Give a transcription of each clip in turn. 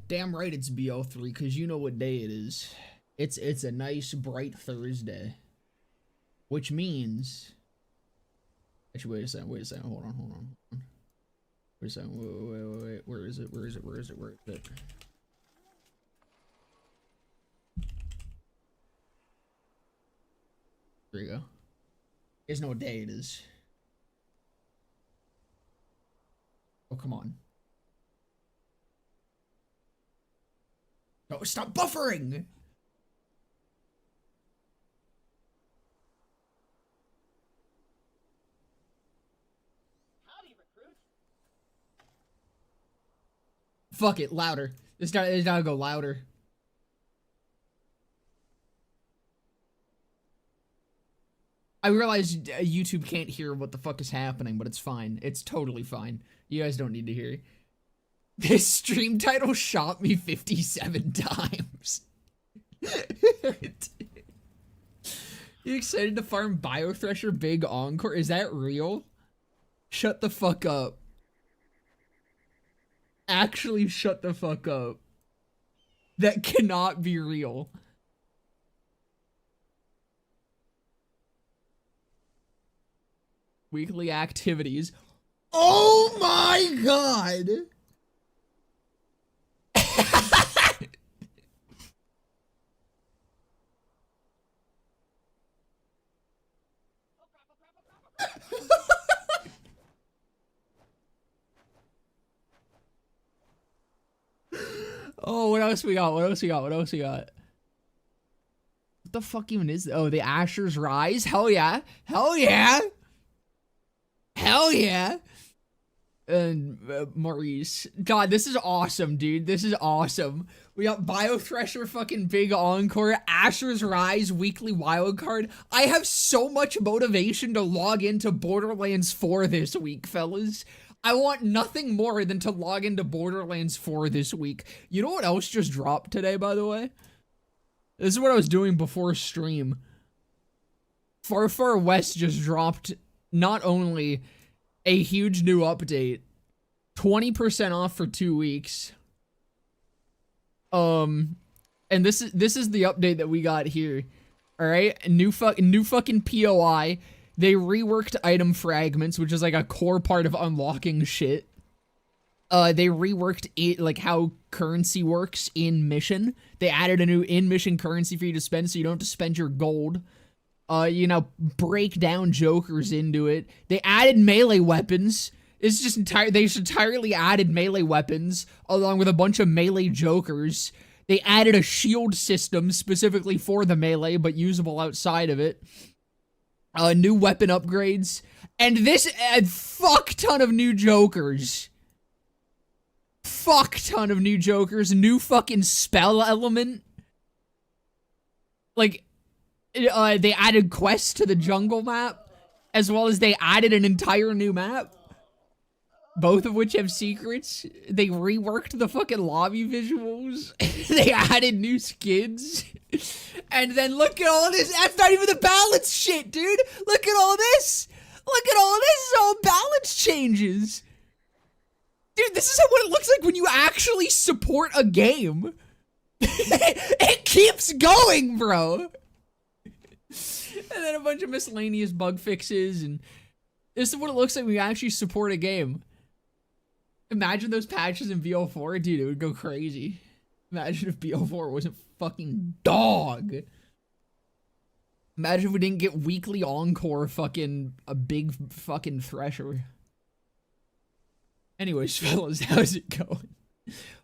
Damn right it's BO3, because you know what day it is. It's a nice, bright Thursday. Which means... Actually, wait a second, hold on. Wait a second, wait, where is it? There you go. You guys know what day it is. Oh, come on. No, stop buffering! Fuck it, louder. It's gotta go louder. I realize YouTube can't hear what the fuck is happening, but it's fine. It's totally fine. You guys don't need to hear. This stream title shot me 57 times. You excited to farm Biothresher Big Encore? Is that real? Shut the fuck up. Actually, shut the fuck up. That cannot be real. Weekly activities. Oh my god! Oh, what else we got? What else we got? What the fuck even is that? Oh, the Asher's Rise? Hell yeah. Hell yeah. Hell yeah. And Maurice. God, this is awesome, dude. This is awesome. We got Biothresher fucking Big Encore, Asher's Rise weekly wildcard. I have so much motivation to log into Borderlands 4 this week, fellas. I want nothing more than to log into Borderlands 4 this week. You know what else just dropped today, by the way? This is what I was doing before stream. Far Far West just dropped not only a huge new update, 20% off for 2 weeks. And this is the update that we got here. All right, new fucking POI. They reworked item fragments, which is like a core part of unlocking shit. They reworked it, like how currency works in mission. They added a new in-mission currency for you to spend, so you don't have to spend your gold. You know, break down jokers into it. They added melee weapons. It's just they just entirely added melee weapons along with a bunch of melee jokers. They added a shield system specifically for the melee, but usable outside of it. New weapon upgrades, and this fuck ton of new jokers. Fuck ton of new jokers. New fucking spell element. Like, they added quests to the jungle map, as well as they added an entire new map, both of which have secrets. They reworked the fucking lobby visuals. They added new skins. And then look at all this. That's not even the balance shit, dude. Look at all this. Look at all this. It's all balance changes. Dude, this is what it looks like when you actually support a game. It keeps going, bro. And then a bunch of miscellaneous bug fixes. And this is what it looks like when you actually support a game. Imagine those patches in BO4. Dude, it would go crazy. Imagine if BO4 wasn't fucking dog. Imagine if we didn't get weekly encore fucking a big fucking thresher. Anyways, fellas, how's it going?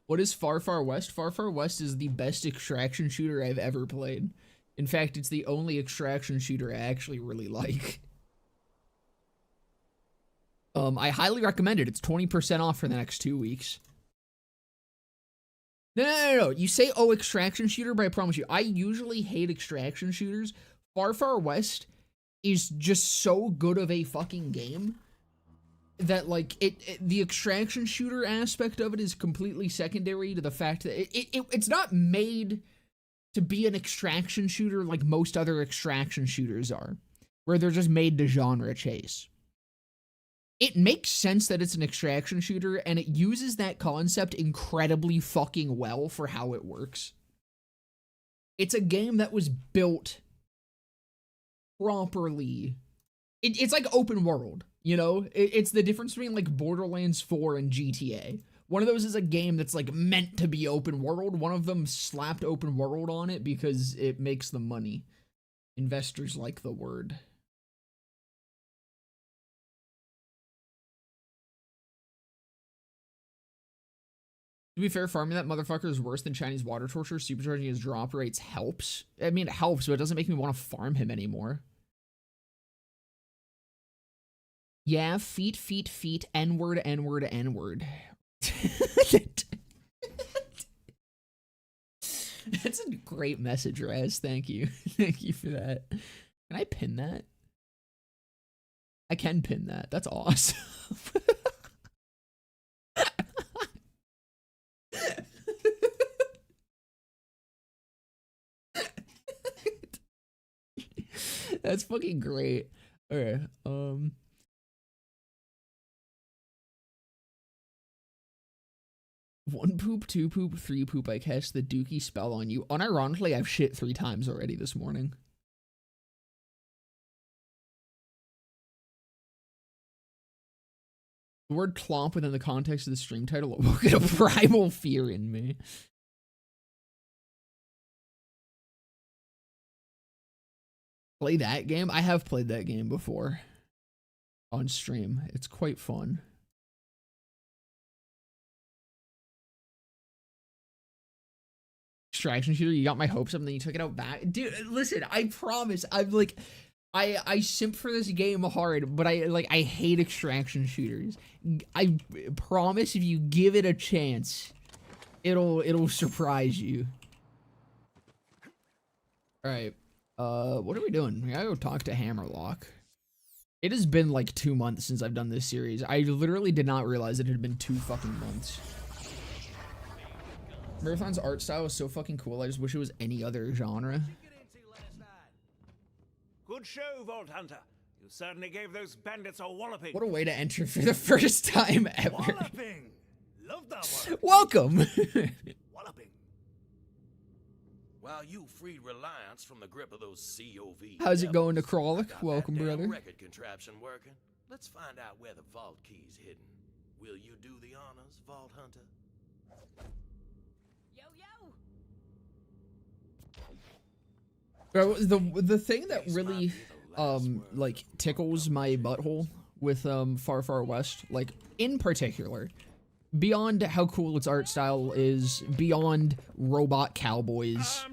What is Far Far West? Far Far West is the best extraction shooter I've ever played. In fact, it's the only extraction shooter I actually really like. I highly recommend it. It's 20% off for the next 2 weeks. No. You say, oh, extraction shooter, but I promise you, I usually hate extraction shooters. Far Far West is just so good of a fucking game that, like, the extraction shooter aspect of it is completely secondary to the fact that it's not made to be an extraction shooter like most other extraction shooters are, where they're just made to genre chase. it makes sense that it's an extraction shooter, and it uses that concept incredibly fucking well for how it works. It's a game that was built properly. It's like open world, you know? It's the difference between like Borderlands 4 and GTA. One of those is a game that's like meant to be open world. One of them slapped open world on it because it makes them money. Investors like the word. To be fair, farming that motherfucker is worse than Chinese water torture. Supercharging his drop rates helps. I mean, it helps, but it doesn't make me want to farm him anymore. Yeah, feet, N-word, N-word, N-word. That's a great message, Raz. Thank you. Thank you for that. Can I pin that? I can pin that. That's awesome. That's fucking great. Okay, one poop, two poop, three poop. I cast the dookie spell on you. Unironically, I've shit 3 times already this morning. The word clomp within the context of the stream title awoke a primal fear in me. Play that game? I have played that game before on stream. It's quite fun. Extraction shooter, you got my hopes up and then you took it out back. Dude, listen, I promise. I'm like, I simp for this game hard, but I hate extraction shooters. I promise if you give it a chance, it'll surprise you. Alright. What are we doing? We gotta go talk to Hammerlock. It has been like 2 months since I've done this series. I literally did not realize it had been 2 fucking months. Marathon's art style is so fucking cool. I just wish it was any other genre. Good show, Vault Hunter. You certainly gave those bandits a walloping. What a way to enter for the first time ever. Walloping. Love that word. Welcome. Walloping. While you freed Reliance from the grip of those COV. How's it going, devils, Necrolic? Welcome, that damn brother. Record contraption working. Let's find out where the vault key's hidden. Will you do the honors, Vault Hunter? Bro, the thing that really like tickles my butthole with Far Far West, like in particular, beyond how cool its art style is, beyond robot cowboys,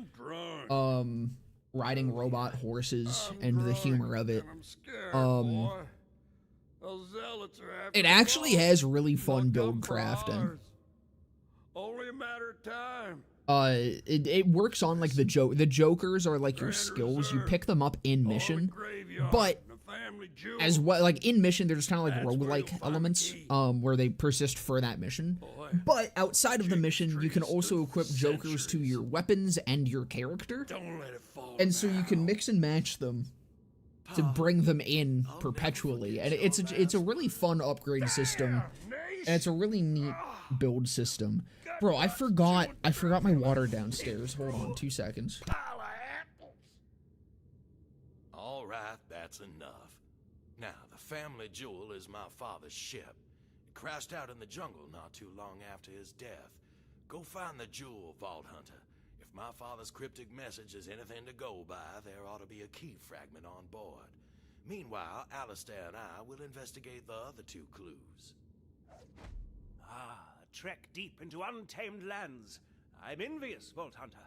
riding robot horses and the humor of it, it actually has really fun build crafting. Only a matter of time. It works on like the jokers are like your skills. You pick them up in mission, but as well, like in mission, they're just kind of like roguelike elements, where they persist for that mission. But outside of the mission, you can also equip jokers to your weapons and your character, and so you can mix and match them to bring them in perpetually. And it's a really fun upgrade system, and it's a really neat build system. Bro, I forgot my water downstairs. Hold on 2 seconds. All right, that's enough. Now, the family jewel is my father's ship. It crashed out in the jungle not too long after his death. Go find the jewel, Vault Hunter. If my father's cryptic message is anything to go by, there ought to be a key fragment on board. Meanwhile, Alistair and I will investigate the other 2 clues. Trek deep into untamed lands. I'm envious, Vault Hunter.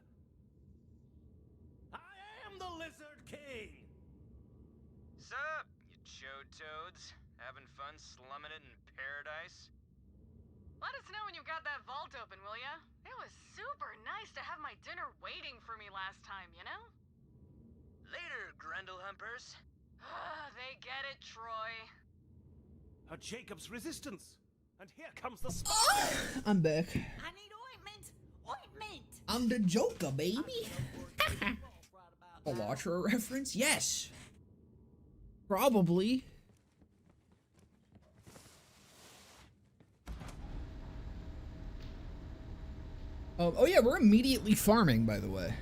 I am the Lizard King! Sup, you chode toads? Having fun slumming it in paradise? Let us know when you got that vault open, will ya? It was super nice to have my dinner waiting for me last time, you know? Later, Grundlehumpers. They get it, Troy. A Jacob's resistance. And here comes the spy. I'm back. I need ointment! Ointment! I'm the Joker, baby. A Watcher reference? Yes. Probably. Oh yeah, we're immediately farming, by the way.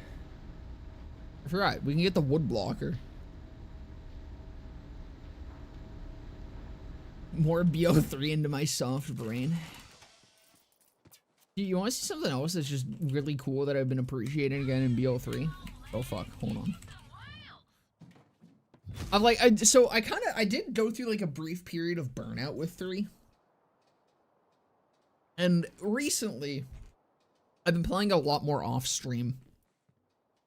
I forgot, we can get the wood blocker. More BO3 into my soft brain. You want to see something else that's just really cool that I've been appreciating again in BO3? Oh fuck, hold on. I'm like, I did go through like a brief period of burnout with 3. And recently, I've been playing a lot more off stream.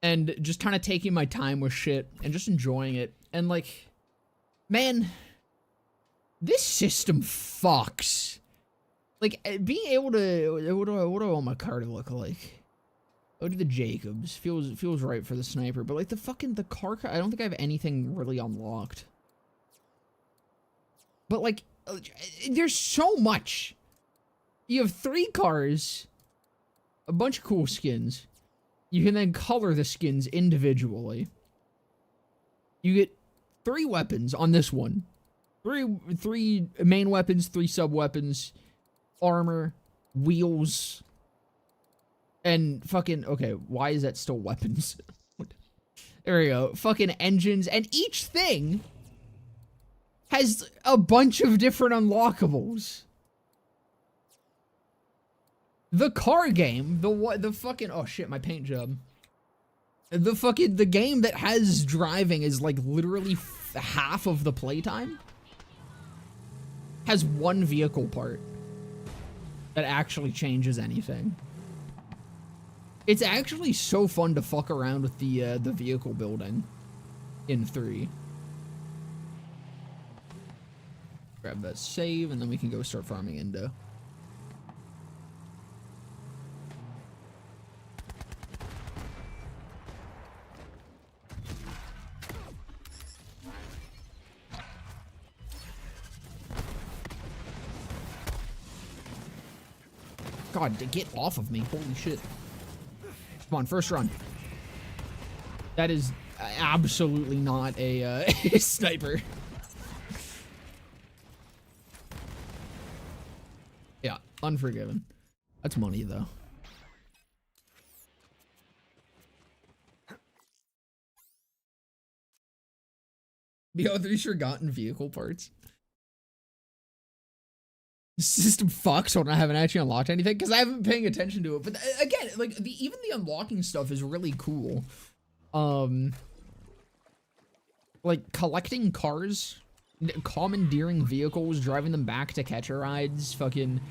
And just kind of taking my time with shit and just enjoying it. And like, man, this system fucks. Like, being able to, what do I want my car to look like? Go to the Jacobs. Feels right for the sniper. But like the car, I don't think I have anything really unlocked. But like, there's so much. You have 3 cars, a bunch of cool skins. You can then color the skins individually. You get 3 weapons on this one. 3 main weapons, 3 sub weapons, armor, wheels, and fucking, okay, why is that still weapons? There we go. Fucking engines, and each thing has a bunch of different unlockables. The car game, the fucking, oh shit, my paint job. The game that has driving is like literally half of the playtime. Has 1 vehicle part that actually changes anything. It's actually so fun to fuck around with the vehicle building in 3. Grab that save, and then we can go start farming Indo. God, to get off of me. Holy shit. Come on, first run. That is absolutely not a sniper. Yeah, unforgiven. That's money, though. BO3's forgotten vehicle parts. System fucks when I haven't actually unlocked anything because I haven't been paying attention to it. But again, like even the unlocking stuff is really cool. Like collecting cars, commandeering vehicles, driving them back to catcher rides, fucking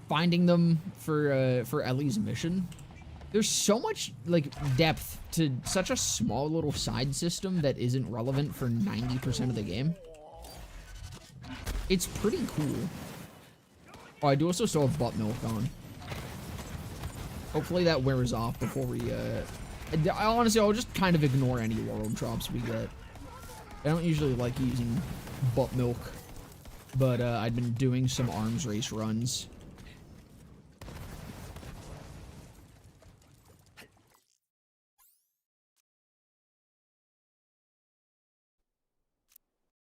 finding them for Ellie's mission. There's so much like depth to such a small little side system that isn't relevant for 90% of the game. It's pretty cool. Oh, I do also still have butt milk on. Hopefully that wears off before we, honestly, I'll just kind of ignore any world drops we get. I don't usually like using butt milk, but, I've been doing some arms race runs.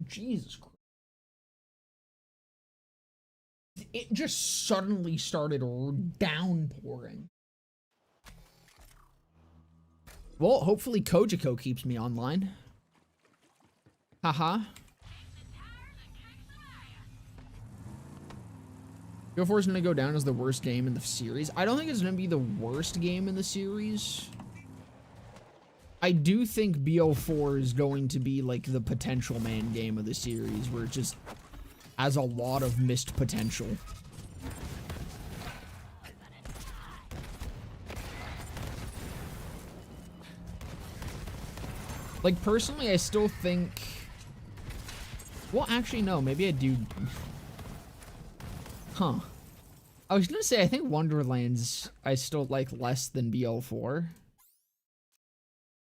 Jesus Christ. It just suddenly started downpouring. Well, hopefully Kojiko keeps me online. Haha. BO4 is gonna go down as the worst game in the series. I don't think it's gonna be the worst game in the series. I do think BO4 is going to be like the potential man game of the series, where it just has a lot of missed potential. Like, personally, I still think... Well, actually, no. Maybe I do... Huh. I was gonna say, I think Wonderlands I still like less than BO4.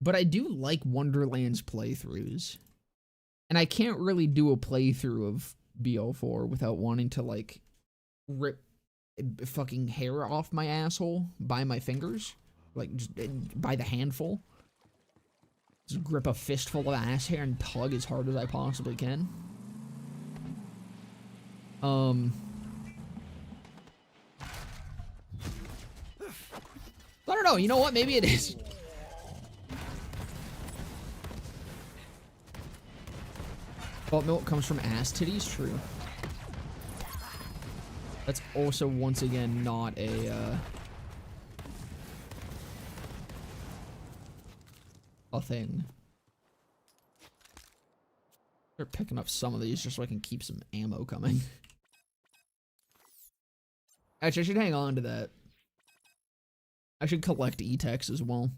But I do like Wonderlands playthroughs. And I can't really do a playthrough of BO4 without wanting to, like, rip fucking hair off my asshole by my fingers. Like, just by the handful. Just grip a fistful of ass hair and tug as hard as I possibly can. know. You know what? Maybe it is. Salt milk comes from ass titties. True. That's also once again not a thing. Start picking up some of these just so I can keep some ammo coming. Actually, I should hang on to that. I should collect E-Techs as well.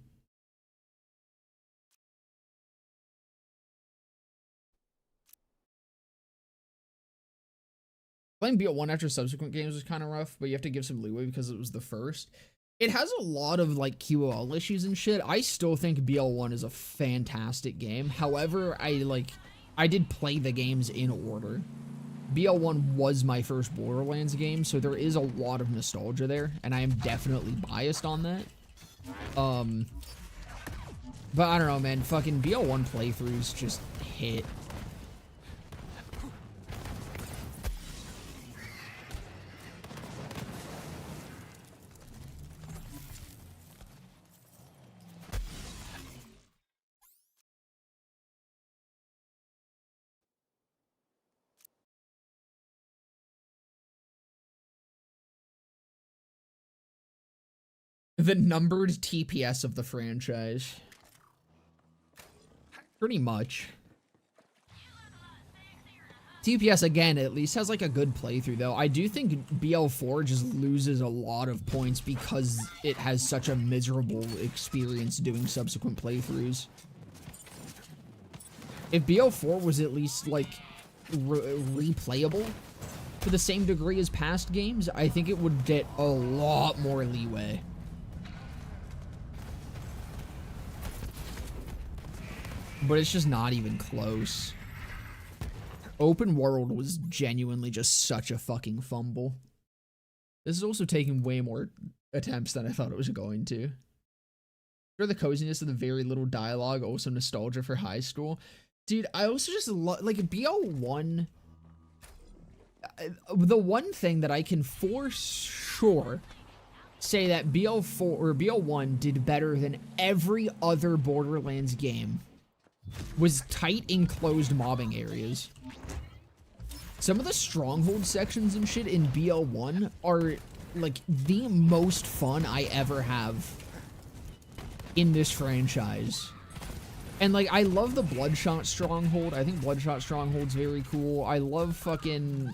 Playing BO1 after subsequent games was kind of rough, but you have to give some leeway because it was the first. It has a lot of like QOL issues and shit. I still think BL1 is a fantastic game. However, I did play the games in order. BL1 was my first Borderlands game, so there is a lot of nostalgia there, and I am definitely biased on that. But I don't know, man. Fucking BL1 playthroughs just hit. The numbered TPS of the franchise. Pretty much. TPS, again, at least has like a good playthrough, though. I do think BL4 just loses a lot of points because it has such a miserable experience doing subsequent playthroughs. If BL4 was at least, like, replayable to the same degree as past games, I think it would get a lot more leeway. But it's just not even close. Open world was genuinely just such a fucking fumble. This is also taking way more attempts than I thought it was going to. For the coziness of the very little dialogue, also nostalgia for high school. Dude, I also just love, like, BL1. The one thing that I can for sure say that BL4 or BL1 did better than every other Borderlands game was tight enclosed mobbing areas. Some of the stronghold sections and shit in BL1 are like the most fun I ever have in this franchise. And like, I love the Bloodshot Stronghold. I think Bloodshot Stronghold's very cool. I love fucking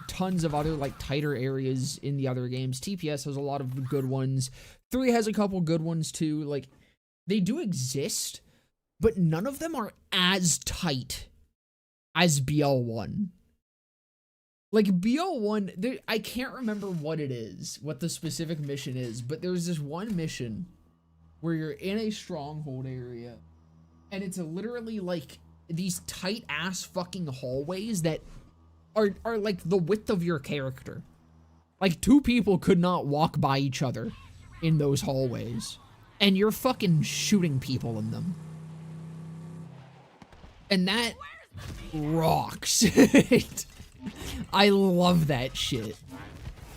tons of other like tighter areas in the other games. TPS has a lot of good ones. 3 has a couple good ones too. Like, they do exist, but none of them are as tight as BL1. Like, BL1, I can't remember what it is, what the specific mission is, but there's this one mission where you're in a stronghold area, and it's literally, like, these tight-ass fucking hallways that are like, the width of your character. Like, 2 people could not walk by each other in those hallways, and you're fucking shooting people in them. And that rocks. I love that shit.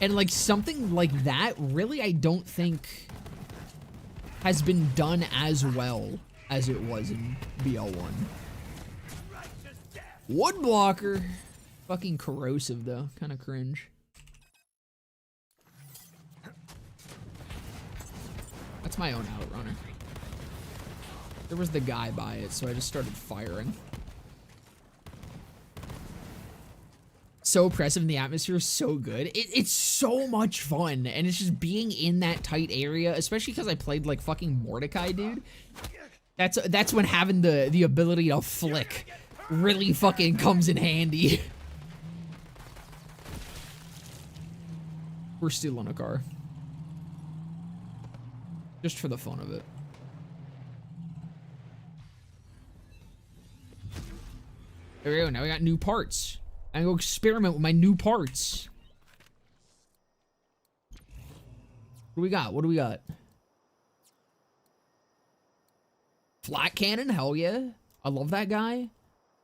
And like something like that, really, I don't think has been done as well as it was in BL1. Wood blocker. Fucking corrosive though, kind of cringe. That's my own outrunner. There was the guy by it, so I just started firing. So oppressive, and the atmosphere is so good. It's so much fun, and it's just being in that tight area, especially because I played like fucking Mordecai, dude. That's when having the ability to flick really fucking comes in handy. We're stealing a car. Just for the fun of it. There we go, now we got new parts. I can go experiment with my new parts. What do we got? What do we got? Flat cannon? Hell yeah. I love that guy.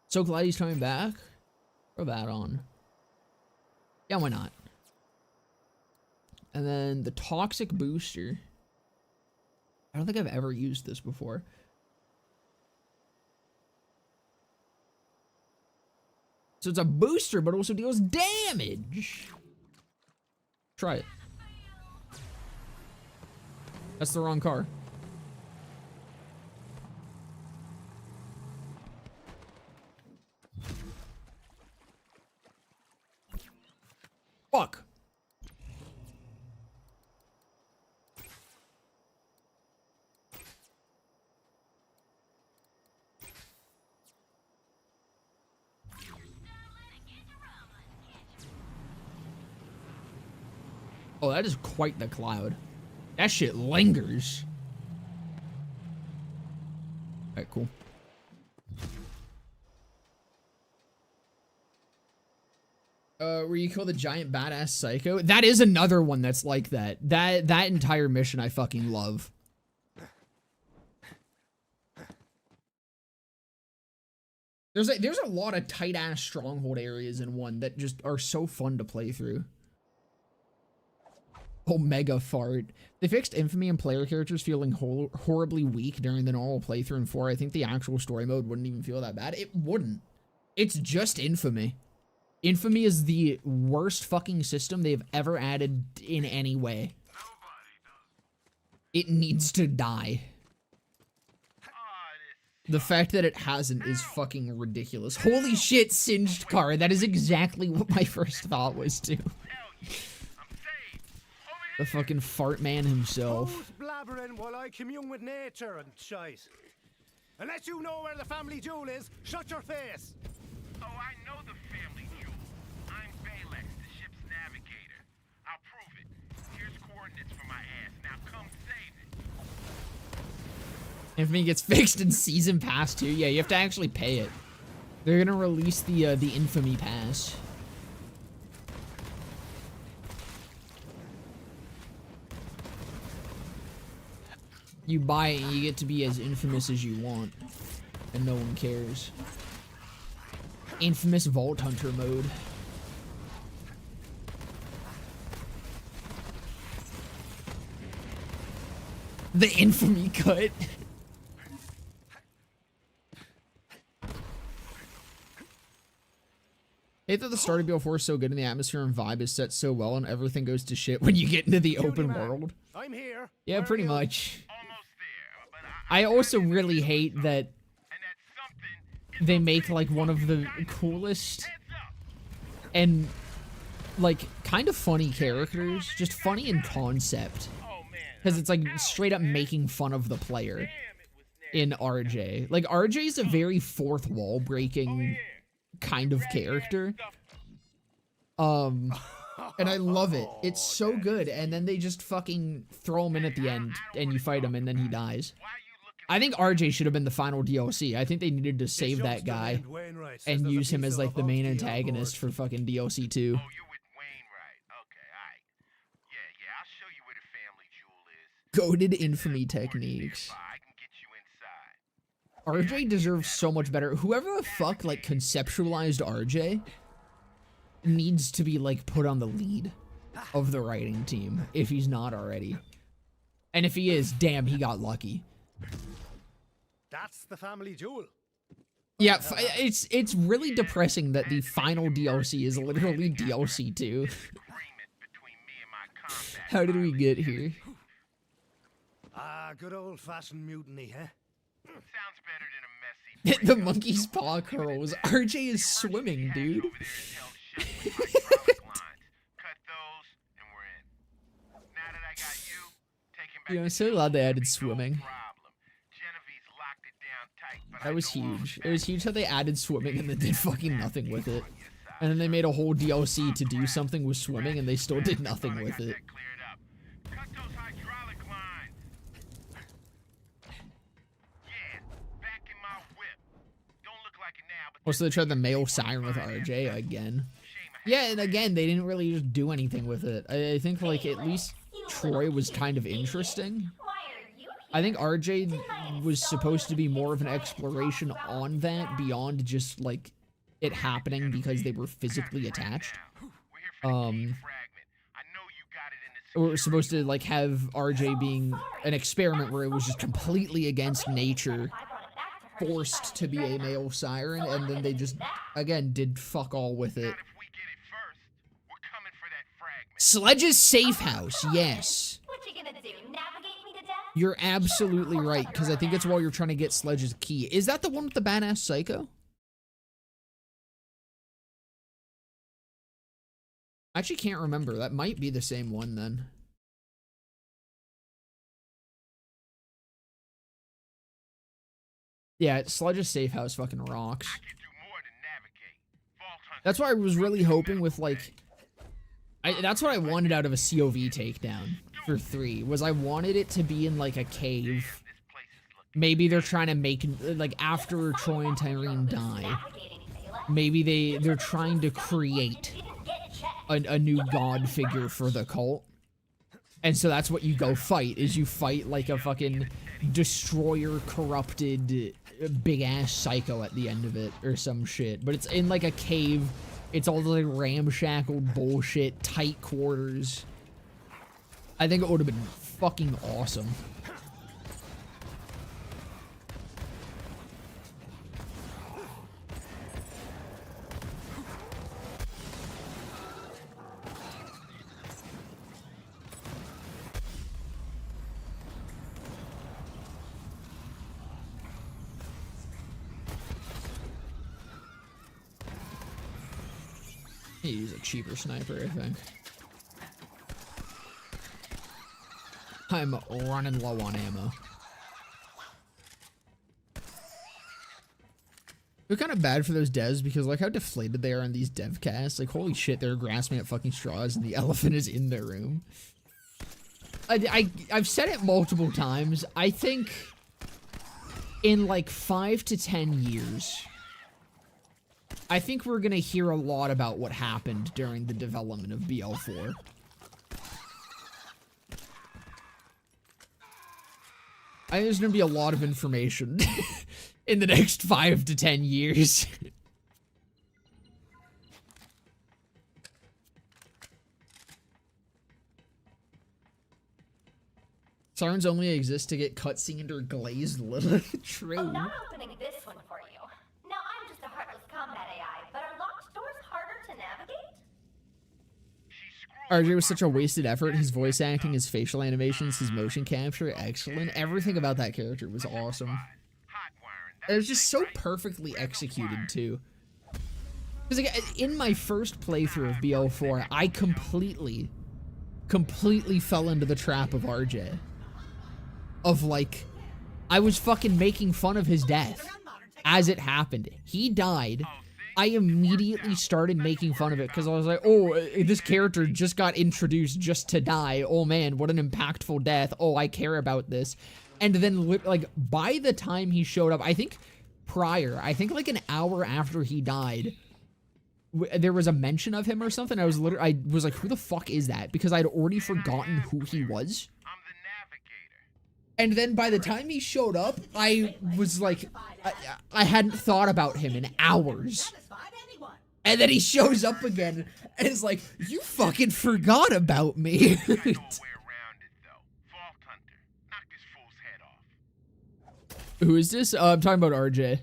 So glad he's coming back. Throw that on. Yeah, why not? And then the toxic booster. I don't think I've ever used this before. So it's a booster, but also deals damage. Try it. That's the wrong car. Fuck. Oh, that is quite the cloud. That shit lingers. Alright, cool. Where you kill the giant badass psycho? That is another one that's like that. That entire mission I fucking love. There's a lot of tight ass stronghold areas in one that just are so fun to play through. Omega fart. They fixed infamy and player characters feeling horribly weak during the normal playthrough in 4. I think the actual story mode wouldn't even feel that bad. It wouldn't. It's just infamy. Infamy is the worst fucking system they've ever added in any way. It needs to die. The fact that it hasn't is fucking ridiculous. Holy shit, singed car. That is exactly what my first thought was too. The fucking fart man himself. Who's blabbering while I commune with nature and shite? Unless you know where the family jewel is, shut your face! Oh, I know the family jewel. I'm Balex, the ship's navigator. I'll prove it. Here's coordinates for my ass. Now come save it. Infamy gets fixed in Season Pass too. Yeah, you have to actually pay it. They're gonna release the Infamy Pass. You buy it and you get to be as infamous as you want. And no one cares. Infamous Vault Hunter mode. The infamy cut. I hate that the start of BO4 is so good and the atmosphere and vibe is set so well and everything goes to shit when you get into the open world. I'm here. Yeah, pretty much. I also really hate that they make like one of the coolest and like kind of funny characters, just funny in concept, because it's like straight up making fun of the player in RJ. Like RJ is a very fourth wall breaking kind of character, and I love it. It's so good. And then they just fucking throw him in at the end and you fight him and then he dies. I think RJ should have been the final DLC. I think they needed to save that guy and use him as like the main antagonist for fucking DLC 2. Goated infamy techniques. RJ deserves so much better. Whoever the fuck like conceptualized RJ needs to be like put on the lead of the writing team if he's not already. And if he is, damn, he got lucky. That's the family jewel. Yeah, it's really depressing that the final DLC is literally DLC 2. How did we get here? Ah, good old-fashioned mutiny, huh? Sounds better than a messy The monkey's paw curls. RJ is swimming, dude. Yeah, I'm so glad they added swimming. That was huge. It was huge how they added swimming and then did fucking nothing with it. And then they made a whole DLC to do something with swimming and they still did nothing with it. Also, they tried the male siren with RJ again. Yeah, and again, they didn't really just do anything with it. I think, like, at least Troy was kind of interesting. I think RJ was supposed to be more of an exploration on that beyond just, like, it happening because they were physically attached. we're supposed to like have RJ being an experiment where it was just completely against nature, forced to be a male siren, and then they just, again, did fuck all with it. Sledge's safe house, yes. What you gonna do? Navigate me to death? You're absolutely right, because I think it's while you're trying to get Sledge's key. Is that the one with the badass psycho? I actually can't remember. That might be the same one then. Yeah, Sledge's safe house fucking rocks. That's why I was really hoping with like... that's what I wanted out of a COV takedown for 3, was I wanted it to be in like a cave. Maybe they're trying to make, like after Troy and Tyrene die, maybe they're trying to create a new god figure for the cult. And so that's what you go fight, is you fight like a fucking destroyer corrupted big ass psycho at the end of it or some shit. But it's in like a cave. It's all like ramshackled bullshit, tight quarters. I think it would have been fucking awesome. Use a cheaper sniper, I think. I'm running low on ammo. Feel kind of bad for those devs because like how deflated they are in these dev casts. Like holy shit, they're grasping at fucking straws and the elephant is in their room. I've said it multiple times. I think in like 5 to 10 years, I think we're gonna hear a lot about what happened during the development of BL4. I think there's gonna be a lot of information in the next 5 to 10 years. Sirens only exist to get cutscened or glazed Lilith. True. I'm not opening this one for you. Now I'm just a heartless combat AI, but are locked doors harder to navigate? RJ was such a wasted effort. His voice acting, his facial animations, his motion capture, excellent. Everything about that character was awesome. It was just so perfectly executed too. Because like, in my first playthrough of BL4, I completely fell into the trap of RJ. Of like, I was fucking making fun of his death as it happened. He died. I immediately started making fun of it because I was like, oh, this character just got introduced just to die. Oh man, what an impactful death. Oh, I care about this. And then like by the time he showed up, I think like an hour after he died, there was a mention of him or something. I was like, who the fuck is that? Because I'd already forgotten who he was. And then by the time he showed up, I was like, I hadn't thought about him in hours. And then he shows up again and is like, you fucking forgot about me. Who is this? I'm talking about RJ.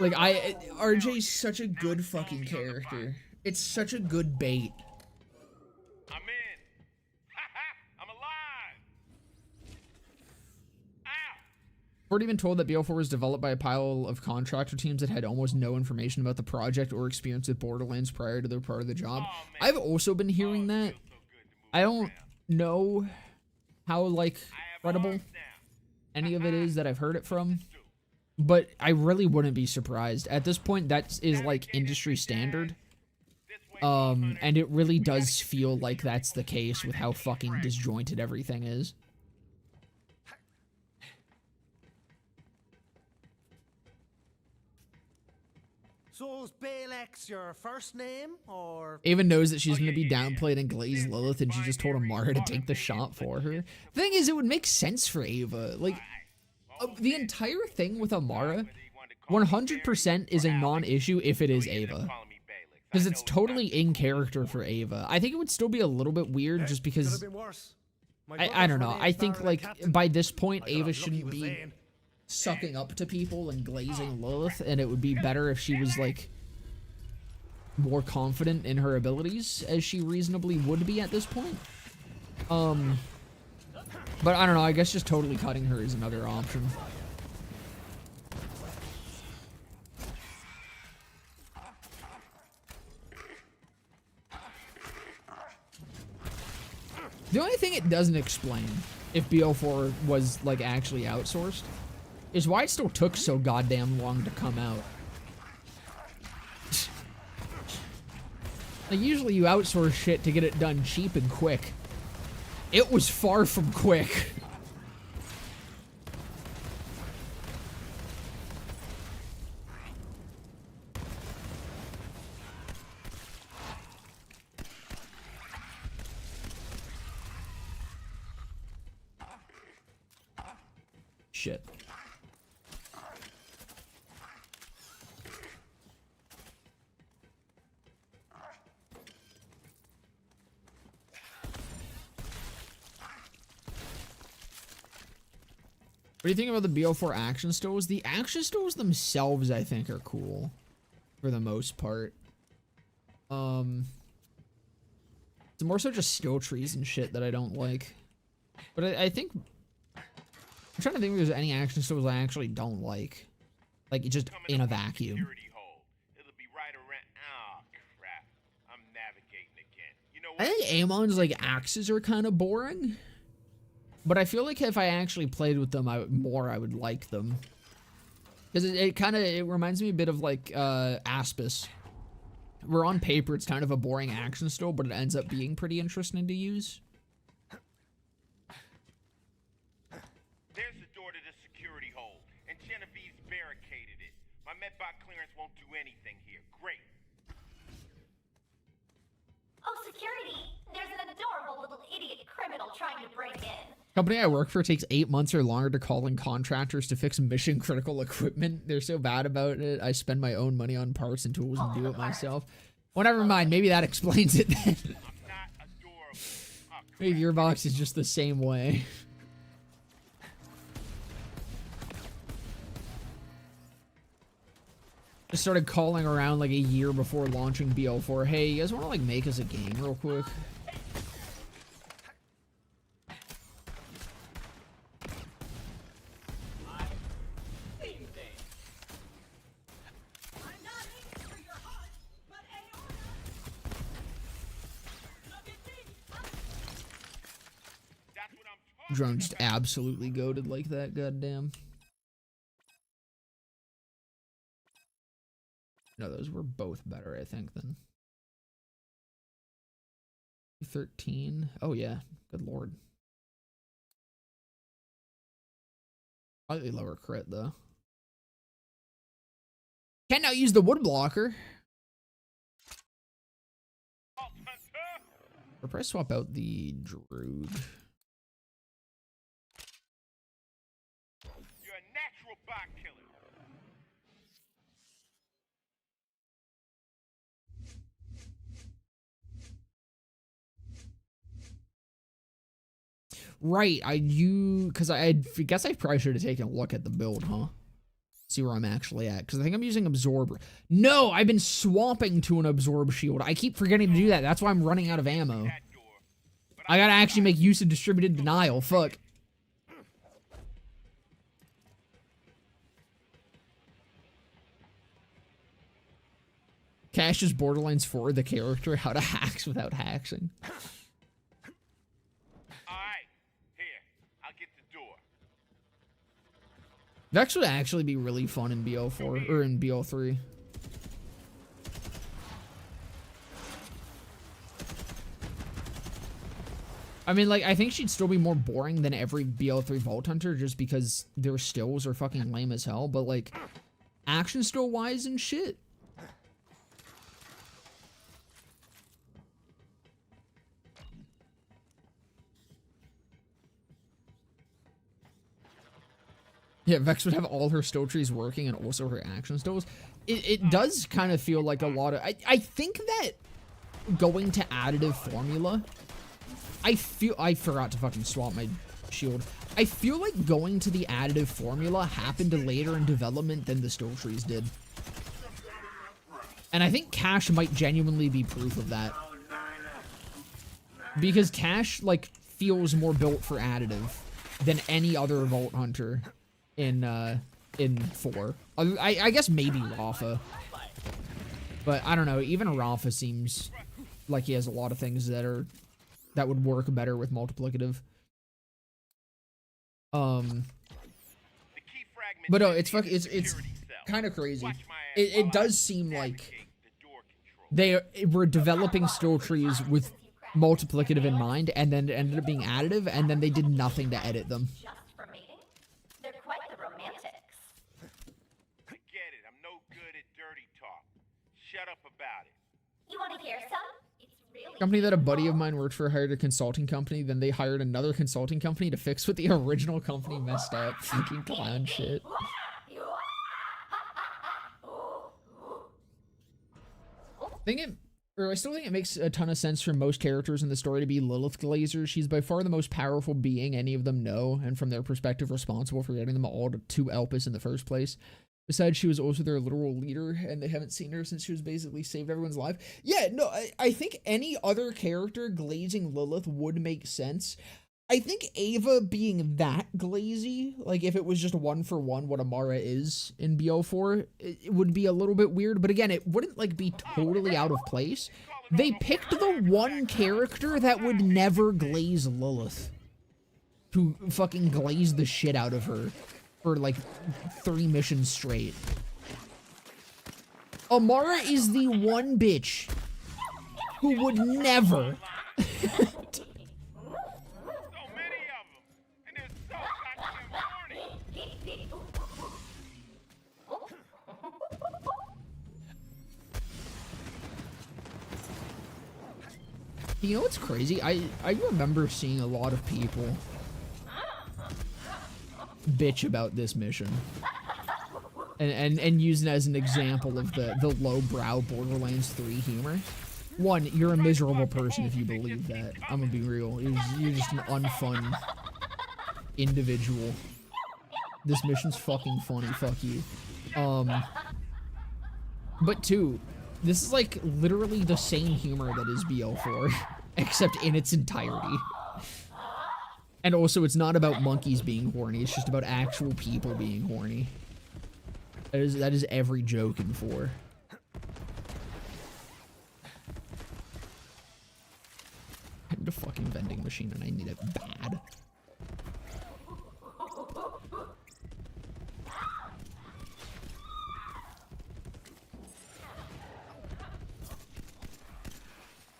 Like, RJ's such a good fucking character. It's such a good bait. I'm in. I'm alive. I've already been told that BL4 was developed by a pile of contractor teams that had almost no information about the project or experience with Borderlands prior to their part of the job. I've also been hearing that. I don't know how, like, credible any of it is that I've heard it from, but I really wouldn't be surprised. At this point, that is, like, industry standard. And it really does feel like that's the case with how fucking disjointed everything is. So is Balex your first name, or? Ava knows that she's going to be downplayed and glazed Lilith, and she just told Amara to take the shot for her. The thing is, it would make sense for Ava. Like, the entire thing with Amara, 100% is a non-issue if it is Ava. Because it's totally in character for Ava. I think it would still be a little bit weird just because I don't know. I think like by this point Ava shouldn't be sucking up to people and glazing Lilith, and it would be better if she was like more confident in her abilities as she reasonably would be at this point. But I don't know, I guess just totally cutting her is another option. The only thing it doesn't explain, if BO4 was, like, actually outsourced, is why it still took so goddamn long to come out. Like, usually you outsource shit to get it done cheap and quick. It was far from quick. Shit. What do you think about the BO4 action stoves? The action stoves themselves, I think, are cool. For the most part. It's more so just skill trees and shit that I don't like. But I think... I'm trying to think if there's any action stoves I actually don't like. Like, just in a vacuum. It'll be right around. Oh, crap. I'm navigating again. You know what? I think Amon's, like, axes are kind of boring. But I feel like if I actually played with them, I would like them. Because it reminds me a bit of, like, Aspis. Where on paper, it's kind of a boring action stove, but it ends up being pretty interesting to use. There's the door to the security hole, and Genevieve's barricaded it. My medbot clearance won't do anything here. Great. Oh, security! There's an adorable little idiot criminal trying to break in. Company I work for takes 8 months or longer to call in contractors to fix mission critical equipment. They're so bad about it. I spend my own money on parts and tools and do it myself. Well, never mind. Maybe that explains it then. I'm not adorable. Oh, Maybe your box is just the same way. Just started calling around like a year before launching BL4. Hey, you guys want to like make us a game real quick? Drone just absolutely goated like that, goddamn. No, those were both better, I think, than 13. Oh yeah, good lord. Slightly lower crit though. Can now use the wood blocker. Or probably swap out the Droog. You're a natural bot killer. Right, because I guess I probably should have taken a look at the build, huh? See where I'm actually at, because I think I'm using Absorber. No, I've been swapping to an Absorb shield. I keep forgetting to do that. That's why I'm running out of ammo. I gotta actually make use of Distributed Denial. Fuck. Cash is Borderlands 4, the character, how to hacks without haxing. Vex would actually be really fun in BO4, or in BO3. I mean, like, I think she'd still be more boring than every BO3 Vault Hunter just because their stills are fucking lame as hell, but, like, action still-wise and shit. Yeah, Vex would have all her skill trees working and also her action stills. It does kind of feel like a lot of... I think that going to additive formula... I forgot to fucking swap my shield. I feel like going to the additive formula happened later in development than the skill trees did. And I think Cash might genuinely be proof of that. Because Cash, like, feels more built for additive than any other Vault Hunter in 4. I guess maybe Rafa. But I don't know, even Rafa seems like he has a lot of things that would work better with multiplicative. But no, it's kind of crazy. It does seem like they were developing skill trees with multiplicative in mind, and then ended up being additive, and then they did nothing to edit them. Just for mating? They're quite the romantics. I get it. I'm no good at dirty talk. Shut up about it. You want to hear some? It's really Company that a buddy of mine worked for hired a consulting company, then they hired another consulting company to fix what the original company messed up. Fucking clown shit. I still think it makes a ton of sense for most characters in the story to be Lilith Glazer. She's by far the most powerful being any of them know, and from their perspective responsible for getting them all to Elpis in the first place. Besides, she was also their literal leader, and they haven't seen her since she was basically saved everyone's life. Yeah, no, I think any other character glazing Lilith would make sense. I think Ava being that glazy, like if it was just 1-for-1 what Amara is in BO4, it would be a little bit weird, but again, it wouldn't like be totally out of place. They picked the one character that would never glaze Lilith, who fucking glazed the shit out of her for like 3 missions straight. Amara is the one bitch who would never You know what's crazy? I remember seeing a lot of people bitch about this mission. And using it as an example of the lowbrow Borderlands 3 humor. One, you're a miserable person if you believe that. I'm gonna be real. You're just an unfun individual. This mission's fucking funny, fuck you. But two, this is like literally the same humor that is BO4, except in its entirety. And also, it's not about monkeys being horny, it's just about actual people being horny. That is every joke in 4. I need a fucking vending machine and I need it bad.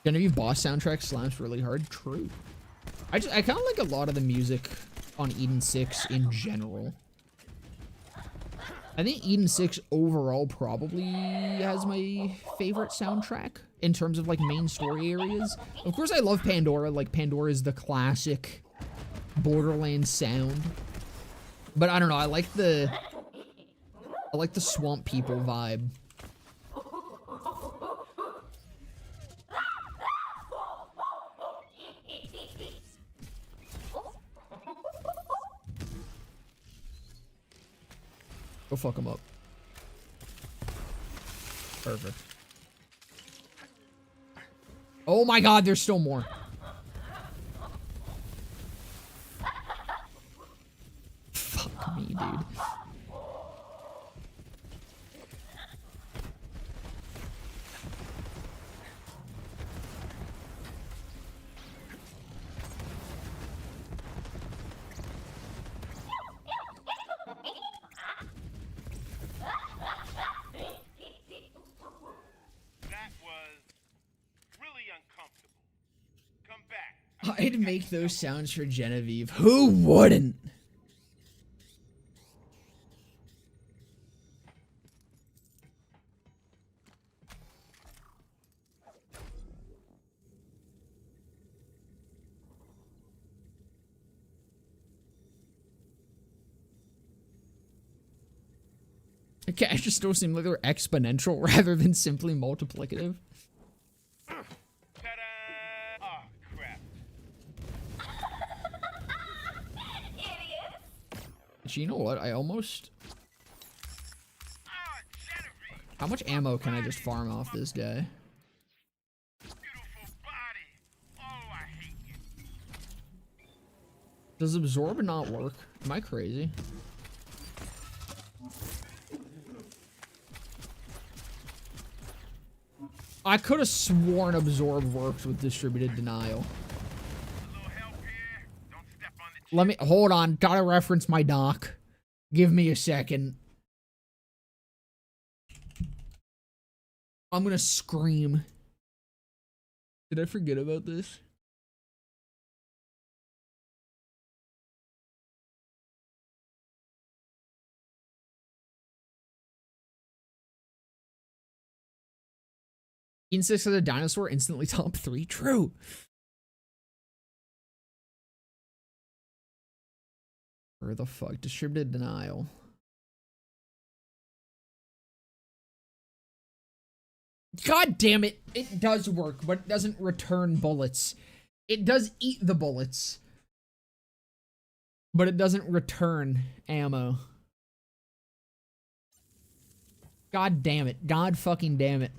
Genevieve boss soundtrack slams really hard. True. I kind of like a lot of the music on Eden 6 in general. I think Eden 6 overall probably has my favorite soundtrack in terms of like main story areas. Of course I love Pandora, like Pandora is the classic Borderlands sound. But I don't know, I like the swamp people vibe. Go fuck him up. Perfect. Oh my god, there's still more. Fuck me, dude. I'd make those sounds for Genevieve. Who wouldn't? The cash just still seem like they're exponential rather than simply multiplicative. Ta-da! Oh, crap. Idiot. Actually, you know what? I almost... Oh, Genevieve! How much ammo can I just farm off this guy? Beautiful body. Oh, I hate you. Does absorb not work? Am I crazy? I could have sworn absorb worked with distributed denial. A little help here. Don't step on the Let me hold on. Gotta reference my doc. Give me a second. I'm gonna scream. Did I forget about this? Insects of the dinosaur instantly top 3. True. Where the fuck? Distributed denial. God damn it. It does work, but it doesn't return bullets. It does eat the bullets, but it doesn't return ammo. God damn it. God fucking damn it.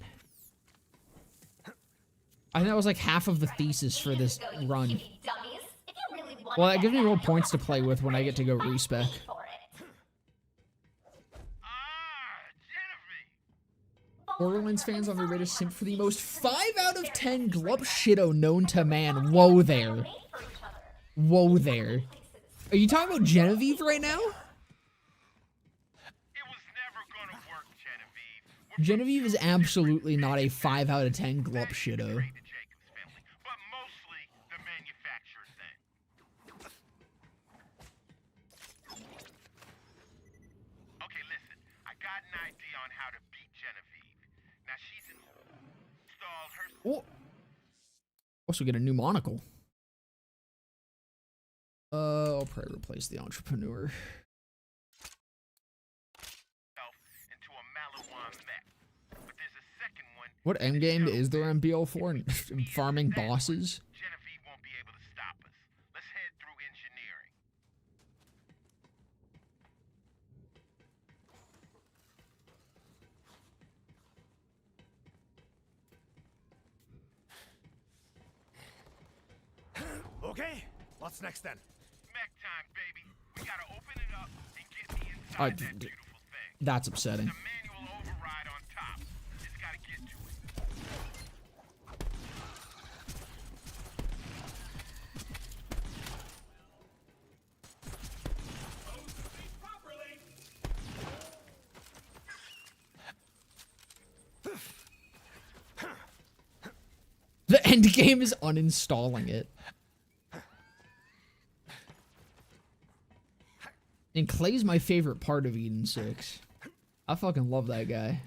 I think that was like half of the thesis for this run. Dummies. If you really want Well, that gives me more points to play with when I get to go respec. for it. Genevieve! Borderlands fans on their way to simp for the most 5 out of 10 glup shitto known to man. Whoa there. Made for each other. Whoa there. Are you talking about Genevieve right now? It was never gonna work, Genevieve. We're Genevieve is absolutely not a 5 out of 10 glup shitto. the Jacobs family, but mostly the manufacturer thing. Okay, listen. I got an idea on how to beat Genevieve. Now she's installed her Oh. Also get a new monocle. I'll probably replace the entrepreneur. self into a Malawan mech. But there's a second one. What endgame is there on BL4? Farming bosses? Genevieve won't be able to stop us. Let's head through engineering. Okay, what's next then? Mech time, baby. We gotta open it up and get me inside I- that beautiful thing. That's upsetting. The manual override on top. Just gotta get to it. The endgame is uninstalling it. And Clay's my favorite part of Eden 6. I fucking love that guy.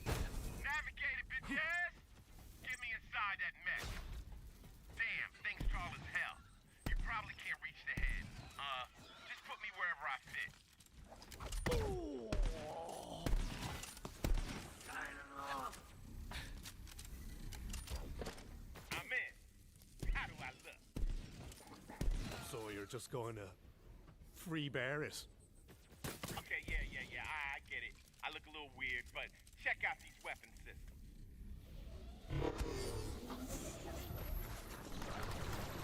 Navigate it, bitches! Get me inside that mech. Damn, thing's tall as hell. You probably can't reach the head. Just put me wherever I fit. I'm in. How do I look? So you're just going to free bear it? Okay, yeah, I get it. I look a little weird, but check out these weapon systems.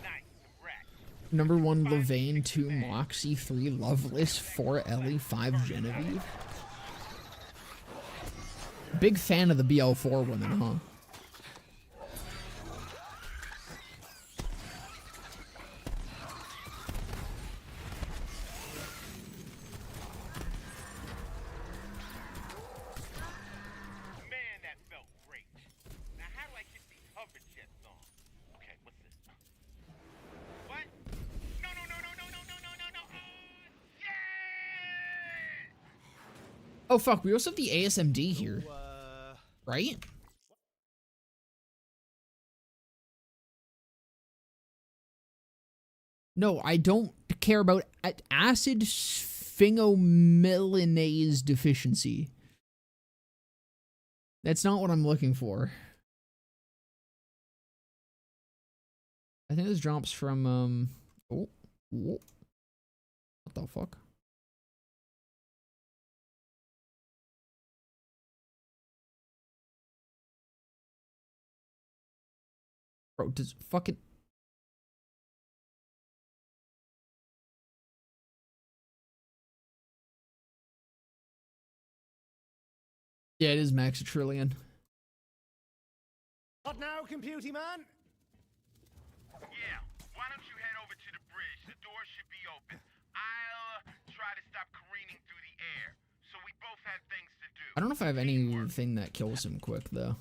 Nice, some racks. Number 1 Levain, 2 Moxie, 3 Loveless, 4 Ellie, 5 Genevieve. Big fan of the BL4 women, huh? Man, that felt great. Now, how do I get these hover jets on? Okay, what's this? What? No! Yeah! Oh fuck, we also have the ASMD here, right? No, I don't care about acid sphingomyelinase deficiency. That's not what I'm looking for. I think this drops from, oh, what the fuck? Bro, does fucking... Yeah, it is max a trillion. What now, computy man? Yeah, why don't you head over to the bridge? The door should be open. I'll try to stop careening through the air, so we both have things to do. I don't know if I have anything that kills him quick, though.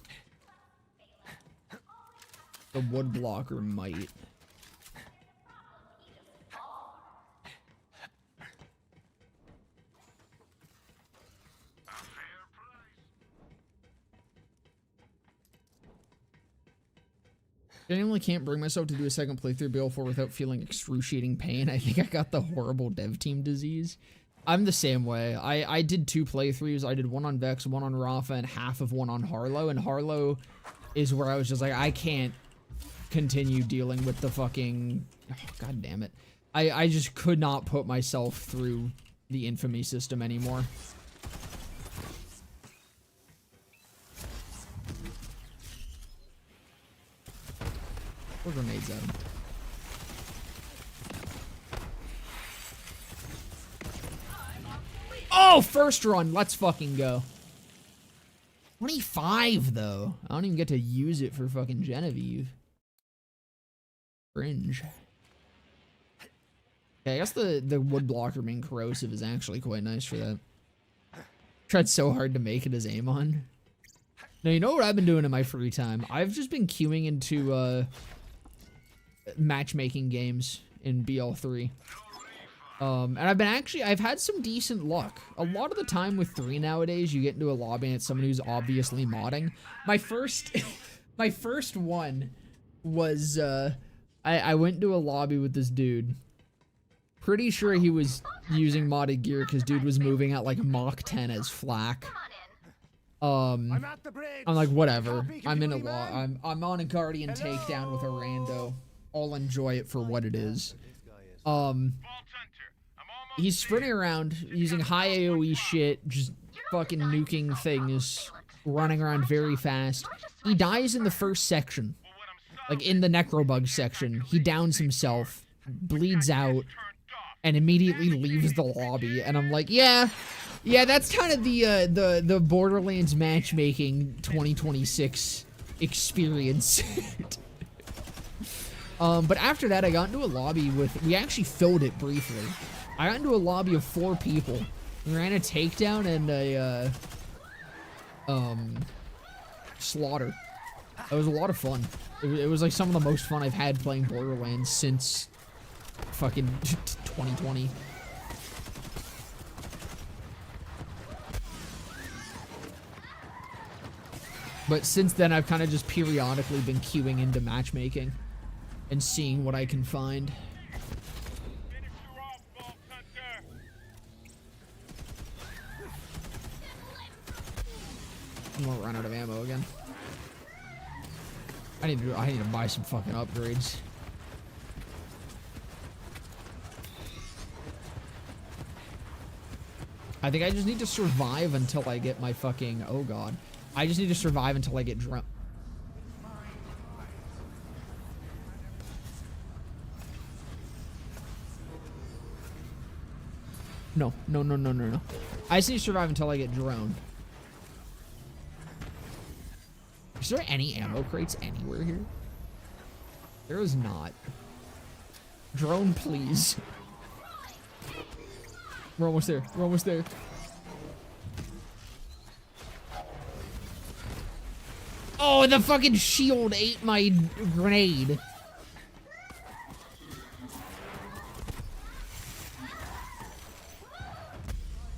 The wood blocker might. Genuinely can't bring myself to do a second playthrough of BL4 without feeling excruciating pain. I think I got the horrible dev team disease. I'm the same way. I did 2 playthroughs. I did one on Vex, one on Rafa, and half of one on Harlow. And Harlow is where I was just like, I can't continue dealing with the fucking... Oh, God damn it. I just could not put myself through the infamy system anymore. Or grenades at him. Oh, first run. Let's fucking go. 25, though. I don't even get to use it for fucking Genevieve. Cringe. Yeah, I guess the wood blocker being corrosive is actually quite nice for that. Tried so hard to make it as Amon. Now, you know what I've been doing in my free time? I've just been queuing into, matchmaking games in BL3. And I've had some decent luck. A lot of the time with 3 nowadays, you get into a lobby and it's someone who's obviously modding. My first one was, I went into a lobby with this dude. Pretty sure he was using modded gear because dude was moving at like Mach 10 as flak. I'm at the bridge. I'm like, whatever. Copy, I'm in a computy man. I'm on a Guardian takedown with a rando. I'll enjoy it for what it is. He's sprinting around using high AoE shit, just fucking nuking things, running around very fast. He dies in the first section. Like in the necrobug section. He downs himself, bleeds out, and immediately leaves the lobby. And I'm like, yeah, that's kind of the Borderlands matchmaking 2026 experience. But after that, I got into a lobby with, we actually filled it briefly. I got into a lobby of 4 people. We ran a takedown and a, slaughter. It was a lot of fun. It was like some of the most fun I've had playing Borderlands since fucking 2020. But since then, I've kind of just periodically been queuing into matchmaking and seeing what I can find. I'm gonna run out of ammo again. I need to buy some fucking upgrades. I think I just need to survive until I get my fucking, oh god. I just need to survive until I get drunk. No. I just need to survive until I get droned. Is there any ammo crates anywhere here? There is not. Drone, please. We're almost there. We're almost there. Oh, the fucking shield ate my grenade.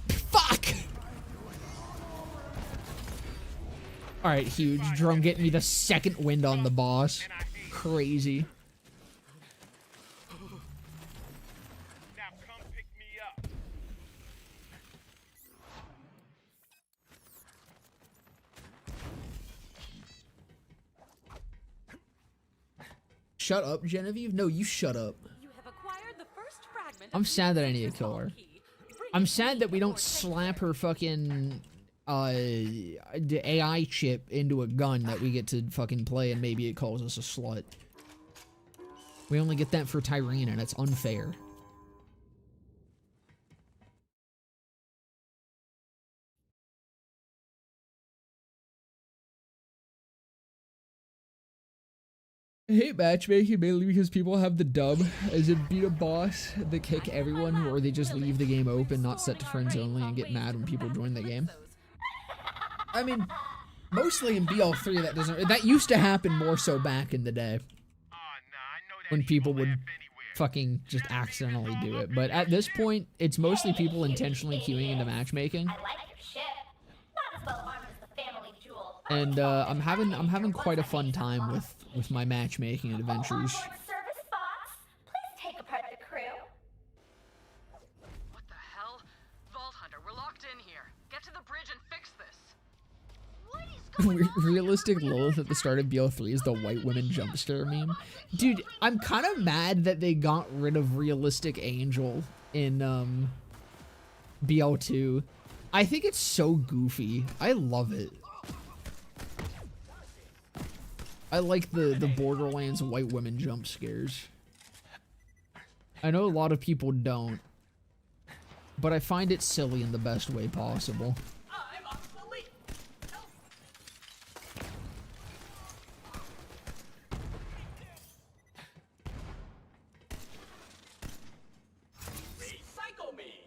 Fuck! Alright, huge. Drum getting me the second wind on the boss. Crazy. Shut up, Genevieve. No, you shut up. You have acquired the first fragment. I'm sad that I need to kill her. I'm sad that we don't slap her fucking the AI chip into a gun that we get to fucking play, and maybe it calls us a slut. We only get that for Tyrene, and it's unfair. I hate matchmaking mainly because people have the dub, as in beat a boss, they kick everyone, or they just leave the game open, not set to friends only, and get mad when people join the game. I mean, mostly in BL3 that used to happen more so back in the day. When people would fucking just accidentally do it. But at this point, it's mostly people intentionally queuing into matchmaking. And I'm having quite a fun time with my matchmaking adventures. Service box. Please take apart the crew. What the hell? Vault Hunter, we're locked in here. Get to the bridge and fix this. What is going on? Realistic Lilith at the start of BL3 is the white women jump scare meme. Dude, I'm kind of mad that they got rid of Realistic Angel in BL2. I think it's so goofy. I love it. I like the Borderlands white women jump scares. I know a lot of people don't, but I find it silly in the best way possible. I'm obsolete. Recycle me.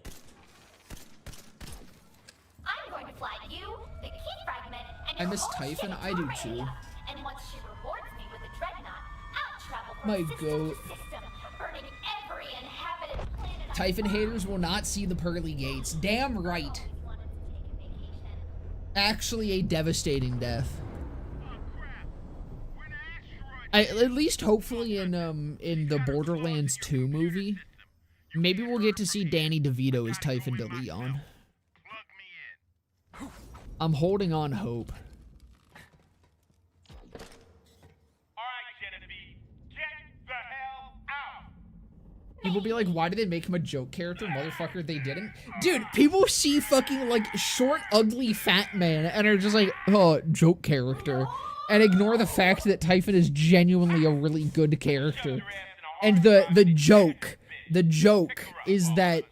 I'm going to fly you, the key fragment, and I your miss whole Typhon. ship I do to too. Arabia. And once she rewards me with a dreadnought, I'll travel from My system goat. to system, burning every inhabited planet. Typhon haters will not see the pearly gates. Damn right. Wanted to take a vacation. Actually a devastating death. Oh crap! We're in an asteroid. At least hopefully in the Borderlands 2 movie, maybe we'll get to see Danny DeVito as Typhon DeLeon. Plug me in. I'm holding on hope. Alright, Genevieve. Get the hell out! People be like, why did they make him a joke character? Motherfucker, they didn't. Dude, people see fucking, like, short, ugly, fat man and are just like, oh, joke character. And ignore the fact that Typhon is genuinely a really good character. And the joke is that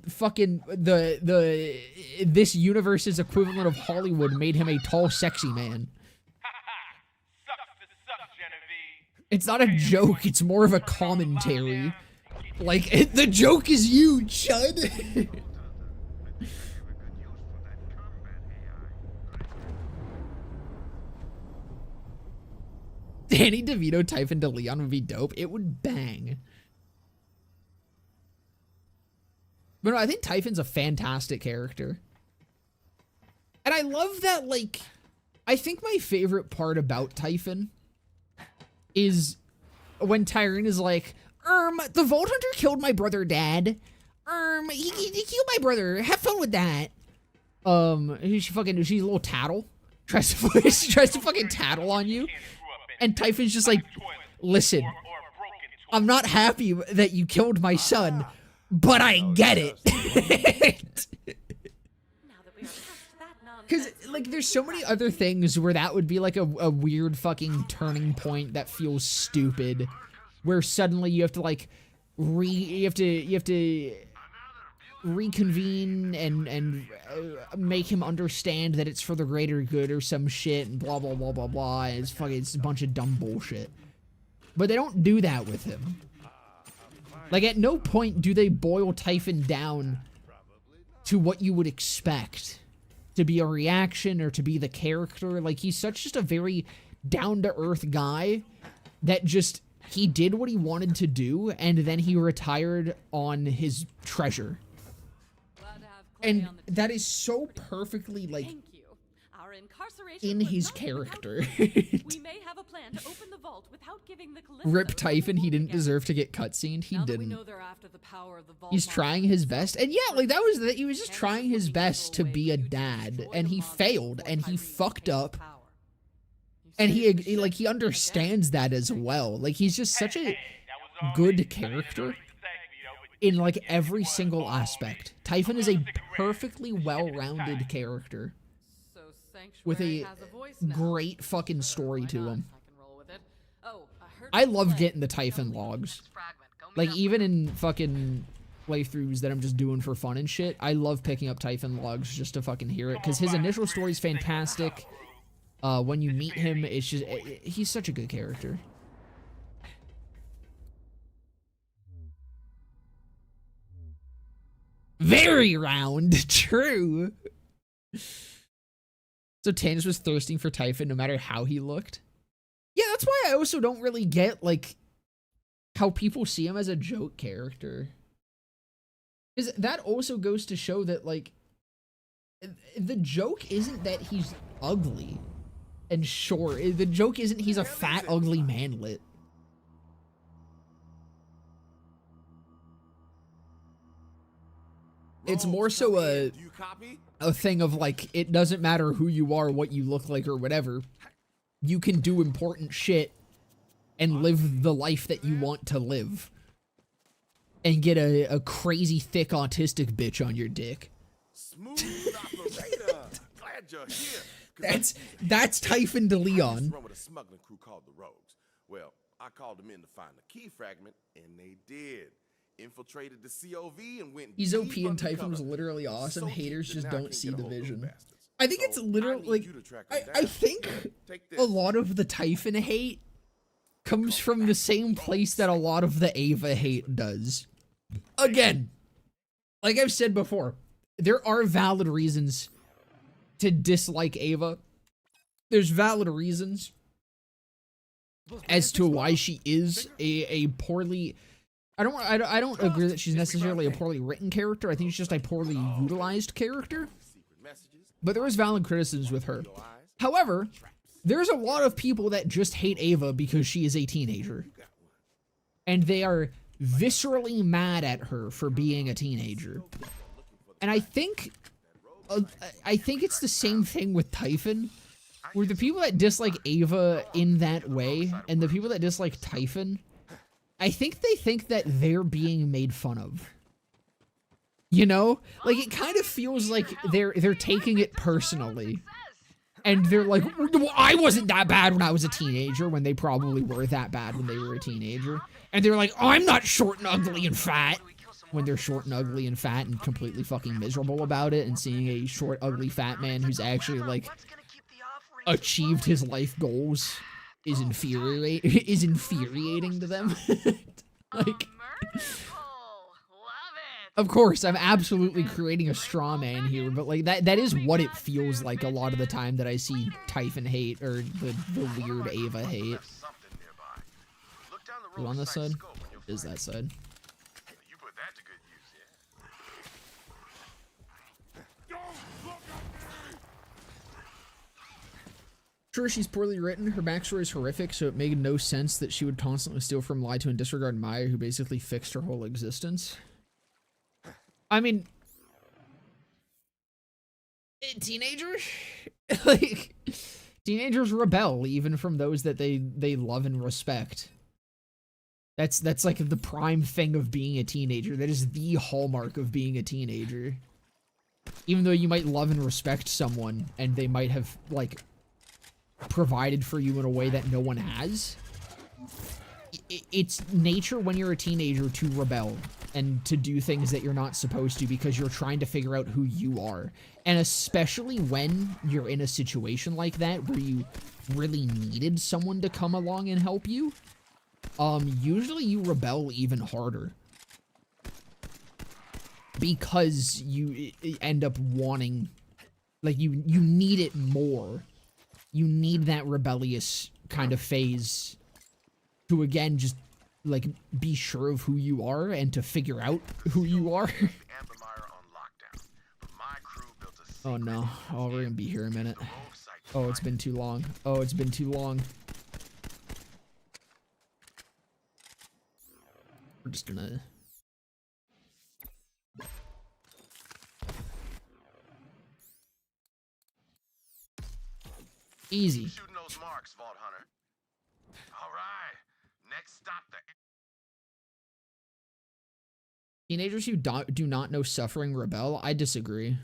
fucking this universe's equivalent of Hollywood made him a tall, sexy man. Sucks to suck, Genevieve. It's not a joke, it's more of a commentary. Like, the joke is you, chud. Danny DeVito, Typhon DeLeon would be dope. It would bang. But no, I think Typhon's a fantastic character. And I love that, like, I think my favorite part about Typhon is when Tyrene is like, the Vault Hunter killed my brother, Dad. He killed my brother. Have fun with that. She's a little tattle. Tries to fucking tattle on you. And Typhon's just like, listen, I'm not happy that you killed my son, but I get it. Because, like, there's so many other things where that would be, like, a weird fucking turning point that feels stupid. Where suddenly you have to, like, you have to reconvene and make him understand that it's for the greater good or some shit and blah, blah, blah, blah, blah. And it's a bunch of dumb bullshit. But they don't do that with him. Like, at no point do they boil Typhon down to what you would expect to be a reaction or to be the character. Like, he's just a very down-to-earth guy that just, he did what he wanted to do, and then he retired on his treasure. And that is so perfectly, like, Our incarceration in was his not character. We may have a plan to open the vault without giving the Callisto Rip Typhon, he didn't again. deserve to get cutscened. He Now that we didn't. know they're after the power of the vault He's monster trying his himself, best. And yeah, like, he was just trying his best to be a dad. And he failed, and he fucked up. And he understands that as well. Like, he's just such a good character in like every single aspect. Typhon is a perfectly well-rounded character So with Sanctuary a has a voice now. great fucking story Why to not? him. I can roll with it. Oh, I heard I you love play. getting the Typhon logs. Like, even in fucking playthroughs that I'm just doing for fun and shit, I love picking up Typhon logs just to fucking hear it, because his initial story's fantastic. When you meet him, it's just, he's such a good character. Very round, true. So Tannis was thirsting for Typhon no matter how he looked. Yeah, that's why I also don't really get, like, how people see him as a joke character. Because that also goes to show that, like, the joke isn't that he's ugly and short. The joke isn't he's a fat, ugly manlet. It's more so a thing of, like, it doesn't matter who you are, what you look like, or whatever. You can do important shit and live the life that you want to live. And get a crazy, thick, autistic bitch on your dick. Smooth operator. Glad you're here. That's Typhon de Leon. Run with a smuggling crew called the Rogues. Well, I called them in to find the key fragment, and they did. Infiltrated the COV and went. He's OP deep and Typhon undercover. was literally awesome. So Haters deep just that now I don't can't see get a the hold of them vision. bastards. I think So it's literally, I need like, you to track them I down. think Take this. a lot of the Typhon hate comes from the same place that a lot of the Ava hate does. Again, like I've said before, there are valid reasons to dislike Ava. There's valid reasons as to why she is a poorly... I don't agree that she's necessarily a poorly written character. I think she's just a poorly utilized character. But there is valid criticisms with her. However, there's a lot of people that just hate Ava because she is a teenager. And they are viscerally mad at her for being a teenager. And I think it's the same thing with Typhon, where the people that dislike Ava in that way, and the people that dislike Typhon, I think they think that they're being made fun of. You know? Like, it kind of feels like they're taking it personally. And they're like, well, I wasn't that bad when I was a teenager, when they probably were that bad when they were a teenager. And they're like, I'm not short and ugly and fat, when they're short and ugly and fat and completely fucking miserable about it, and seeing a short, ugly, fat man who's actually, like, achieved his life goals is infuriating to them. Like, of course, I'm absolutely creating a straw man here, but like that is what it feels like a lot of the time that I see Typhon hate, or the weird Ava hate. Who on this side? Is that side? You put that to good use, yeah. Sure, she's poorly written. Her backstory is horrific, so it made no sense that she would constantly steal from, lie to, and disregard Maya, who basically fixed her whole existence. I mean, teenagers? Like, teenagers rebel even from those that they love and respect. That's like the prime thing of being a teenager. That is the hallmark of being a teenager. Even though you might love and respect someone, and they might have, like, provided for you in a way that no one has, it's nature when you're a teenager to rebel and to do things that you're not supposed to, because you're trying to figure out who you are. And especially when you're in a situation like that where you really needed someone to come along and help you, usually you rebel even harder, because you end up wanting, like, you need it more. You need that rebellious kind of phase to, again, just, like, be sure of who you are and to figure out who you are. Oh no. Oh, we're gonna be here a minute. Oh, it's been too long. Oh, it's been too long. We're just gonna... Easy. Shooting those marks, Vault Teenagers who do not know suffering rebel? I disagree.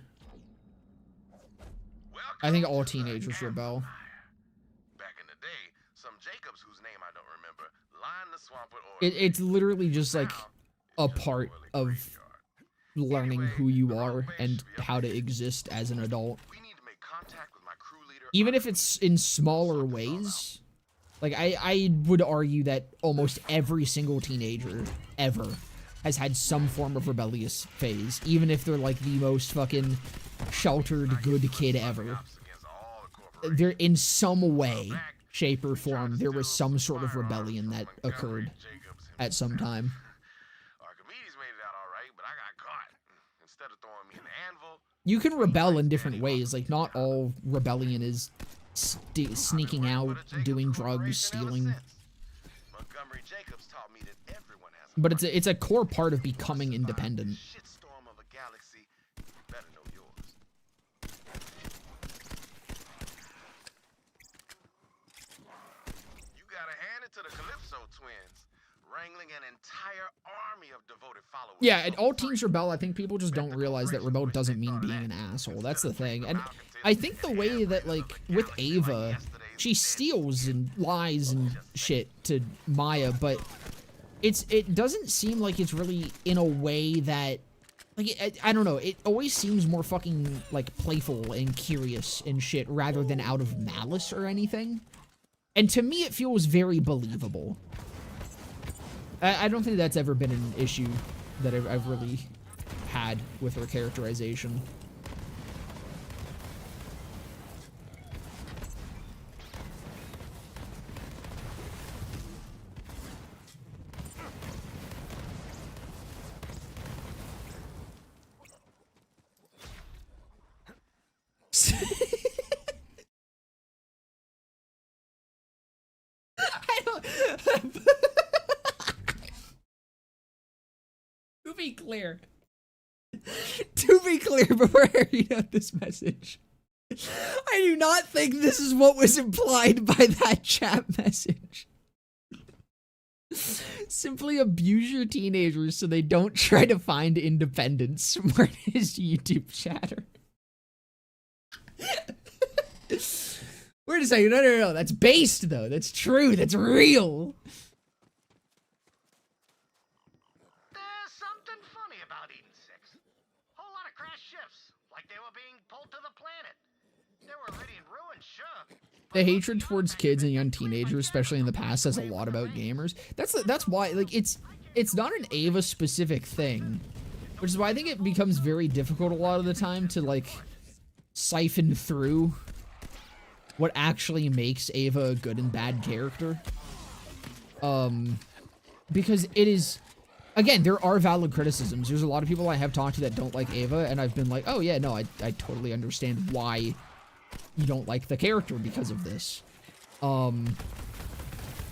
I think all teenagers rebel. Back in the day, some Jacobs whose name I don't remember lined the swamp with oil. It's literally just like a part of learning who you are and how to exist as an adult. We need to make contact with my crew leader. Even if it's in smaller ways. Like, I would argue that almost every single teenager ever has had some form of rebellious phase. Even if they're like the most fucking sheltered good kid ever. They're in some way, shape, or form, there was some sort of rebellion that occurred at some time. Archimedes made it out all right, but I got caught. Instead of throwing me an anvil, You can rebel in different ways. Like, not all rebellion is sneaking out, doing drugs, stealing. Montgomery Jacobs taught me that everyone has But it's a core part of becoming independent. shitstorm of a galaxy. You better know yours. You gotta hand it to the Calypso twins, wrangling an entire army of devoted followers. Yeah, and all teens rebel. I think people just don't realize that rebel doesn't mean being an asshole. That's the thing. And I think the way that, like, with Ava, she steals and lies and shit to Maya, but it doesn't seem like it's really in a way that, like, I don't know, it always seems more fucking, like, playful and curious and shit rather than out of malice or anything. And to me, it feels very believable. I don't think that's ever been an issue that I've really had with her characterization. I don't... To be clear, before I read out this message, I do not think this is what was implied by that chat message. Simply abuse your teenagers so they don't try to find independence. Smart as YouTube chatter. Wait a second, no, that's based though, that's true, that's real. There's something funny about Eden 6. Whole lot of crash shifts, like they were being pulled to the planet. They were already in ruin, sure. The hatred towards kids and young teenagers, especially in the past, says a lot about gamers. That's why, like, it's not an Ava specific thing, which is why I think it becomes very difficult a lot of the time to, like, siphon through what actually makes Ava a good and bad character. Because it is, again, there are valid criticisms. There's a lot of people I have talked to that don't like Ava, and I've been like, oh yeah, no, I totally understand why you don't like the character because of this.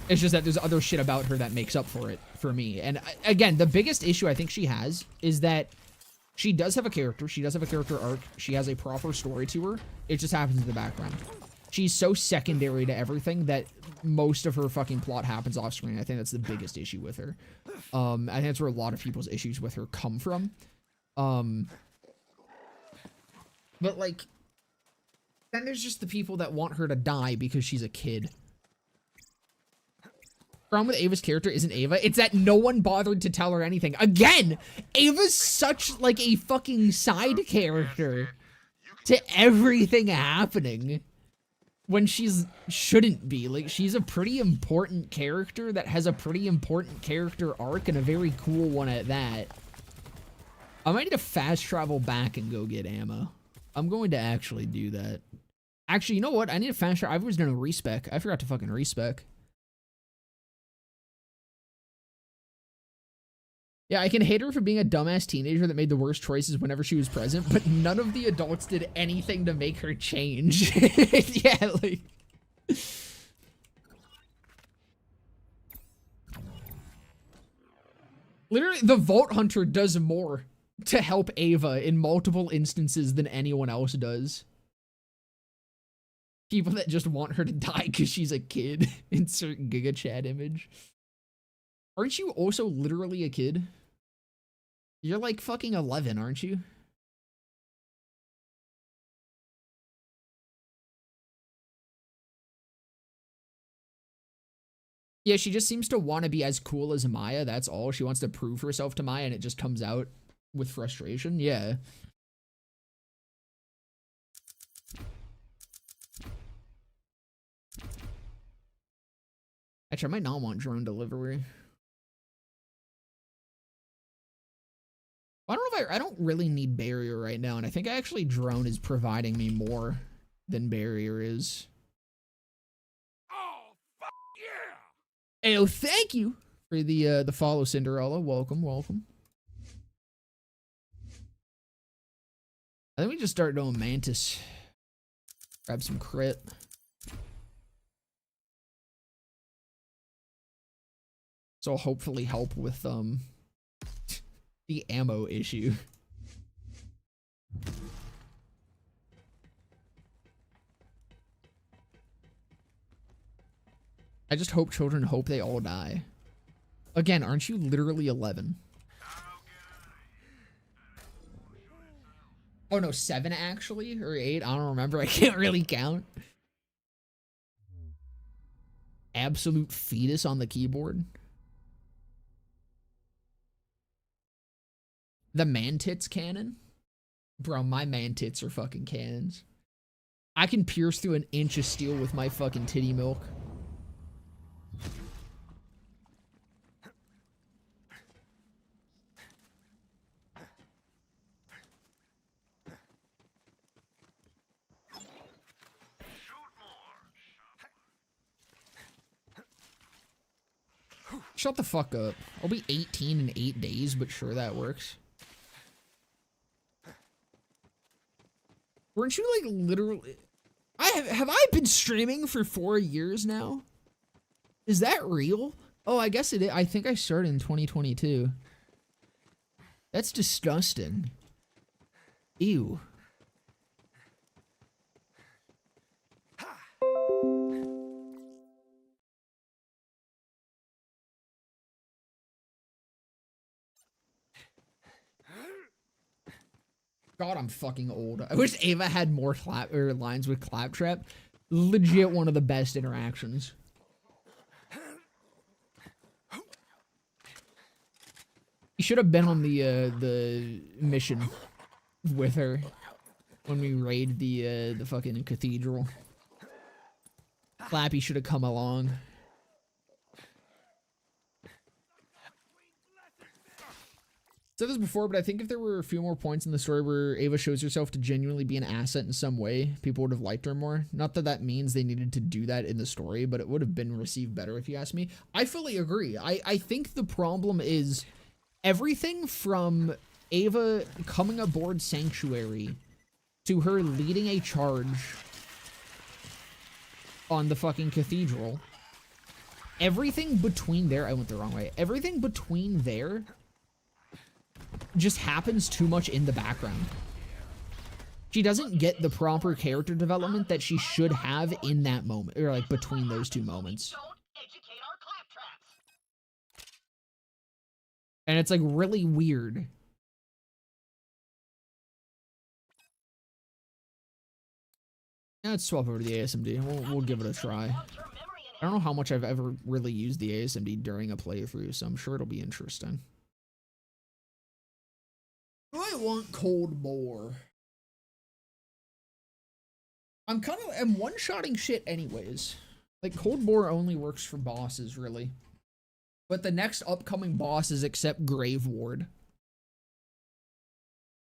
It's just that there's other shit about her that makes up for it for me. And again, the biggest issue I think she has is that she does have a character. She does have a character arc. She has a proper story to her. It just happens in the background. She's so secondary to everything that most of her fucking plot happens off screen. I think that's the biggest issue with her. I think that's where a lot of people's issues with her come from. But like, then there's just the people that want her to die because she's a kid. Problem with Ava's character isn't Ava, it's that no one bothered to tell her anything. Again, Ava's such like a fucking side character to everything happening when she's shouldn't be. Like, she's a pretty important character that has a pretty important character arc, and a very cool one at that. I might need to fast travel back and go get ammo. I'm going to actually do that. Actually, you know what? I need to fast travel. I was doing a respec. I forgot to fucking respec. Yeah, I can hate her for being a dumbass teenager that made the worst choices whenever she was present, but none of the adults did anything to make her change. Yeah, like... Literally, the Vault Hunter does more to help Ava in multiple instances than anyone else does. People that just want her to die because she's a kid. Insert Giga Chat image. Aren't you also literally a kid? You're like fucking 11, aren't you? Yeah, she just seems to want to be as cool as Maya, that's all. She wants to prove herself to Maya, and it just comes out with frustration. Yeah. Actually, I might not want drone delivery. I don't know if I don't really need barrier right now, and I think actually drone is providing me more than barrier is. Oh, fuck yeah! Ayo, thank you for the follow, Cinderella. Welcome, welcome. I think we just start doing Mantis. Grab some crit. So I'll hopefully help with the ammo issue. I just hope children hope they all die. Again, aren't you literally 11? Oh no, 7 actually? Or 8? I don't remember. I can't really count. Absolute fetus on the keyboard. The man-tits cannon? Bro, my man-tits are fucking cannons. I can pierce through an inch of steel with my fucking titty milk. Shut the fuck up. I'll be 18 in 8 days, but sure, that works. Weren't you like literally... Have I been streaming for 4 years now? Is that real? Oh, I guess it is. I think I started in 2022. That's disgusting. Ew. God, I'm fucking old. I wish Ava had more lines with Claptrap. Legit one of the best interactions. You should have been on the mission with her when we raided the fucking cathedral. Clappy should have come along. Said this before, but I think if there were a few more points in the story where Ava shows herself to genuinely be an asset in some way, people would have liked her more. Not that that means they needed to do that in the story, but it would have been received better if you ask me. I fully agree. I think the problem is everything from Ava coming aboard Sanctuary to her leading a charge on the fucking cathedral. Everything between there, I went the wrong way. Everything between there just happens too much in the background. She doesn't get the proper character development that she should have in that moment, or like between those two moments. And it's like really weird. Yeah, let's swap over to the ASMD. We'll give it a try. I don't know how much I've ever really used the ASMD during a playthrough, so I'm sure it'll be interesting. I want cold more. I'm one-shotting shit anyways. Like, cold bore only works for bosses, really. But the next upcoming bosses except Grave Ward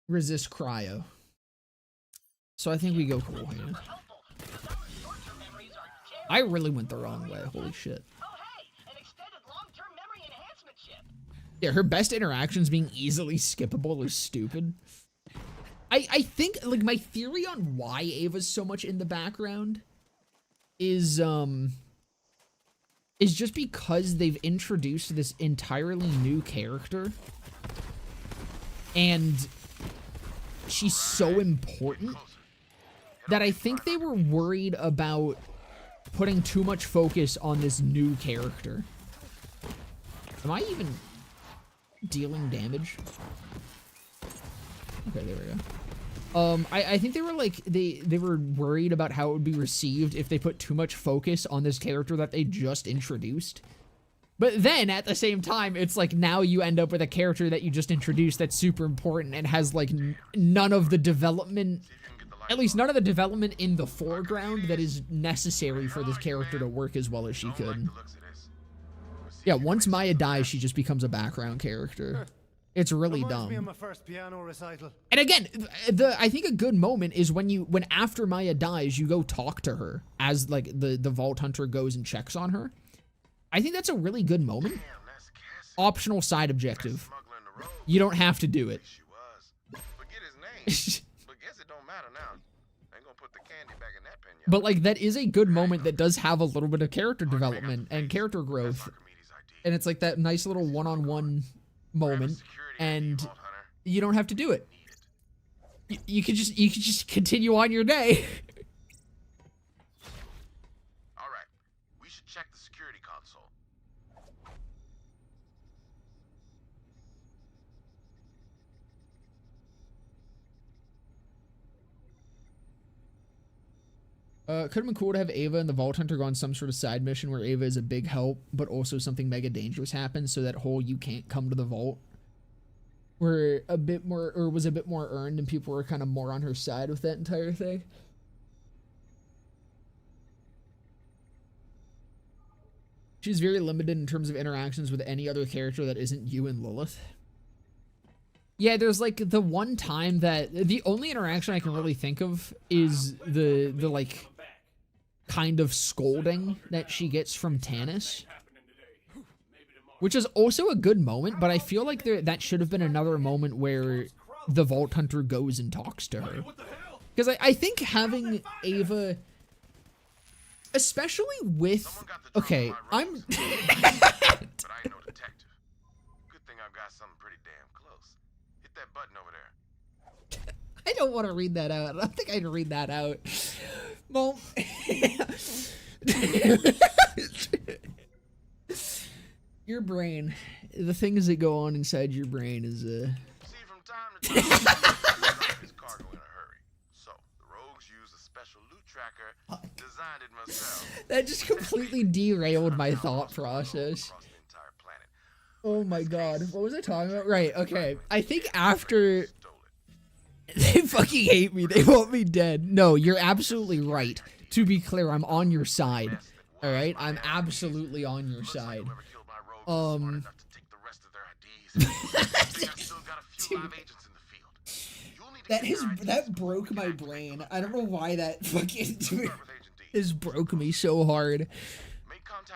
resist cryo. So I think we go cool hand. I really went the wrong way. Holy shit. Yeah, her best interactions being easily skippable is stupid. I think, like, my theory on why Ava's so much in the background is just because they've introduced this entirely new character. And she's so important that I think they were worried about putting too much focus on this new character. Am I even... dealing damage. Okay, there we go. I think they were like, they were worried about how it would be received if they put too much focus on this character that they just introduced. But then, at the same time, it's like now you end up with a character that you just introduced that's super important and has like none of the development, at least none of the development in the foreground that is necessary for this character to work as well as she could. Yeah, once Maya dies, she just becomes a background character. It's really dumb. Me of my first piano recital. And again, I think a good moment is when after Maya dies, you go talk to her as like the Vault Hunter goes and checks on her. I think that's a really good moment. Optional side objective. You don't have to do it. But like that is a good moment that does have a little bit of character development and character growth. And it's like that nice little one-on-one moment, and you don't have to do it. You could just continue on your day. Could have been cool to have Ava and the Vault Hunter go on some sort of side mission where Ava is a big help, but also something mega dangerous happens, so that whole you can't come to the vault were a bit more, or was a bit more earned, and people were kind of more on her side with that entire thing. She's very limited in terms of interactions with any other character that isn't you and Lilith. Yeah, there's like the one time that the only interaction I can really think of is the like kind of scolding that she gets from Tannis, which is also a good moment, but I feel like that should have been another moment where the Vault Hunter goes and talks to her, because I think having Ava, especially with, okay, I'm But I ain't no detective. Good thing I've got something pretty damn close. Hit that button over there. I don't want to read that out. I don't think I can read that out. Well, your brain, the things that go on inside your brain is See, from time to time, this cargo in a hurry. So the rogues use a special loot tracker, designed it myself. That just completely derailed my thought process. Oh my god, what was I talking about? Right, okay. I think after... They fucking hate me. They want me dead. No, you're absolutely right. To be clear, I'm on your side. Alright? I'm absolutely on your side. Dude. That broke my brain. I don't know why that fucking has broke me so hard.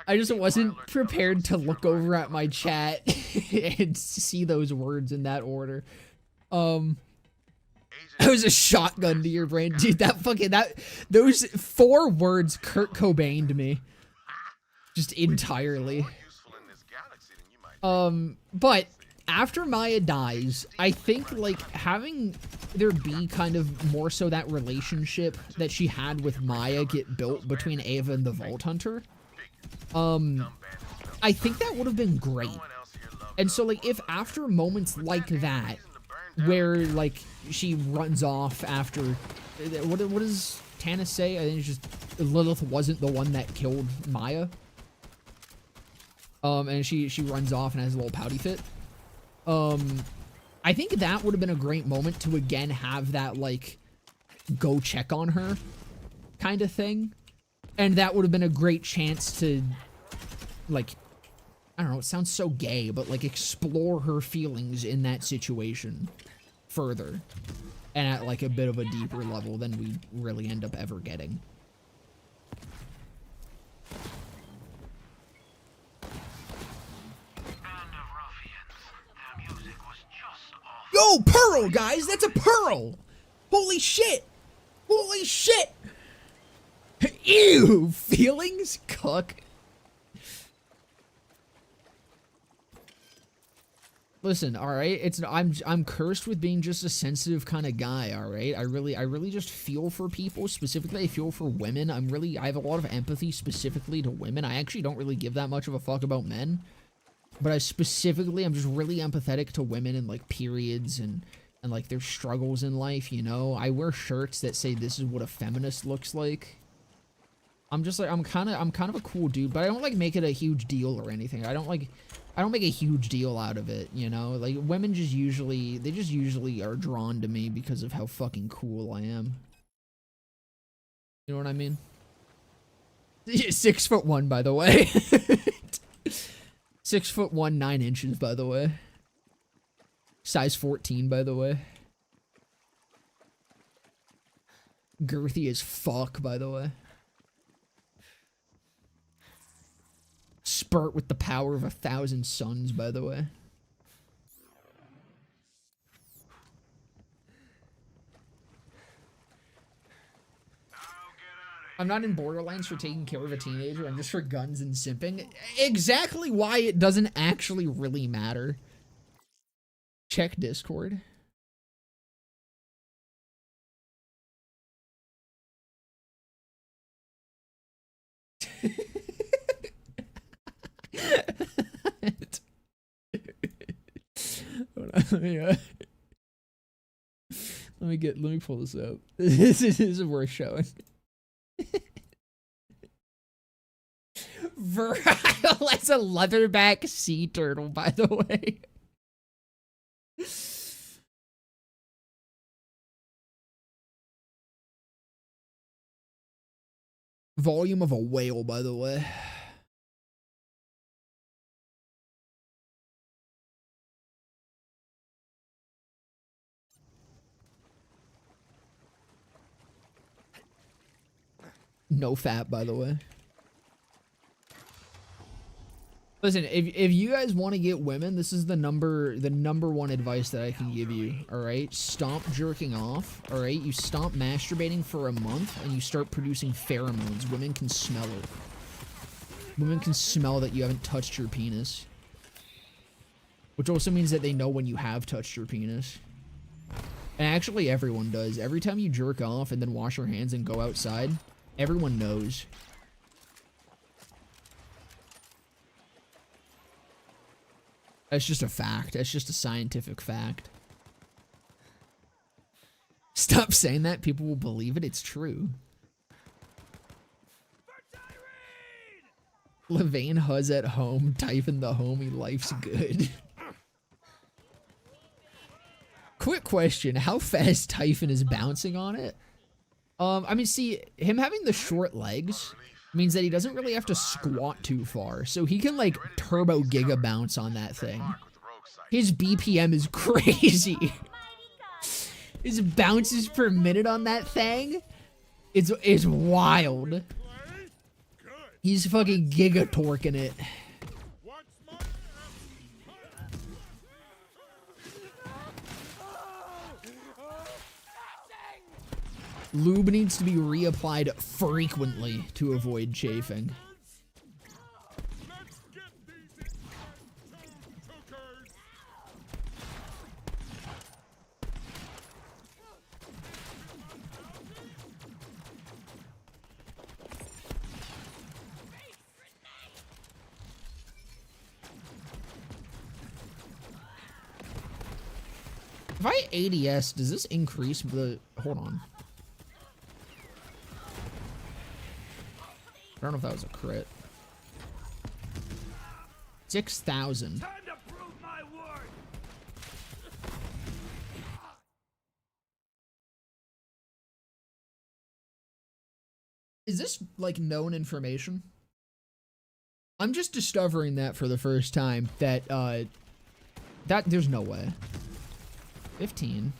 I just wasn't prepared to look over at my chat and see those words in that order. That was a shotgun to your brain, dude. Those 4 words Kurt Cobain'd me. Just entirely. But after Maya dies, I think like having there be kind of more so that relationship that she had with Maya get built between Ava and the Vault Hunter. I think that would have been great. And so like if after moments like that, where like she runs off after, what does Tannis say? I think it's just Lilith wasn't the one that killed Maya. And she runs off and has a little pouty fit. I think that would have been a great moment to again have that like go check on her kind of thing. And that would have been a great chance to like, I don't know, it sounds so gay, but like explore her feelings in that situation further and at like a bit of a deeper level than we really end up ever getting. Yo, Pearl, guys! That's a Pearl! Holy shit! Holy shit! Ew! Feelings? Cuck. Listen, alright? I'm cursed with being just a sensitive kind of guy, alright? I really just feel for people. Specifically, I feel for women. I have a lot of empathy specifically to women. I actually don't really give that much of a fuck about men. But I'm just really empathetic to women and like periods and like their struggles in life, you know? I wear shirts that say this is what a feminist looks like. I'm just like, I'm kind of a cool dude, but I don't like make it a huge deal or anything. I don't make a huge deal out of it, you know? Like women just usually are drawn to me because of how fucking cool I am. You know what I mean? 6'1", by the way. 6'1", 9 inches, by the way. Size 14, by the way. Girthy as fuck, by the way. Spurt with the power of 1,000 suns, by the way. I'm not in Borderlands for taking care of a teenager, I'm just for guns and simping. Exactly why it doesn't actually really matter. Check Discord. Hold on, let me pull this up. This is worth showing. Virile as a leatherback sea turtle, by the way. Volume of a whale, by the way. No fat, by the way. Listen, if you guys want to get women, this is the number one advice that I can give you, alright? Stop jerking off, alright? You stop masturbating for a month, and you start producing pheromones. Women can smell it. Women can smell that you haven't touched your penis. Which also means that they know when you have touched your penis. And actually everyone does. Every time you jerk off and then wash your hands and go outside, everyone knows. That's just a fact. That's just a scientific fact. Stop saying that. People will believe it. It's true. Levain Huz at home. Typhon the homie. Life's good. Quick question. How fast Typhon is bouncing on it? I mean, see, him having the short legs means that he doesn't really have to squat too far, so he can, like, turbo giga bounce on that thing. His BPM is crazy. His bounces per minute on that thing is wild. He's fucking giga torquing it. Lube needs to be reapplied frequently to avoid chafing. If I ADS, does this increase the... Hold on. I don't know if that was a crit. 6,000. Time to prove my worth. Is this, like, known information? I'm just discovering that for the first time, that, there's no way. 15.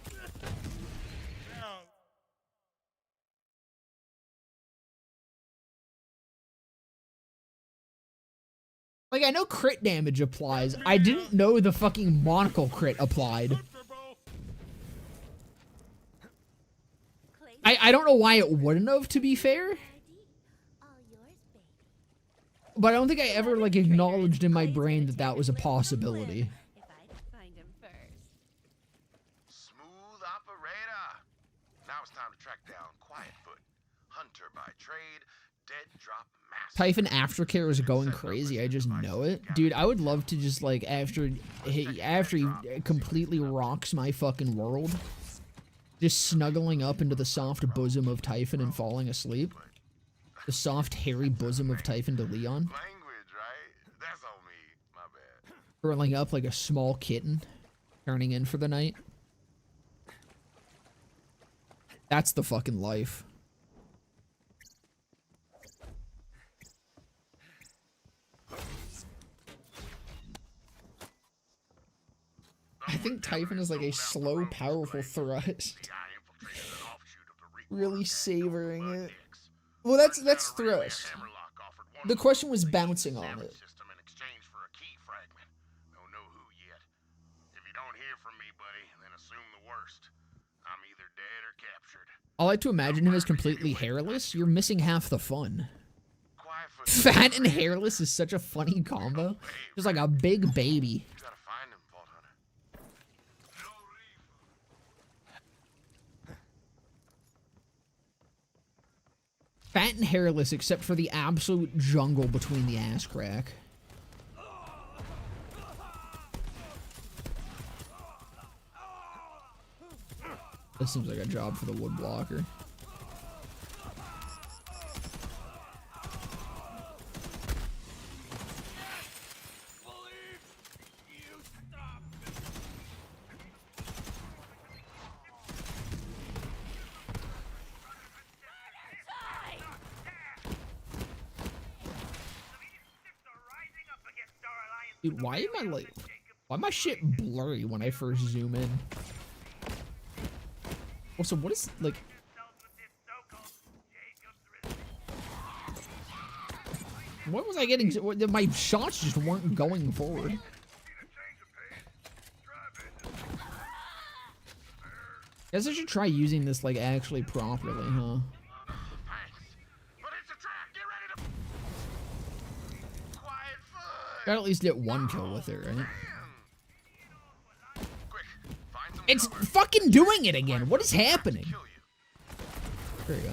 Like, I know crit damage applies. I didn't know the fucking monocle crit applied. I don't know why it wouldn't have, to be fair. But I don't think I ever, like, acknowledged in my brain that that was a possibility. Smooth operator. Now it's time to track down Quietfoot, hunter by trade, dead drop master. Typhon aftercare is going crazy. I just know it. Dude, I would love to just, like, after he completely rocks my fucking world, just snuggling up into the soft bosom of Typhon and falling asleep. The soft, hairy bosom of Typhon to Leon. Language, right? That's on me. My bad. Curling up like a small kitten, turning in for the night. That's the fucking life. I think Typhon is like a slow, powerful thrust. Really savoring it. Well, that's thrust. The question was bouncing on it. I like to imagine him as completely hairless. You're missing half the fun. Fat and hairless is such a funny combo. Just like a big baby. Fat and hairless except for the absolute jungle between the ass crack. This seems like a job for the wood blocker. Dude, why am I like... Why my shit blurry when I first zoom in? Also, what is, like... What was I getting... My shots just weren't going forward. Guess I should try using this, like, actually properly, huh? Gotta at least get one kill with it, right? It's fucking doing it again. What is happening? There you go.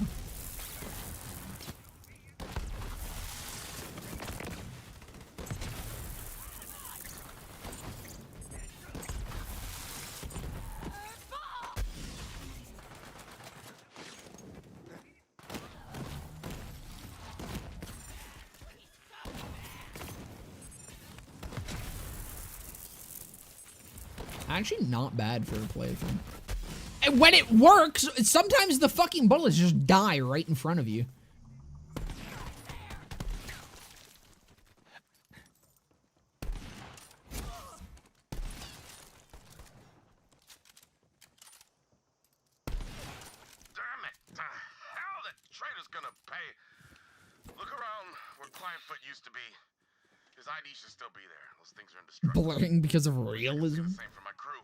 Actually not bad for a playthrough. And when it works, sometimes the fucking bullets just die right in front of you. Damn it! How the trader's gonna pay? Look around where Clientfoot used to be. His ID should still be there. Those things are indestructible. Blurring because of realism. Same for my crew.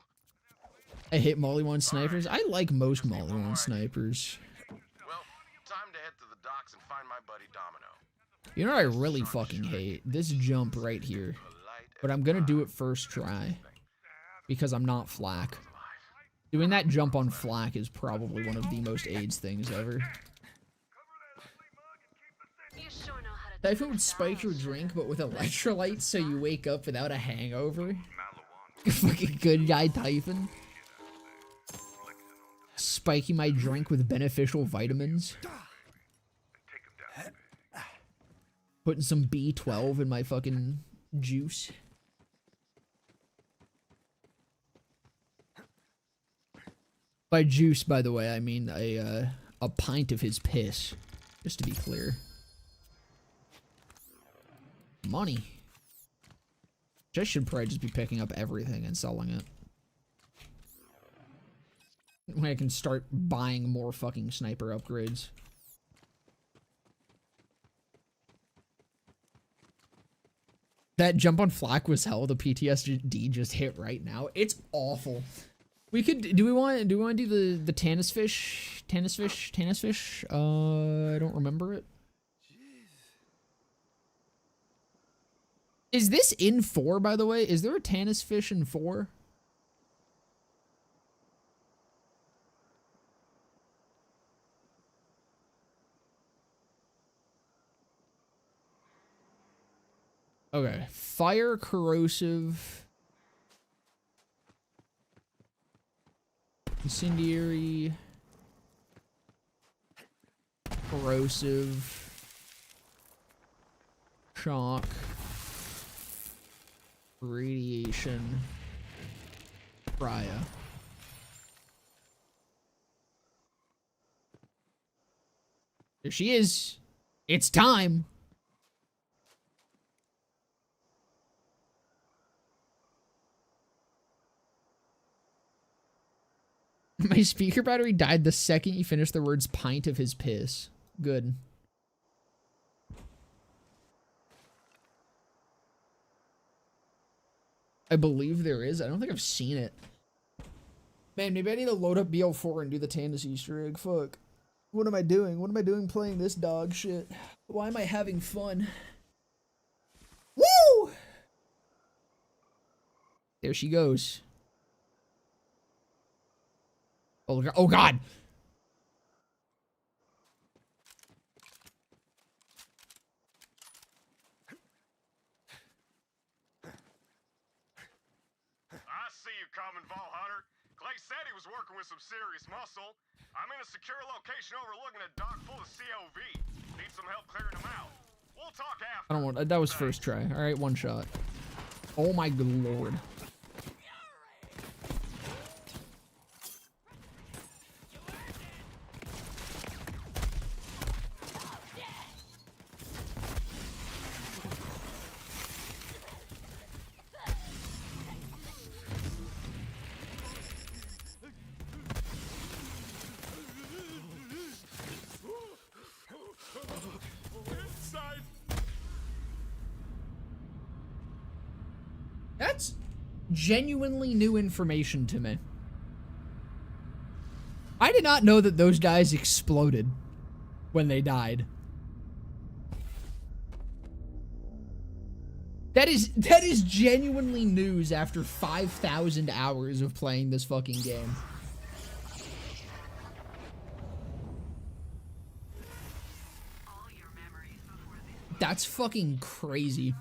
I hate Molly 1 snipers. I like most Molly 1 snipers. Well, time to head to the docks and find my buddy Domino. You know what I really fucking hate? This jump right here. But I'm gonna do it first try. Because I'm not flak. Doing that jump on flak is probably one of the most AIDS things ever. Typhon would spike your drink, but with electrolytes so you wake up without a hangover. Fucking good guy Typhon. Spiking my drink with beneficial vitamins. Putting some B12 in my fucking juice. By juice, by the way, I mean a pint of his piss. Just to be clear. Money. I should probably just be picking up everything and selling it. When I can start buying more fucking sniper upgrades. That jump on flak was hell. The PTSD just hit right now. It's awful. We could. Do we want to do the Tannis fish? Tannis fish. I don't remember it. Is this in 4, by the way? Is there a Tannis fish in 4? Okay. Fire, corrosive, incendiary, corrosive, shock, radiation, cryo. There she is. It's time. My speaker battery died the second you finished the words pint of his piss. Good. I believe there is. I don't think I've seen it. Man, maybe I need to load up BL4 and do the Tandis Easter egg. Fuck. What am I doing? What am I doing playing this dog shit? Why am I having fun? Woo! There she goes. Oh, oh God. I see you coming, Vault Hunter. Clay said he was working with some serious muscle. I'm in a secure location overlooking a dock full of COV. Need some help clearing them out. We'll talk after. I don't want that was first try. All right, one shot. Oh my good lord. That's genuinely new information to me. I did not know that those guys exploded when they died. That is genuinely news after 5,000 hours of playing this fucking game. That's fucking crazy.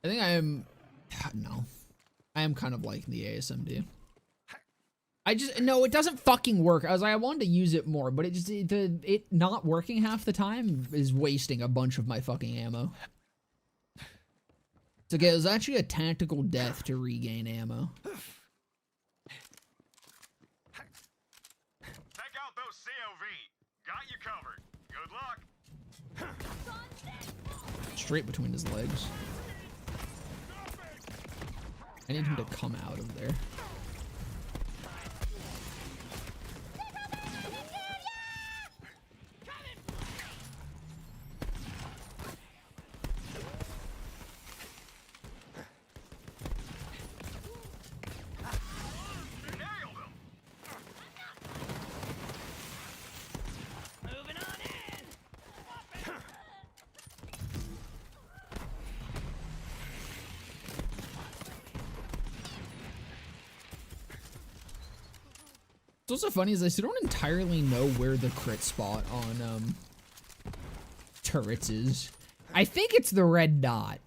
I think I am, no, I am kind of liking the ASMD. No, it doesn't fucking work. I was like, I wanted to use it more, but it not working half the time is wasting a bunch of my fucking ammo. It's okay, it was actually a tactical death to regain ammo. Take out those COV. Got you covered. Good luck. Straight between his legs. I need him to come out of there. What's also funny is I still don't entirely know where the crit spot on turrets is. I think it's the red dot,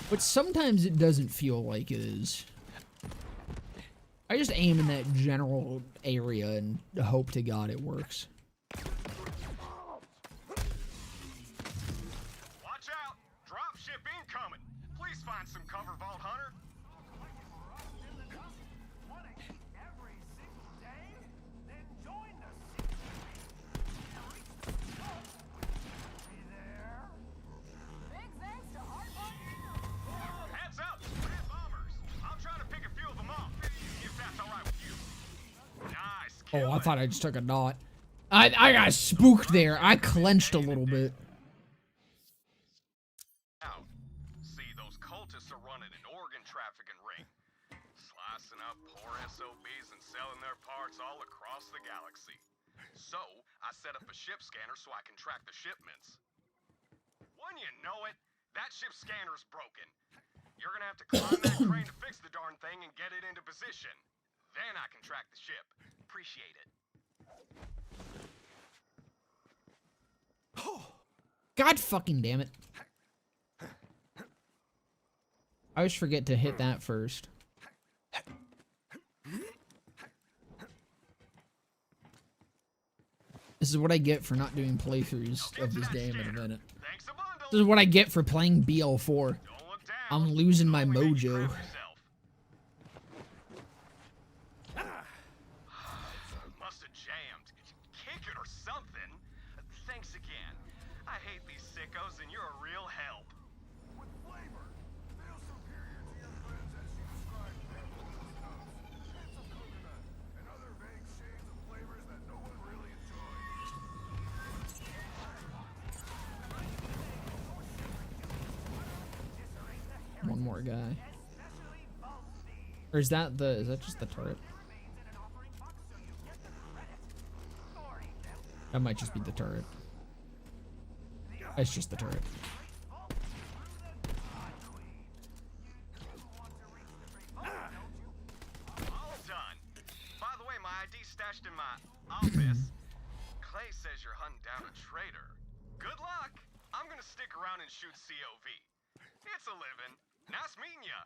but sometimes it doesn't feel like it is. I just aim in that general area and hope to God it works. Watch out! Dropship incoming! Please find some cover, Vault Hunter. Oh, I thought I just took a knot. I got spooked there. I clenched a little bit. See, those cultists are running an organ trafficking ring. Slicing up poor SOBs and selling their parts all across the galaxy. So, I set up a ship scanner so I can track the shipments. When you know it, that ship scanner's broken. You're gonna have to climb that crane to fix the darn thing and get it into position. Then I can track the ship. Appreciate it. God fucking damn it. I always forget to hit that first. This is what I get for not doing playthroughs of this game in a minute. This is what I get for playing BL4. I'm losing my mojo. Must have jammed. Kick it or something. Thanks again. I hate these sickos and you're a real help. With flavor. Feel superior to your friends as you describe them. Hints of coconut and other vague shades of flavors that no one really enjoys. One more guy. Or is that just the turret? That might just be the turret. It's just the turret. All done. By the way, my ID's stashed in my office. Clay says you're hunting down a traitor. Good luck. I'm gonna stick around and shoot COV. It's a living. Nice meeting ya.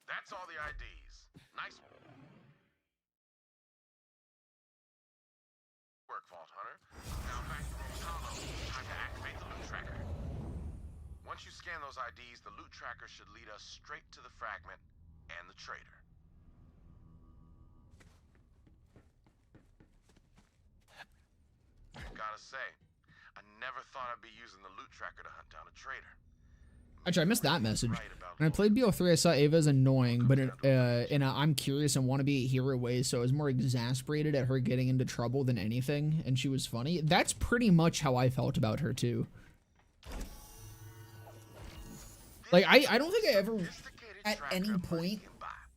That's all the IDs. Nice work, Vault Hunter. Now back to Rosalo. Time to activate the loot tracker. Once you scan those IDs, the loot tracker should lead us straight to the fragment and the traitor. Gotta say, I never thought I'd be using the loot tracker to hunt down a traitor. Actually, I missed that message. When I played BO3, I saw Ava as annoying, but in a I'm curious and want to be a hero way, so I was more exasperated at her getting into trouble than anything, and she was funny. That's pretty much how I felt about her, too. Like, I don't think I ever, at any point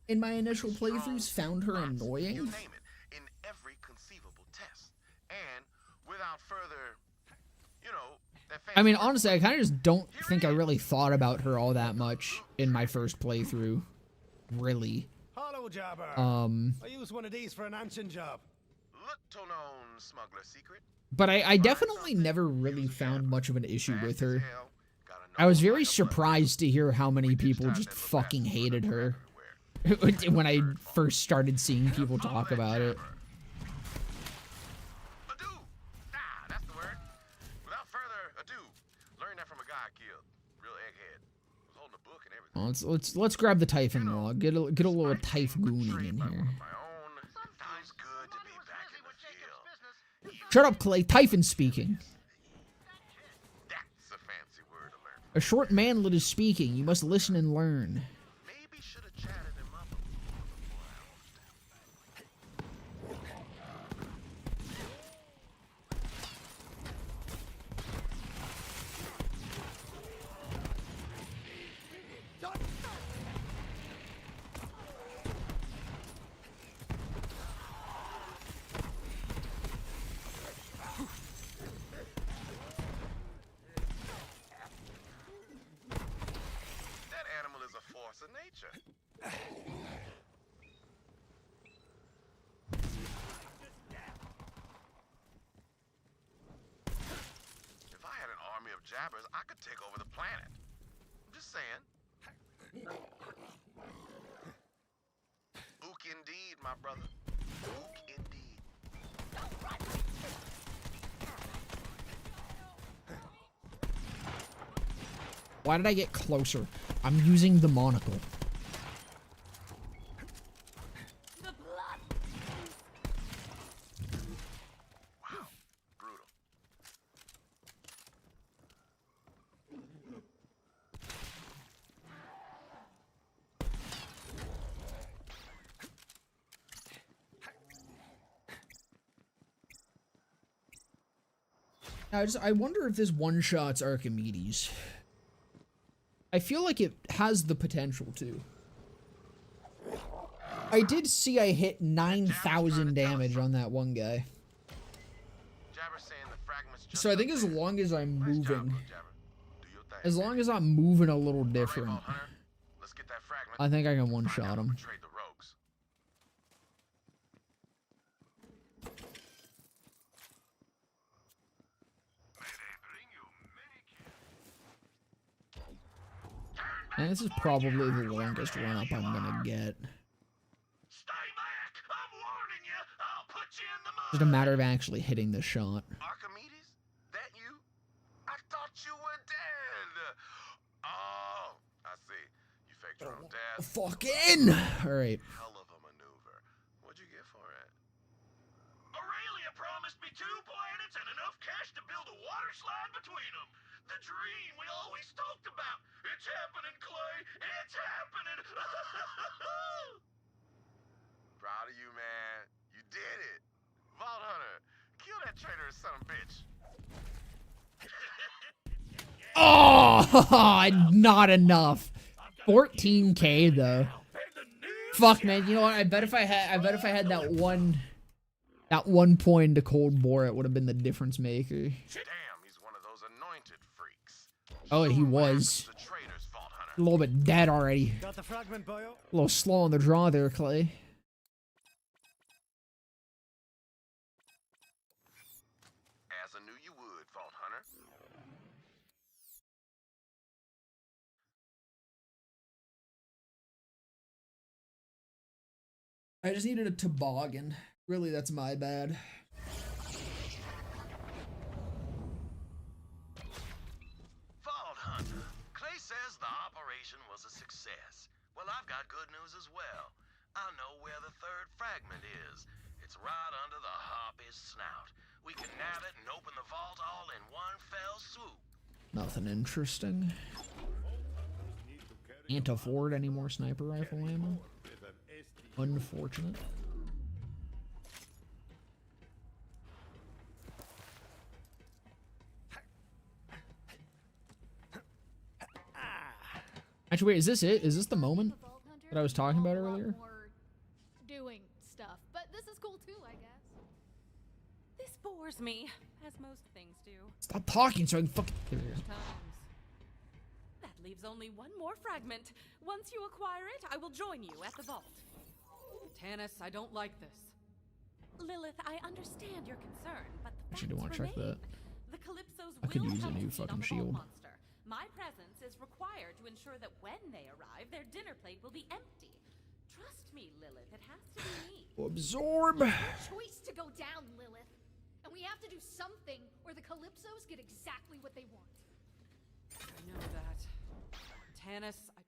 in my initial playthroughs, found her annoying. You name it, in every conceivable test. And without further, you know, I mean, honestly, I kind of just don't think I really thought about her all that much in my first playthrough. Really. Hello, Jabber. I used one of these for an ancient job. Little known smuggler secret. But I definitely never really found much of an issue with her. I was very surprised to hear how many people just fucking hated her when I first started seeing people talk about it. That's the word. Without further ado, learn that from a guy I killed. Real egghead. Was holding a book and everything. Well, let's grab the Typhon log. Get a little Typh-gooning in here. Time's good to be back in the field. Shut up, Clay. Typhon speaking. That's a fancy word to learn. A short manlet is speaking. You must listen and learn. Maybe should have chatted him up That animal is a force of nature. If I had an army of jabbers, I could take over the planet. I'm just saying. Ook indeed, my brother. Ook indeed. Why did I get closer? I'm using the monocle. Wow, brutal. I wonder if this one-shots Archimedes. I feel like it has the potential to. I did see I hit 9,000 damage on that one guy. So I think as long as I'm moving, as long as I'm moving a little different, I think I can one-shot him. And this is probably the longest run up I'm gonna get. Stay back! I'm warning you! I'll put you in the mud! Just a matter of actually hitting the shot. Archimedes? That you? I thought you were dead. Oh, I see. You faked your own death. Fucking! Alright. Hell of a maneuver. What'd you get for it? Aurelia promised me 2 planets and enough cash to build a water slide between them. The dream we always talked about. It's happening, Clay. It's happening. Proud of you, man. You did it. Vault Hunter, kill that traitorous son of a bitch. Oh, not enough. 14K though. Fuck, man. You know what? I bet if I had that one point into cold bore, it would have been the difference maker. Damn, he's one of those anointed freaks. Oh, he was. The traitor's Vault Hunter. A little bit dead already. Got the fragment, boyo? A little slow on the draw there, Clay. As I knew you would, Vault Hunter. I just needed a toboggan. Really, that's my bad. Vault Hunter. Clay says the operation was a success. Well, I've got good news as well. I know where the third fragment is. It's right under the harpy's snout. We can nab it and open the vault all in one fell swoop. Nothing interesting. Can't afford any more sniper rifle ammo. Unfortunate. Actually, wait, is this it? Is this the moment that I was talking about earlier? Doing stuff, but this is cool too, I guess. This bores me, as most things do. Stop talking so I can fucking. There we go. Times. That leaves only one more fragment. Once you acquire it, I will join you at the vault. Tannis, I don't like this. Lilith, I understand your concern, but the Actually, do want facts to check remain. that. The Calypsos I could will use a come new to feed on fucking the shield. vault monster. My presence is required to ensure that when they arrive, their dinner plate will be empty. Trust me, Lilith, it has to be me. Absorb. Choice to go down, Lilith. And we have to do something or the Calypsos get exactly what they want. I know that. Tannis, I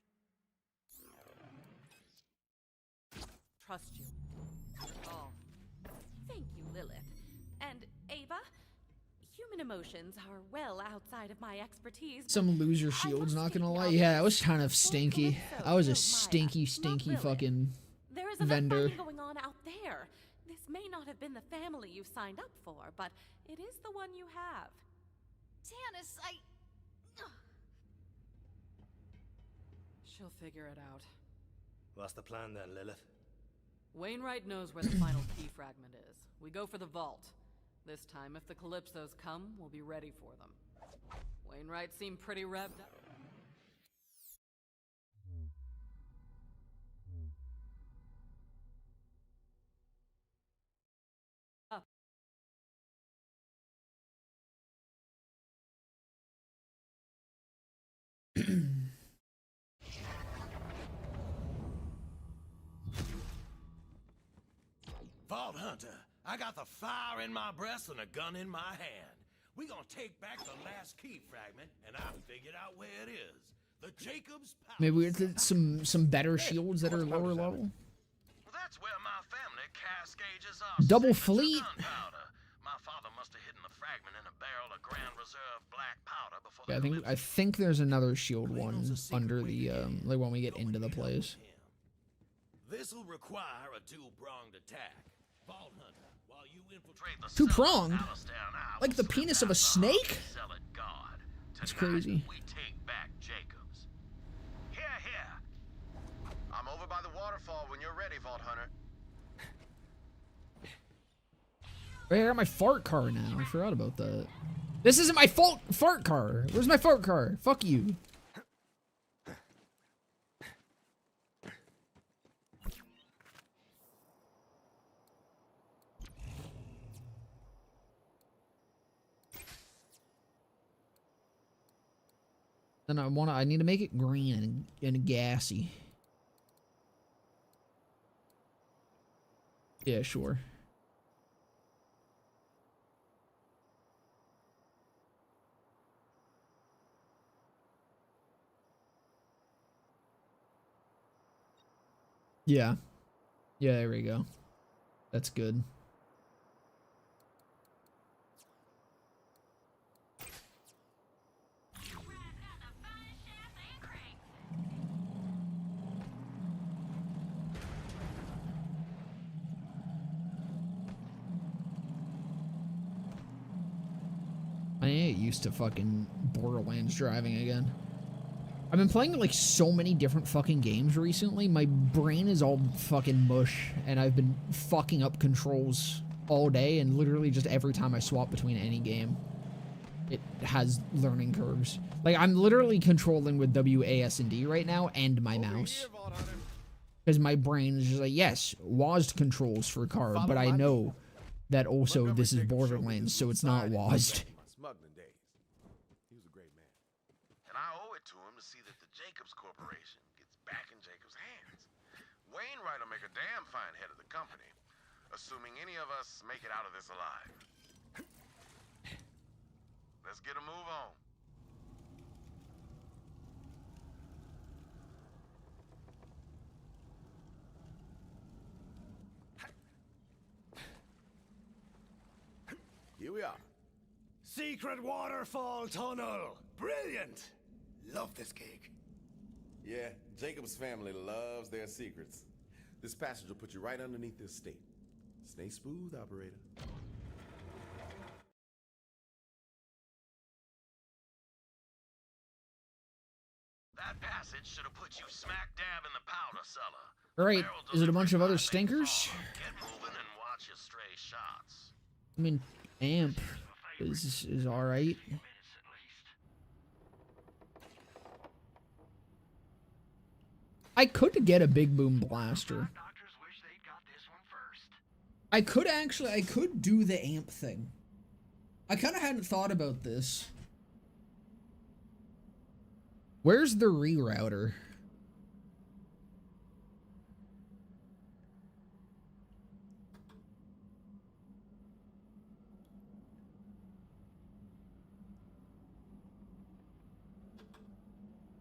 trust you. Oh. Thank you, Lilith. And Ava, human emotions are well outside of my expertise. Some loser shields, not gonna lie. Yeah, it was kind of stinky. I was a stinky fucking There is a vendor. fighting going on out there. This may not have been the family you signed up for, but it is the one you have. Tannis, She'll figure it out. What's the plan then, Lilith? Wainwright knows where the final key fragment is. We go for the vault. This time, if the Calypsos come, we'll be ready for them. Wainwright seemed pretty revved up. Vault Hunter, I got the fire in my breast and a gun in my hand. We gonna take back the last key fragment, and I figured out where it is. The Jacob's Palace. Maybe we get some better shields that are lower level. Well, that's where my family cascages our Double secrets of fleet? gunpowder. My father must have hidden the fragment in a barrel of Grand Reserve black powder before Yeah, the I think there's another shield one under the like when we get into the place. This'll require a two-pronged attack. Vault Hunter, while you infiltrate the Two-pronged? Alistair and I Like will the slip penis of a out the snake? Zealot guard. That's Tonight, crazy. We take back Jacobs. Here. I'm over by the waterfall when you're ready, Vault Hunter. Wait, I got my fart car now. I forgot about that. This isn't my fart car. Where's my fart car? Fuck you. Then I need to make it green and gassy. Yeah, sure. Yeah. Yeah, there we go. That's good. I need to get used to fucking Borderlands driving again. I've been playing like so many different fucking games recently. My brain is all fucking mush, and I've been fucking up controls all day, and literally just every time I swap between any game, it has learning curves. Like, I'm literally controlling with WASD right now and my mouse. Because my brain is just like, yes, WASD controls for car, but I know that also this is Borderlands, so it's not WASD. Smuggling days. He was a great man. And I owe it to him to see that the Jacobs Corporation gets back in Jacobs' hands. Wainwright will make a damn fine head of the company, assuming any of us make it out of this alive. Let's get a move on. Here we are. Secret waterfall tunnel. Brilliant. Love this gig. Yeah, Jacob's family loves their secrets. This passage will put you right underneath this state. Stay smooth, operator. That passage should have put you smack dab in the powder cellar. All right, is it a bunch of other stinkers? Get moving and watch your stray shots. I mean, amp is all right. I could get a big boom blaster. I could do the amp thing. I kind of hadn't thought about this. Where's the rerouter?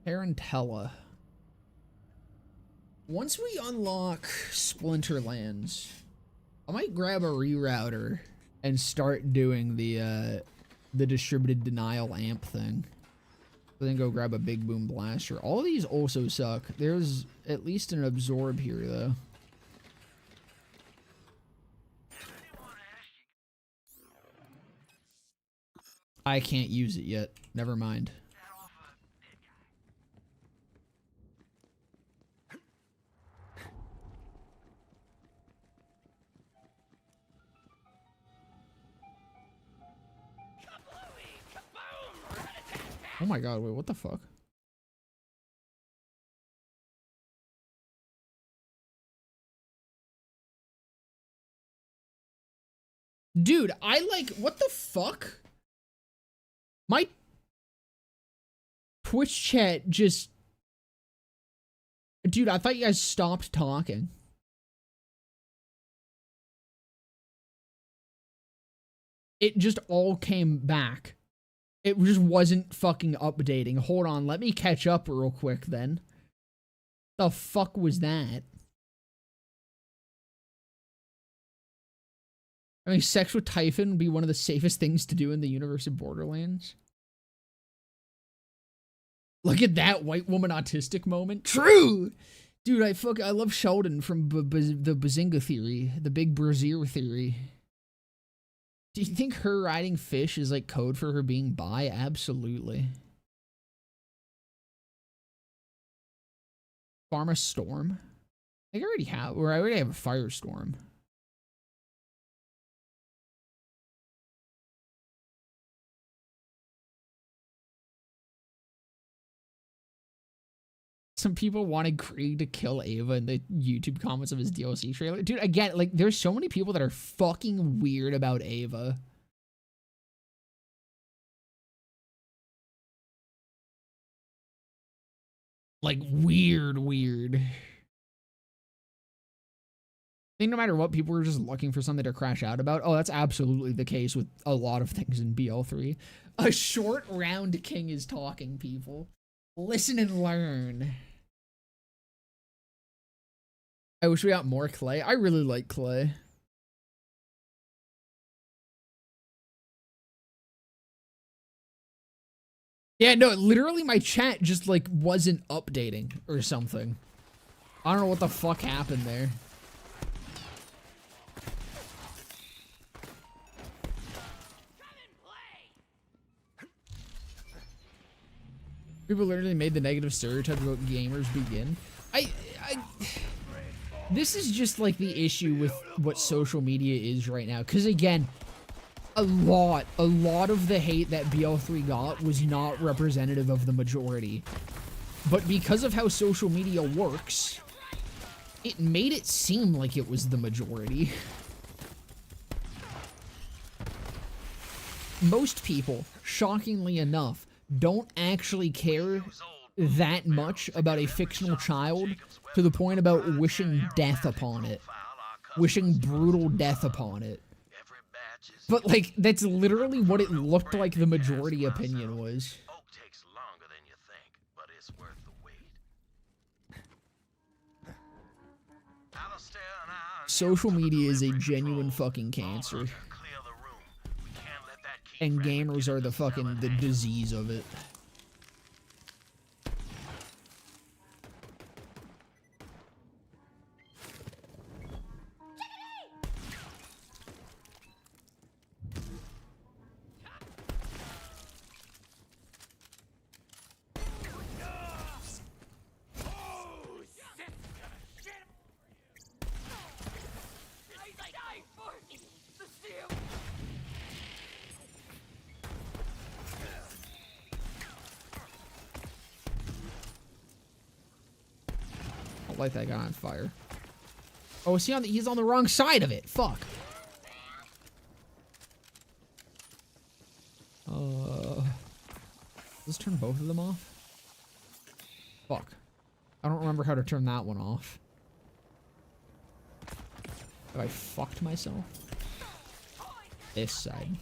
Tarantella. Once we unlock Splinterlands, I might grab a rerouter and start doing the distributed denial amp thing. Then go grab a big boom blaster. All these also suck. There's at least an absorb here though. I can't use it yet. Never mind. Oh my god, wait, what the fuck? Dude, what the fuck? My Twitch chat just... Dude, I thought you guys stopped talking. It just all came back. It just wasn't fucking updating. Hold on, let me catch up real quick then. The fuck was that? I mean, sex with Typhon would be one of the safest things to do in the universe of Borderlands. Look at that white woman autistic moment. True! Dude, I love Sheldon from the Bazinga theory. The big brazier theory. Do you think her riding fish is like code for her being bi? Absolutely. Farm a storm? I already have, or I already have a firestorm. Some people wanted Krieg to kill Ava in the YouTube comments of his DLC trailer. Dude, again, like, there's so many people that are fucking weird about Ava. Like, weird. I think no matter what, people are just looking for something to crash out about. Oh, that's absolutely the case with a lot of things in BL3. A short round king is talking, people. Listen and learn. I wish we got more Clay. I really like Clay. Yeah, no, literally my chat just, like, wasn't updating or something. I don't know what the fuck happened there. People literally made the negative stereotype about gamers begin. This is just, like, the issue with what social media is right now. Because, again, a lot of the hate that BL3 got was not representative of the majority. But because of how social media works, it made it seem like it was the majority. Most people, shockingly enough, don't actually care that much about a fictional child to the point about wishing death upon it. Wishing brutal death upon it. But, like, that's literally what it looked like the majority opinion was. Social media is a genuine fucking cancer. And gamers are the disease of it. I'll light that guy on fire. Oh, is he on he's on the wrong side of it. Fuck. Let's turn both of them off. Fuck. I don't remember how to turn that one off. Have I fucked myself? This side.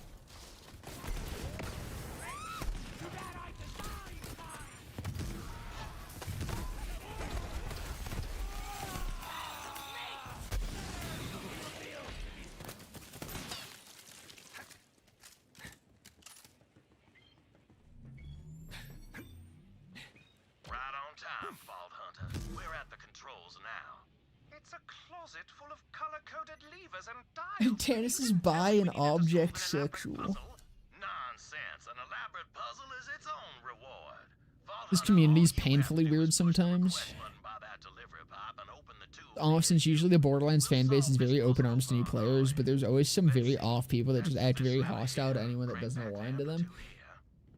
Tannis is bi and object sexual. This community's painfully weird sometimes. Since usually the Borderlands fanbase is very open arms to new players, but there's always some very off people that just act very hostile to anyone that doesn't align to them.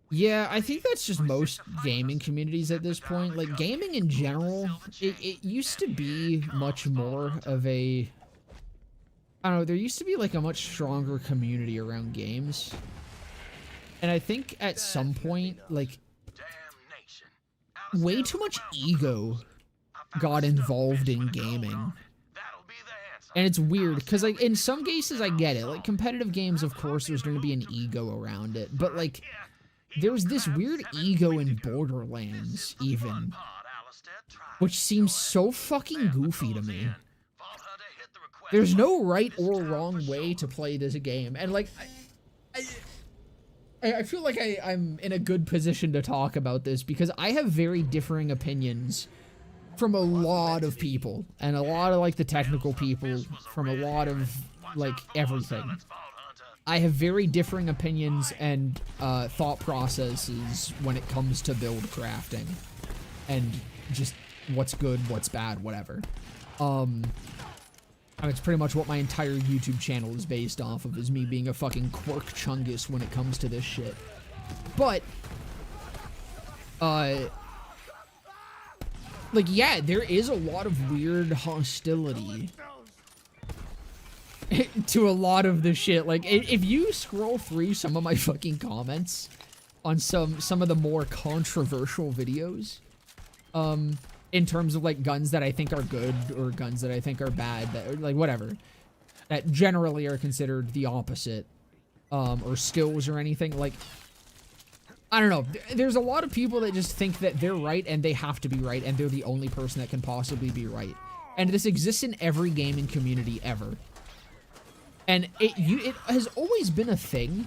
Yeah, I think that's just most gaming communities at this point. Like, gaming in general, it used to be much more of a... I don't know, there used to be like a much stronger community around games. And I think at some point, like, way too much ego got involved in gaming. And it's weird, because like, in some cases I get it. Like, competitive games, of course, there's going to be an ego around it. But like, there's this weird ego in Borderlands, even. Which seems so fucking goofy to me. There's no right or wrong way to play this game, and like, I feel like I'm in a good position to talk about this because I have very differing opinions from a lot of people, and a lot of like the technical people from a lot of like everything. I have very differing opinions and thought processes when it comes to build crafting and just what's good, what's bad, whatever. It's pretty much what my entire YouTube channel is based off of, is me being a fucking quirk chungus when it comes to this shit. But, like, yeah, there is a lot of weird hostility to a lot of the shit. Like, if you scroll through some of my fucking comments on some of the more controversial videos, in terms of like guns that I think are good or guns that I think are bad, that like whatever, that generally are considered the opposite, or skills or anything. Like, I don't know. There's a lot of people that just think that they're right and they have to be right and they're the only person that can possibly be right. And this exists in every gaming community ever. And it has always been a thing,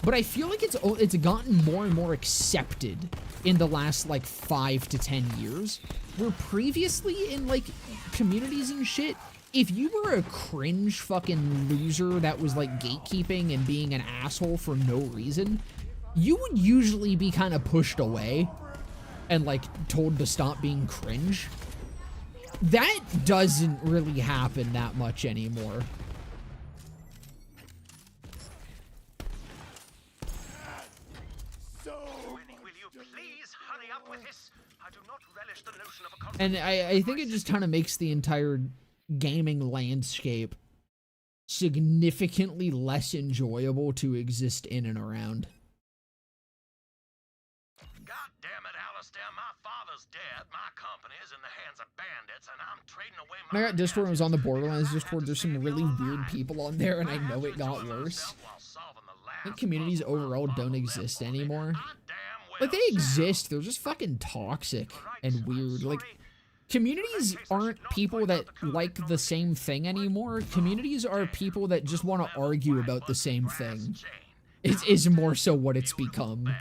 but I feel like it's gotten more and more accepted in the last like 5 to 10 years. Where previously in like communities and shit, if you were a cringe fucking loser that was like gatekeeping and being an asshole for no reason, you would usually be kind of pushed away and like told to stop being cringe. That doesn't really happen that much anymore. And I think it just kind of makes the entire gaming landscape significantly less enjoyable to exist in and around. God damn it, Alistair, my father's dead, my company is in the hands of bandits, and I'm trading away my... When I got Discord and was on the Borderlands Discord, there's some really weird people on there, and I know it got worse. I think communities overall don't exist anymore. Like, they exist, they're just fucking toxic and weird. Like, communities aren't people that like the same thing anymore. Communities are people that just want to argue about the same thing. Is more so what it's become.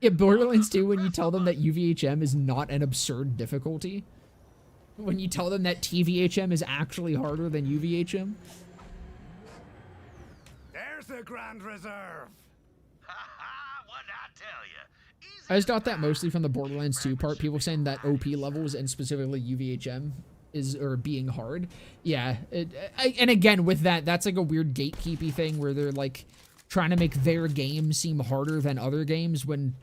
Yeah, Borderlands 2, when you tell them that UVHM is not an absurd difficulty. When you tell them that TVHM is actually harder than UVHM. There's the Grand Reserve. I just got that mostly from the Borderlands 2 part. People saying that OP levels and specifically UVHM are being hard. Yeah, and again with that, that's like a weird gatekeepy thing where they're like trying to make their game seem harder than other games when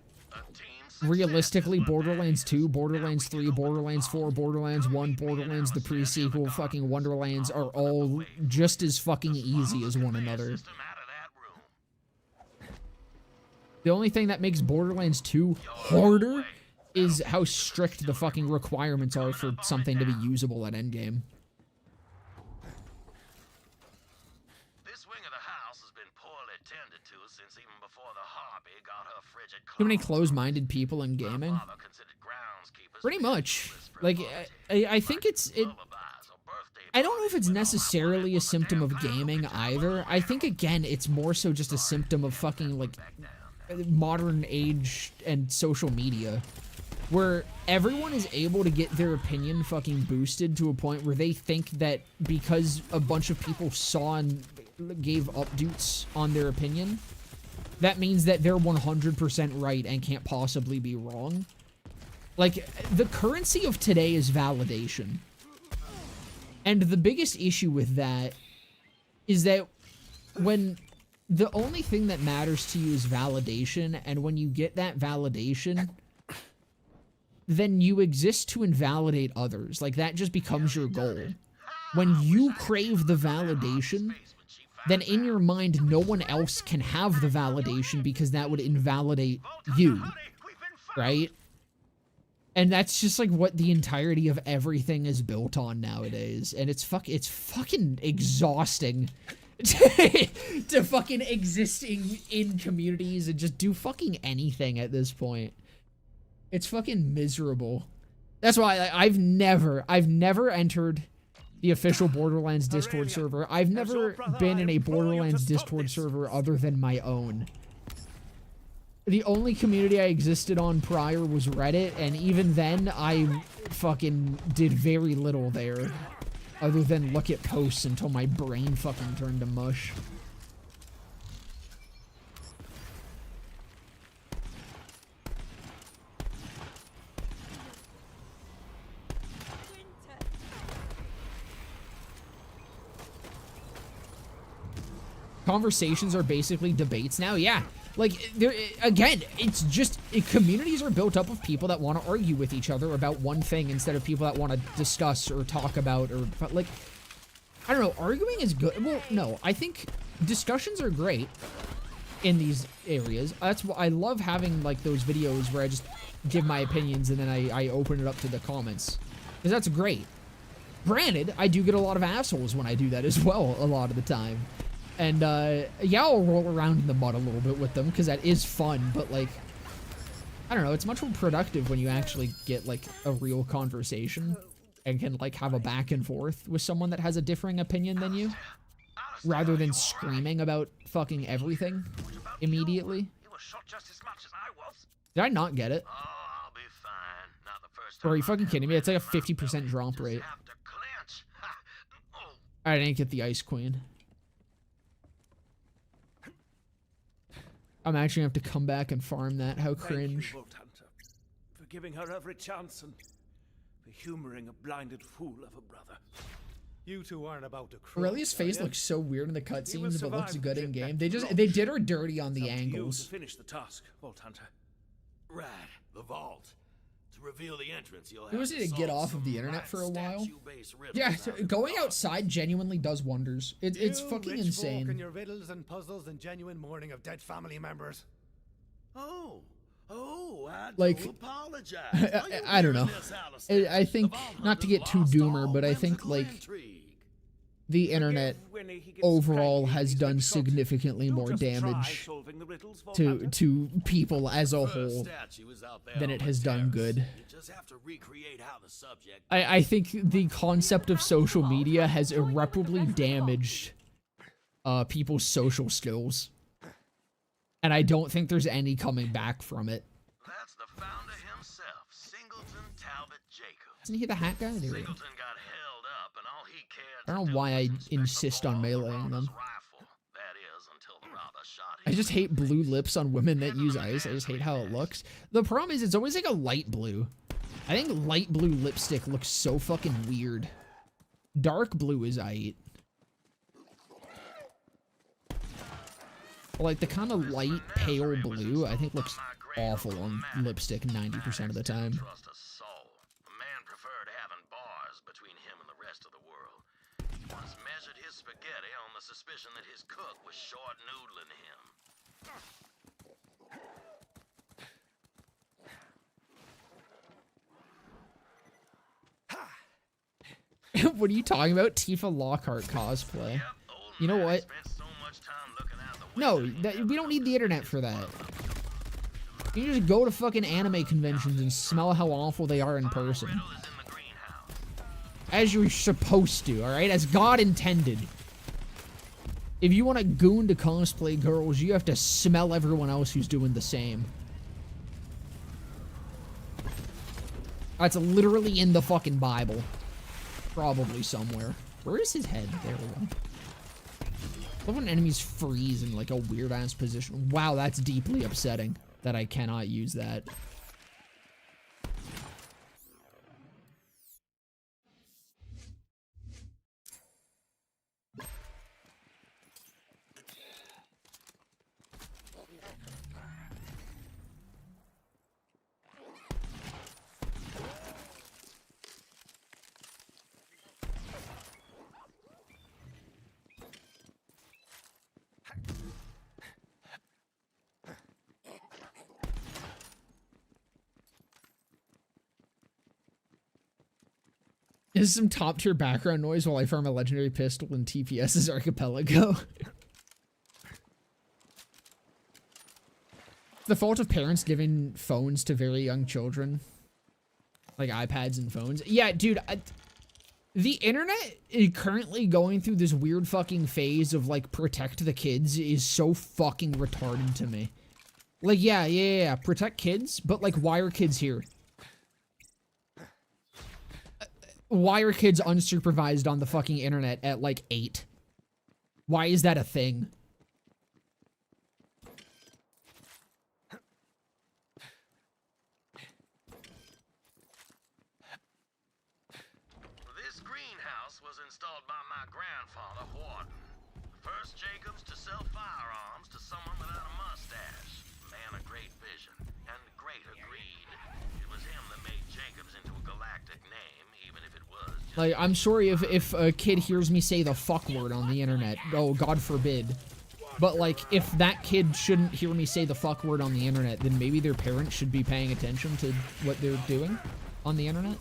realistically Borderlands 2, Borderlands 3, Borderlands 4, Borderlands 1, Borderlands the pre-sequel, fucking Wonderlands are all just as fucking easy as one another. The only thing that makes Borderlands 2 harder is how strict the fucking requirements are for something to be usable at endgame. This wing of the house has been poorly tended to since even before the Harpy got her frigid Too many closed-minded people in gaming. Pretty much. Like, I think I don't know if it's necessarily a symptom of gaming either. I think, again, it's more so just a symptom of fucking, like, modern age and social media, where everyone is able to get their opinion fucking boosted to a point where they think that because a bunch of people saw and gave updates on their opinion, that means that they're 100% right and can't possibly be wrong. Like, the currency of today is validation. And the biggest issue with that is that when the only thing that matters to you is validation, and when you get that validation, then you exist to invalidate others. Like, that just becomes your goal. When you crave the validation, then in your mind, no one else can have the validation because that would invalidate you, right? And that's just like what the entirety of everything is built on nowadays, and it's fucking exhausting to fucking existing in communities and just do fucking anything at this point. It's fucking miserable. That's why I've never entered the official Borderlands Discord server. I've never been in a Borderlands Discord server other than my own. The only community I existed on prior was Reddit, and even then I fucking did very little there. Other than look at posts until my brain fucking turned to mush. Conversations are basically debates now, yeah. Like, again, it's just, communities are built up of people that want to argue with each other about one thing instead of people that want to discuss or talk about or, like, I don't know, arguing is good. Well, no, I think discussions are great. in these areas. That's why I love having like those videos where I just give my opinions and then I open it up to the comments, because that's great. Granted, I do get a lot of assholes when I do that as well a lot of the time. And yeah, I'll roll around in the mud a little bit with them because that is fun, but like, I don't know, it's much more productive when you actually get like a real conversation and can like have a back and forth with someone that has a differing opinion than you, rather than screaming about fucking everything immediately. Did I not get it? Bro, are you fucking kidding me? It's like a 50% drop rate. I didn't get the Ice Queen. I'm actually gonna have to come back and farm that. How cringe. Thank you, Vault Hunter, for giving her every chance and for humoring a blinded fool of a brother. You two aren't about to cry. Aurelia's face looks so weird in the cutscenes, but looks good in game. They did her dirty on the angles. To finish the task, Vault Hunter. Right, the vault. To reveal the entrance, you'll It was have to get off of the internet for a while. Yeah, Yeah, going outside genuinely does wonders. It's You fucking rich folk and insane. your riddles and puzzles and genuine mourning of dead family members. Oh, I Like, do apologize. I don't know. I think, not to get too doomer, but I think like the internet overall has done significantly more damage to people as a whole than it has done good. I think the concept of social media has irreparably damaged people's social skills, and I don't think there's any coming back from it. That's the founder himself, Singleton Talbot Jacobs. Isn't he the hat guy? There we go. Singleton got held up, and all he cared I don't know why I insist on meleeing them. that is until the robber shot I just hate blue lips on women that use ice. I just hate how it looks. The problem is it's always like a light blue. I think light blue lipstick looks so fucking weird. Dark blue is aight. Like the kind of light pale blue I think looks awful on lipstick 90% of the time. trust a soul. The man preferred having bars between him and the rest of the world. He once measured his spaghetti on the suspicion that his cook was short noodling him. What are you talking about? Tifa Lockhart cosplay. You know what? No, we don't need the internet for that. You can just go to fucking anime conventions and smell how awful they are in person. As you're supposed to, alright? As God intended. If you want a goon to cosplay girls, you have to smell everyone else who's doing the same. That's literally in the fucking Bible. Probably somewhere. Where is his head? There we go. I love when enemies freeze in like a weird ass position. Wow, that's deeply upsetting that I cannot use that. This is some top tier background noise while I farm a legendary pistol in TPS's Archipelago. The fault of parents giving phones to very young children. Like iPads and phones. Yeah, dude. The internet is currently going through this weird fucking phase of like protect the kids is so fucking retarded to me. Like, yeah. Protect kids, but like why are kids here? Why are kids unsupervised on the fucking internet at like 8? Why is that a thing? This greenhouse was installed by my grandfather, Horton. First Jacobs to sell firearms to someone without a mustache. Man of great vision and greater greed. It was him that made Jacobs into a galactic name, even if it was just... Like, I'm sorry if a kid hears me say the fuck word on the internet. Oh, God forbid. But, like, if that kid shouldn't hear me say the fuck word on the internet, then maybe their parents should be paying attention to what they're doing on the internet.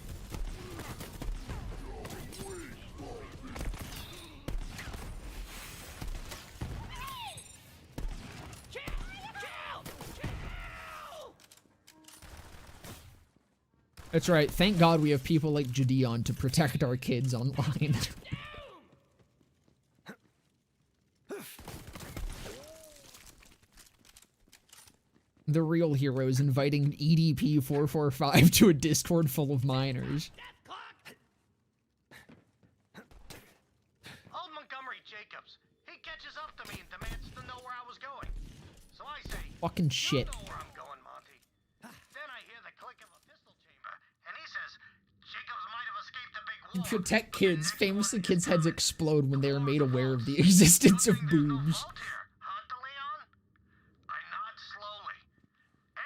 That's right. Thank God we have people like Jadeon to protect our kids online. The real hero is inviting EDP 445 to a Discord full of minors. Old Montgomery Jacobs. He catches up to me and demands to know where I was going. So I say, Fucking shit. you know where I'm going, Monty. Then I hear the click of a pistol chamber, and he says, Jacobs might have escaped a big war. Protect kids. Famously, kids' heads explode when they are made aware of the existence of boobs.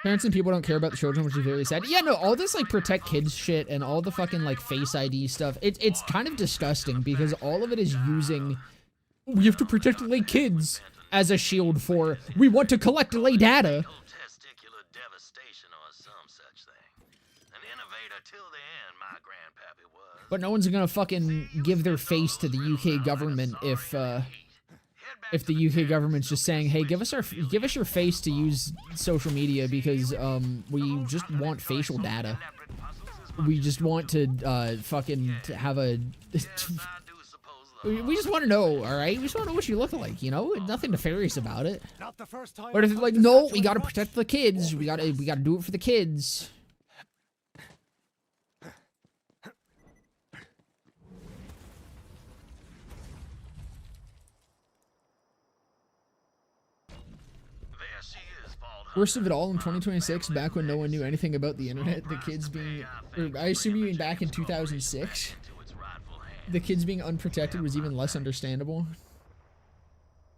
Parents and people don't care about the children, which is very sad. Yeah, no, all this, like, protect kids shit and all the fucking, like, Face ID stuff, it's kind of disgusting because all of it is using, we have to protect lay kids as a shield for, we want to collect lay data. Testicular devastation or some such thing. An innovator till the end, my grandpappy was. But no one's gonna fucking give their face to the UK government if the UK government's just saying, hey, give us your face to use social media because we just want facial data. We just want to fucking have a we just want to know, all right? We just want to know what you look like, you know? Nothing nefarious about it. But if it's like, no, we gotta protect the kids. We gotta do it for the kids. Worst of it all in 2026, back when no one knew anything about the internet, the kids being, or I assume you mean back in 2006, the kids being unprotected was even less understandable.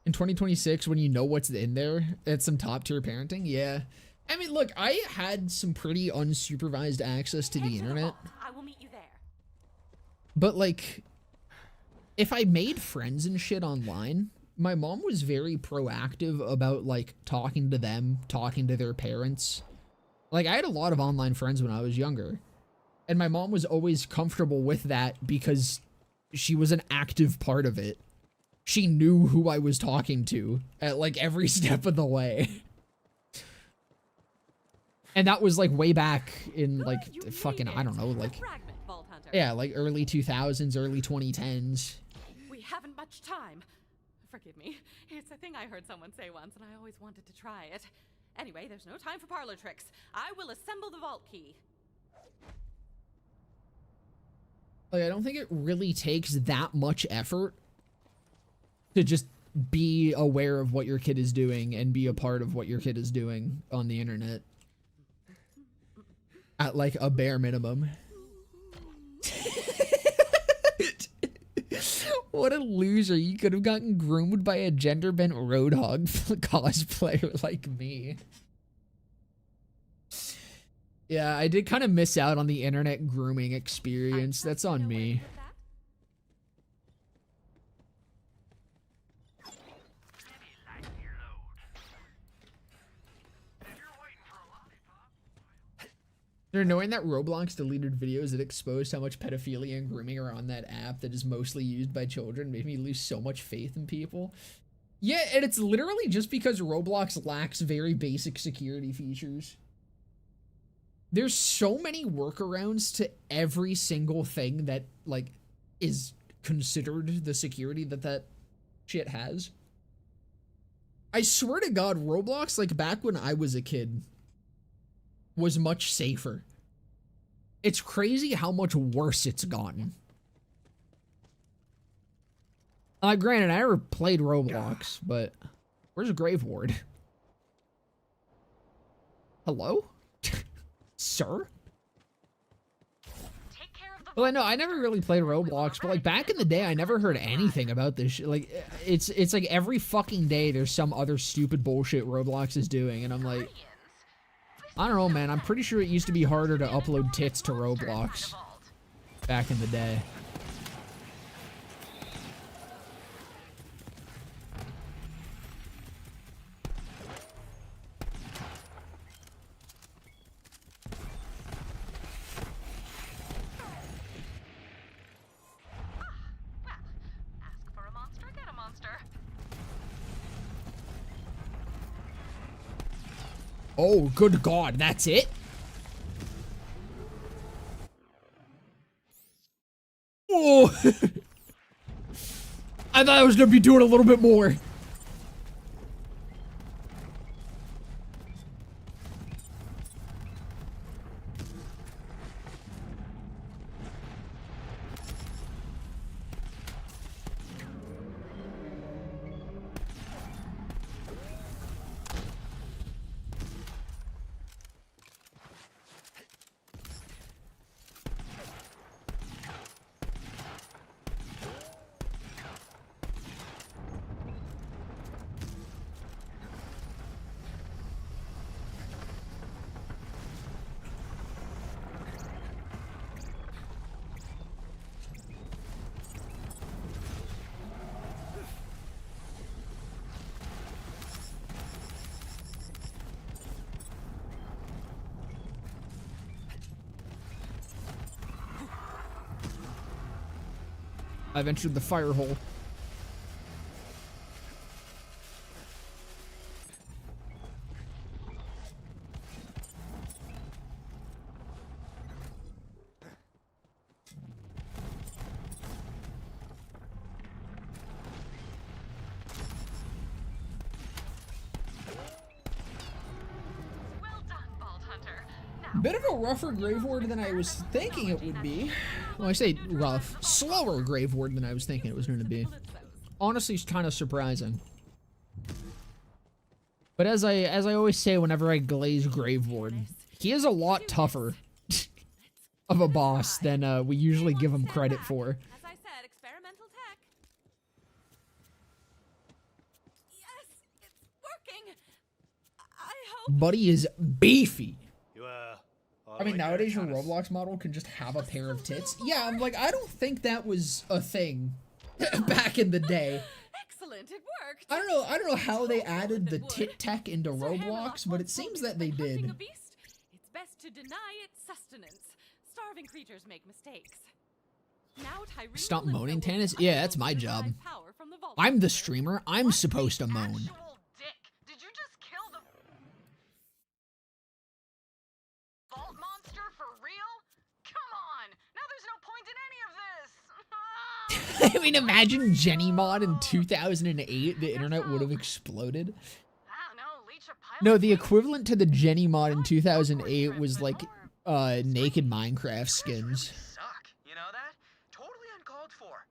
In 2026, when you know what's in there, that's some top tier parenting, yeah. I mean, look, I had some pretty unsupervised access to the internet. I will meet you there. But like, if I made friends and shit online, my mom was very proactive about, like, talking to them, talking to their parents. Like, I had a lot of online friends when I was younger. And my mom was always comfortable with that because she was an active part of it. She knew who I was talking to at, like, every step of the way. And that was, like, way back in, like, fucking, I don't know, like, yeah, like, early 2000s, early 2010s. We haven't much time. Forgive me. It's a thing I heard someone say once, and I always wanted to try it. Anyway, there's no time for parlor tricks. I will assemble the vault key. Like, I don't think it really takes that much effort to just be aware of what your kid is doing and be a part of what your kid is doing on the internet. At, like, a bare minimum. What a loser. You could have gotten groomed by a gender-bent roadhog cosplayer like me. Yeah, I did kind of miss out on the internet grooming experience. That's on me. Knowing that Roblox deleted videos that exposed how much pedophilia and grooming are on that app that is mostly used by children made me lose so much faith in people. Yeah, and it's literally just because Roblox lacks very basic security features. There's so many workarounds to every single thing that, like, is considered the security that shit has. I swear to God, Roblox, like, back when I was a kid, was much safer. It's crazy how much worse it's gotten. Granted, I never played Roblox, but where's Grave Ward? Hello? Sir? Well, I know, I never really played Roblox, but, like, back in the day, I never heard anything about this shit. Like, it's like every fucking day there's some other stupid bullshit Roblox is doing, and I'm like, I don't know, man. I'm pretty sure it used to be harder to upload tits to Roblox back in the day. Oh, good God, that's it? Oh! I thought I was gonna be doing a little bit more. I've entered the fire hole. Bit of a rougher grave ward than I was thinking it would be. Well, I say rough. Slower grave ward than I was thinking it was going to be. Honestly, it's kind of surprising. But as I always say whenever I glaze grave ward, he is a lot tougher of a boss than we usually give him credit for. As I said, experimental tech. Yes, it's working. I hope. Buddy is beefy. I mean, like nowadays your Thomas. Roblox model can just have a pair of tits. Yeah, I'm like, I don't think that was a thing back in the day. Excellent, it worked. I don't know how they added the tit tech into Roblox, but it seems that they did. It's best to deny its sustenance. Starving creatures make mistakes. Now Tyree Stop will moaning, infer Tannis? with Yeah, unable that's my to job. derive power from the vault. I'm the streamer. I'm supposed to moan. Actual dick. Did you just kill the vault monster for real? Come on. Now there's no point in any of this. I mean, imagine Jenny mod in 2008. The internet would have exploded. I don't know, leech a pilot. No, the equivalent to the Jenny mod in 2008 was like naked Minecraft skins. Suck. You know that? Totally uncalled for.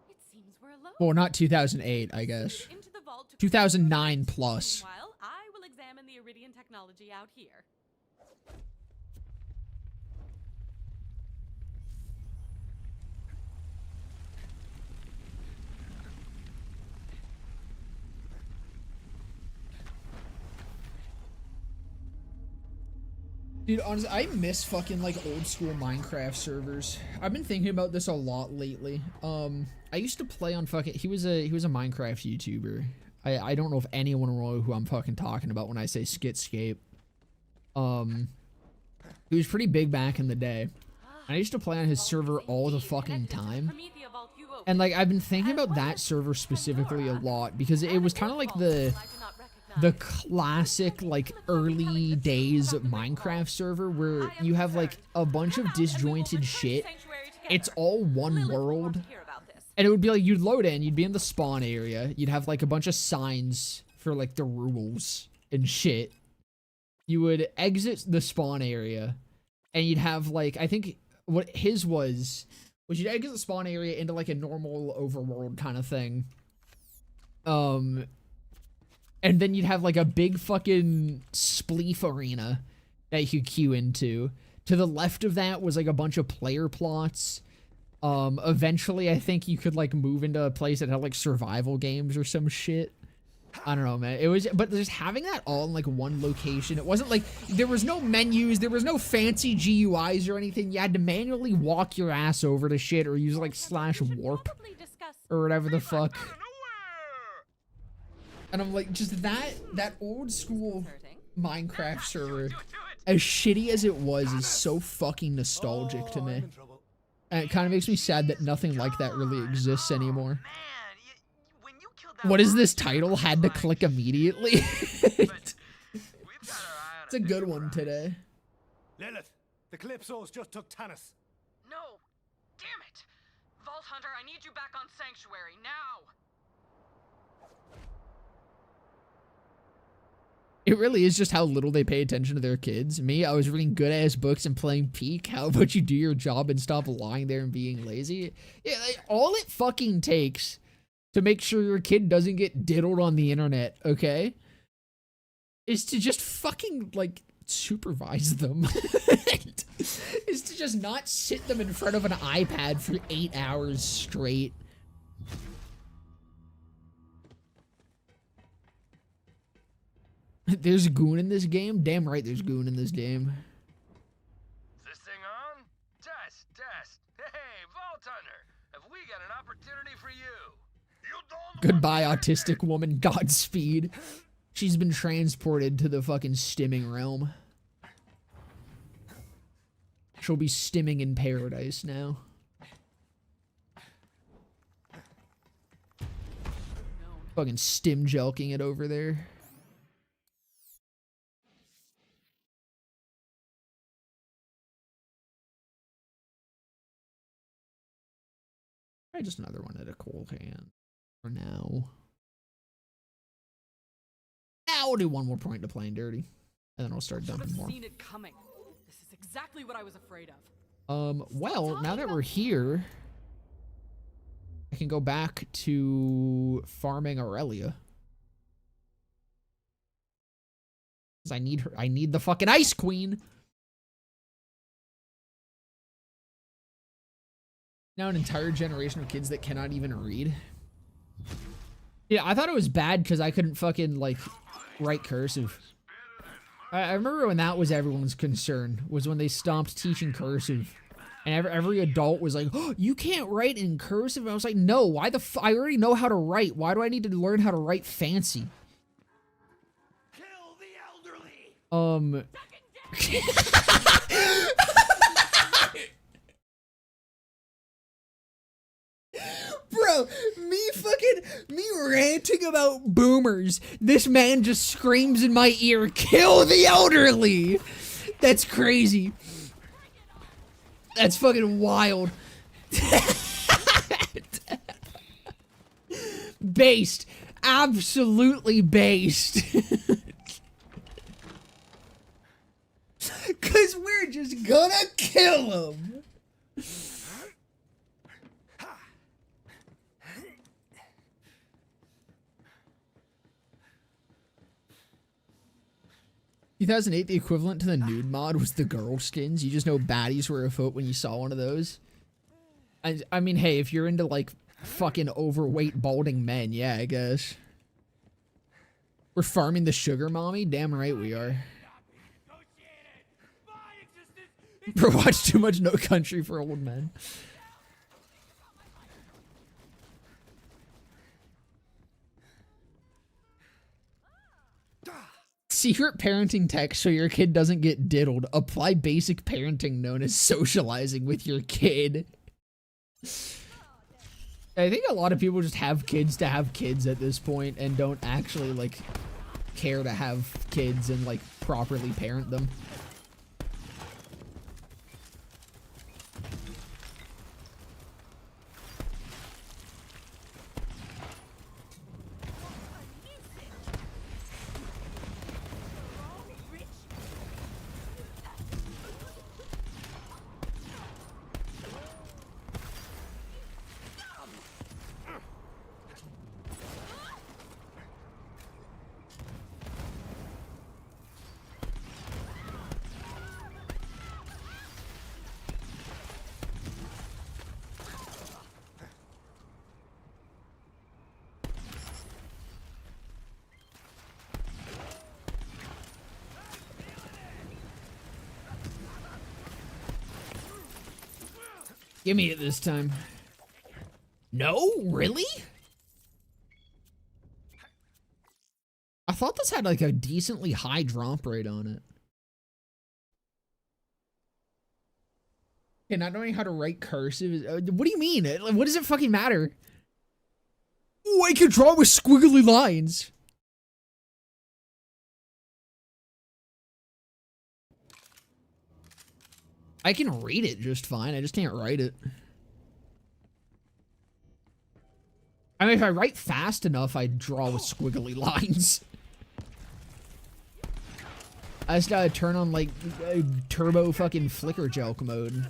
It seems we're alone. Well, not 2008, I guess. Into the vault to 2009 plus. Meanwhile, I will examine the Iridian technology out here. Dude, honestly, I miss fucking like old school Minecraft servers. I've been thinking about this a lot lately. I used to play on fucking. He was a Minecraft YouTuber. I don't know if anyone will know who I'm fucking talking about when I say Skitscape. He was pretty big back in the day. I used to play on his server all the fucking time. And like I've been thinking about that server specifically a lot because it was kind of like the classic like early days of Minecraft server where you have like a bunch of disjointed shit. It's all one world. And it would be like you'd load in, you'd be in the spawn area, you'd have like a bunch of signs for like the rules and shit. You would exit the spawn area and you'd have like, I think what his was you'd exit the spawn area into like a normal overworld kind of thing. And then you'd have like a big fucking spleef arena that you could queue into. To the left of that was like a bunch of player plots. Eventually I think you could like move into a place that had like survival games or some shit. I don't know, man. It was, but just having that all in like one location, it wasn't like, there was no menus, there was no fancy GUIs or anything. You had to manually walk your ass over to shit or use like /warp or whatever the fuck. And I'm like, just that old school Minecraft server, as shitty as it was, is so fucking nostalgic to me. And it kind of makes me sad that nothing like that really exists anymore. What is this title? Had to click immediately. We've got our It's a good one today. Lilith, the Calypsos just took Tanis. No! Damn it! Vault Hunter, I need you back on Sanctuary, now! It really is just how little they pay attention to their kids. Me, I was reading good-ass books and playing Peak. How about you do your job and stop lying there and being lazy? Yeah, like, all it fucking takes to make sure your kid doesn't get diddled on the internet, okay, is to just fucking, like, supervise them. Is to just not sit them in front of an iPad for 8 hours straight. There's Goon in this game? Damn right there's Goon in this game. Is this thing on? Test, test. Hey, Vault Hunter, have we got an opportunity for you? You don't Goodbye, autistic woman. Godspeed. She's been transported to the fucking stimming realm. She'll be stimming in paradise now. Fucking stim jelking it over there. Try just another one at a cold hand for now. Now we'll do one more point to playing dirty, and then I'll start dumping more. Seen it coming. This is exactly what I was afraid of. Well, now that we're here, I can go back to farming Aurelia. Cause I need her. I need the fucking Ice Queen. Now an entire generation of kids that cannot even read. Yeah, I thought it was bad because I couldn't fucking, like, write cursive. I remember when that was everyone's concern, was when they stopped teaching cursive. And every adult was like, oh, you can't write in cursive? And I was like, no, why the I already know how to write. Why do I need to learn how to write fancy? Kill the elderly. Bro, me ranting about boomers. This man just screams in my ear, kill the elderly. That's crazy. That's fucking wild. Based. Absolutely based. Cause we're just gonna kill him. In 2008, the equivalent to the nude mod was the girl skins. You just know baddies were afoot when you saw one of those. I mean, hey, if you're into, like, fucking overweight, balding men, yeah, I guess. We're farming the sugar mommy? Damn right we are. Bro, watch too much No Country for Old Men. Secret parenting text so your kid doesn't get diddled. Apply basic parenting known as socializing with your kid. I think a lot of people just have kids to have kids at this point and don't actually, like, care to have kids and, like, properly parent them. Give me it this time. No? Really? I thought this had like a decently high drop rate on it. Okay, not knowing how to write cursive. What do you mean? What does it fucking matter? Oh, I can draw with squiggly lines. I can read it just fine. I just can't write it. I mean, if I write fast enough, I draw with squiggly lines. I just gotta turn on, like, turbo fucking flicker joke mode.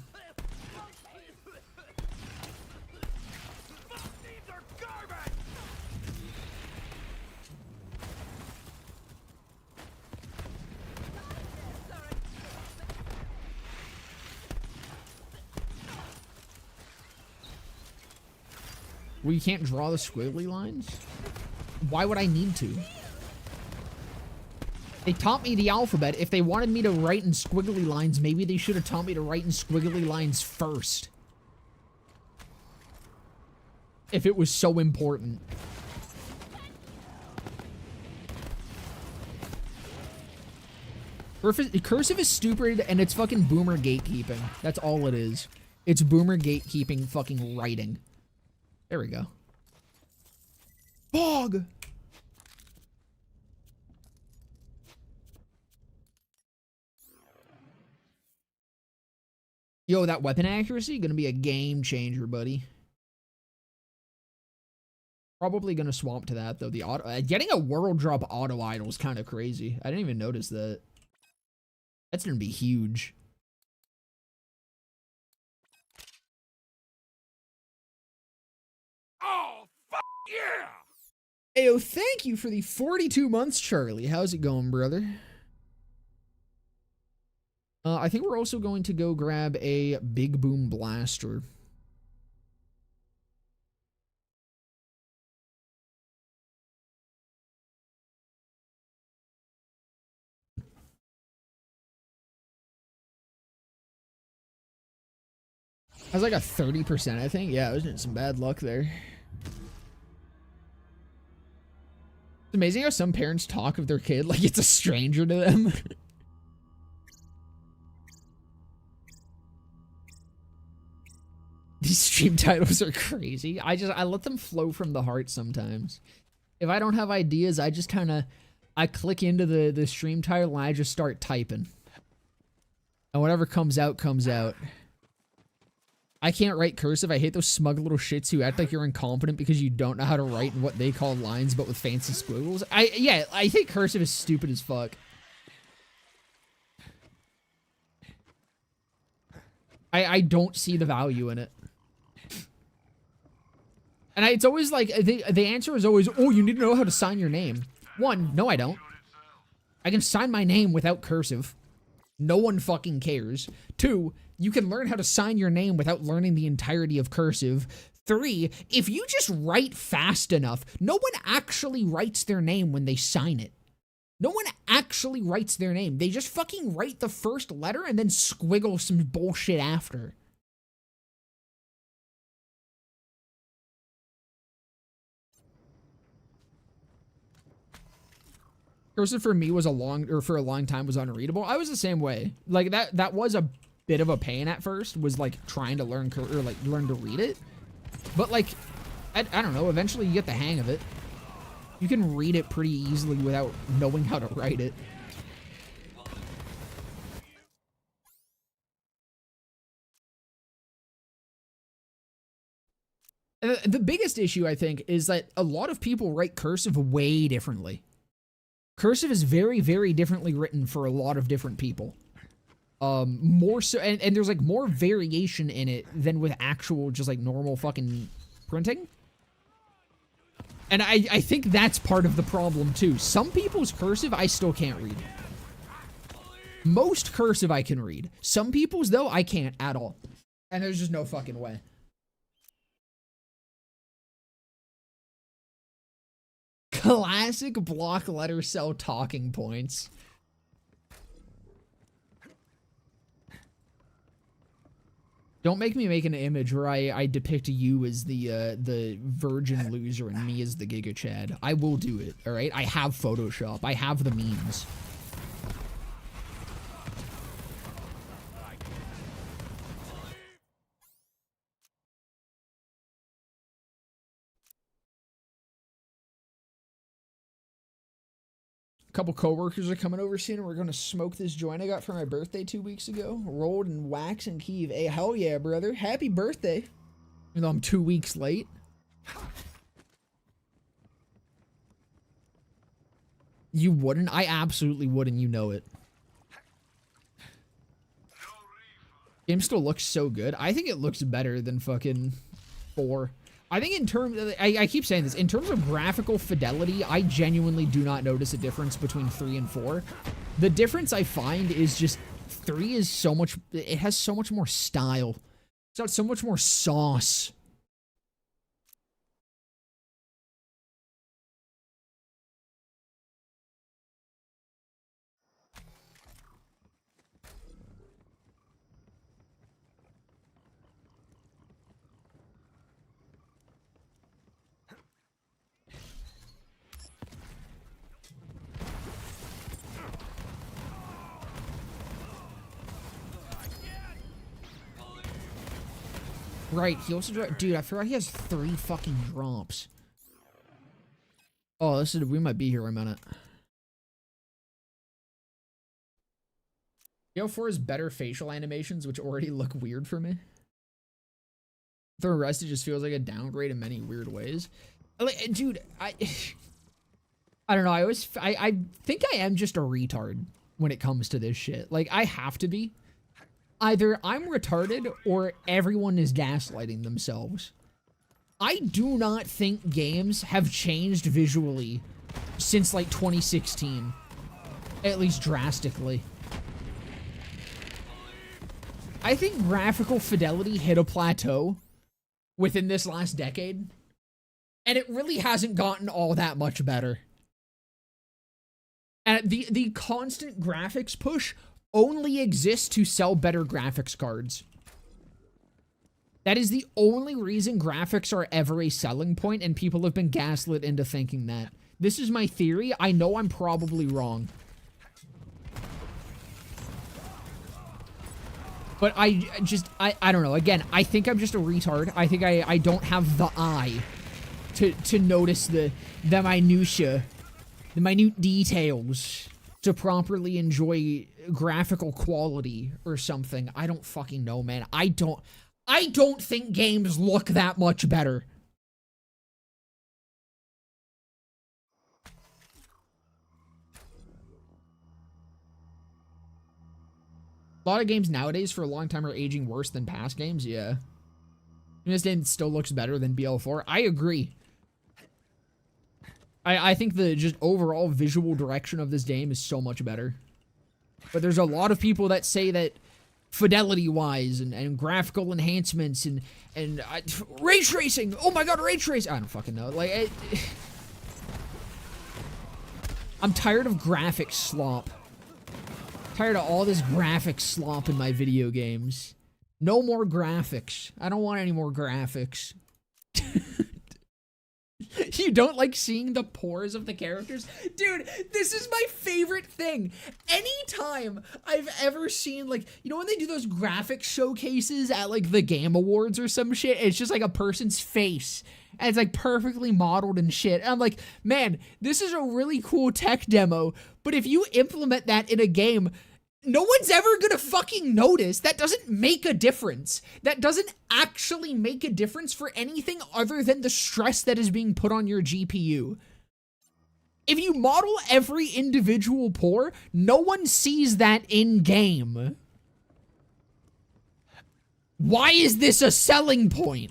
Well, you can't draw the squiggly lines? Why would I need to? They taught me the alphabet. If they wanted me to write in squiggly lines, maybe they should have taught me to write in squiggly lines first. If it was so important. Cursive is stupid and it's fucking boomer gatekeeping. That's all it is. It's boomer gatekeeping fucking writing. There we go. Fog! Yo, that weapon accuracy gonna be a game changer, buddy. Probably gonna swamp to that though. The auto getting a world drop auto idol is kind of crazy. I didn't even notice that. That's gonna be huge. Oh, fuck yeah! Ayo, thank you for the 42 months, Charlie. How's it going, brother? I think we're also going to go grab a big boom blaster. I was like a 30%, I think. Yeah, I was in some bad luck there. It's amazing how some parents talk of their kid like it's a stranger to them. These stream titles are crazy. I let them flow from the heart sometimes. If I don't have ideas, I just I click into the stream title and I just start typing. And whatever comes out, comes out. I can't write cursive. I hate those smug little shits who act like you're incompetent because you don't know how to write in what they call lines, but with fancy squiggles. Yeah, I think cursive is stupid as fuck. I don't see the value in it. And it's always like, the answer is always, oh, you need to know how to sign your name. One, no I don't. I can sign my name without cursive. No one fucking cares. Two, you can learn how to sign your name without learning the entirety of cursive. Three, if you just write fast enough, no one actually writes their name when they sign it. No one actually writes their name. They just fucking write the first letter and then squiggle some bullshit after. Cursive for me was for a long time was unreadable. I was the same way. Like that was a bit of a pain at first, was like trying to learn learn to read it. But like, I don't know, eventually you get the hang of it. You can read it pretty easily without knowing how to write it. And the biggest issue, I think, is that a lot of people write cursive way differently. Cursive is very, very differently written for a lot of different people. More so, and there's like more variation in it than with actual just like normal fucking printing. And I think that's part of the problem too. Some people's cursive I still can't read. Most cursive I can read. Some people's though I can't at all. And there's just no fucking way. Classic block letter cell talking points. Don't make me make an image where I depict you as the virgin loser and me as the Giga Chad. I will do it, alright? I have Photoshop. I have the memes. A couple coworkers are coming over soon, and we're gonna smoke this joint I got for my birthday 2 weeks ago. Rolled in wax and Kiev. Hey, hell yeah, brother. Happy birthday. Even though I'm 2 weeks late. You wouldn't? I absolutely wouldn't. You know it. Game still looks so good. I think it looks better than fucking 4. I think in terms of, I keep saying this, in terms of graphical fidelity, I genuinely do not notice a difference between 3 and 4. The difference I find is just 3 is so much, it has so much more style. It's got so much more sauce. Right, he also dude, I forgot he has 3 fucking drops. Oh, this is, we might be here a minute. BO4 has better facial animations, which already look weird for me. The rest, it just feels like a downgrade in many weird ways. Like, dude, I don't know, I think I am just a retard when it comes to this shit. Like, I have to be. Either I'm retarded or everyone is gaslighting themselves. I do not think games have changed visually since like 2016. At least drastically. I think graphical fidelity hit a plateau within this last decade. And it really hasn't gotten all that much better. And the constant graphics push only exists to sell better graphics cards. That is the only reason graphics are ever a selling point, and people have been gaslit into thinking that. This is my theory. I know I'm probably wrong. But I don't know. Again, I think I'm just a retard. I think I don't have the eye to notice the minutia, the minute details, to properly enjoy graphical quality or something. I don't fucking know, man. I don't think games look that much better. A lot of games nowadays for a long time are aging worse than past games, yeah. This game still looks better than BL4. I agree. I think the just overall visual direction of this game is so much better. But there's a lot of people that say that fidelity-wise and graphical enhancements and ray tracing. Oh my god, ray tracing. I don't fucking know. Like, I'm tired of graphic slop. Tired of all this graphic slop in my video games. No more graphics. I don't want any more graphics. You don't like seeing the pores of the characters? Dude, this is my favorite thing. Anytime I've ever seen, like, you know when they do those graphic showcases at, like, the Game Awards or some shit? It's just, like, a person's face. And it's, like, perfectly modeled and shit. And I'm like, man, this is a really cool tech demo. But if you implement that in a game, no one's ever gonna fucking notice. That doesn't make a difference. That doesn't actually make a difference for anything other than the stress that is being put on your GPU. If you model every individual pore, no one sees that in-game. Why is this a selling point?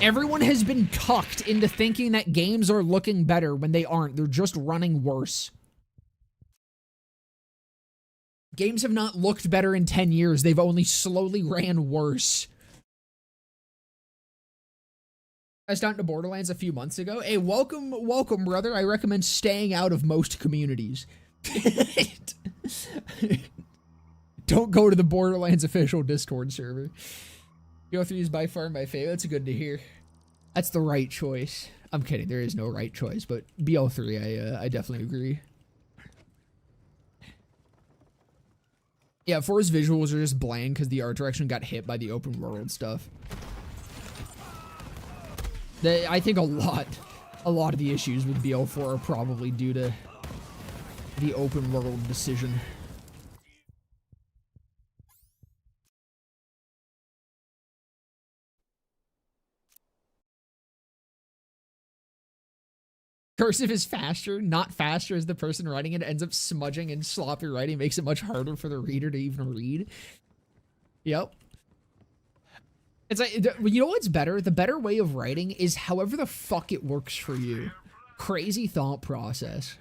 Everyone has been cucked into thinking that games are looking better when they aren't. They're just running worse. Games have not looked better in 10 years. They've only slowly ran worse. I started to Borderlands a few months ago. Hey, welcome, brother. I recommend staying out of most communities. Don't go to the Borderlands official Discord server. BO3 is by far my favorite. That's good to hear. That's the right choice. I'm kidding. There is no right choice, but BL3, I definitely agree. Yeah, 4's visuals are just bland because the art direction got hit by the open world stuff. I think a lot of the issues with BL4 are probably due to the open world decision. Cursive is faster, not faster as the person writing it ends up smudging and sloppy writing makes it much harder for the reader to even read. Yep. It's like, you know what's better? The better way of writing is however the fuck it works for you. Crazy thought process.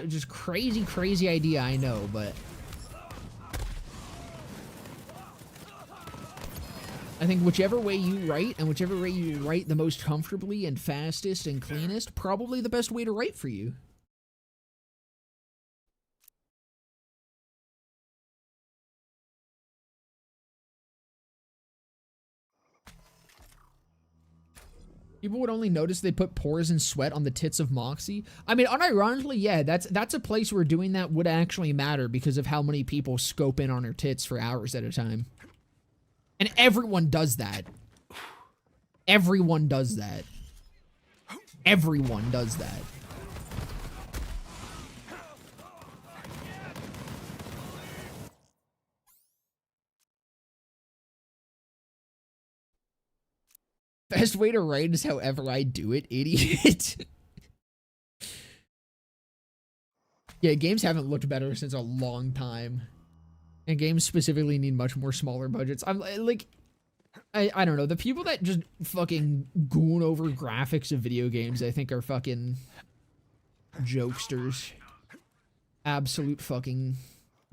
Just crazy idea, I know, but I think whichever way you write, and whichever way you write the most comfortably and fastest and cleanest, probably the best way to write for you. People would only notice they put pores and sweat on the tits of Moxie. I mean, unironically, yeah, that's a place where doing that would actually matter because of how many people scope in on her tits for hours at a time. And everyone does that. Everyone does that. Everyone does that. Best way to write is however I do it, idiot. Yeah, games haven't looked better since a long time. And games specifically need much more smaller budgets. I'm like, I don't know. The people that just fucking goon over graphics of video games, I think are fucking jokesters. Absolute fucking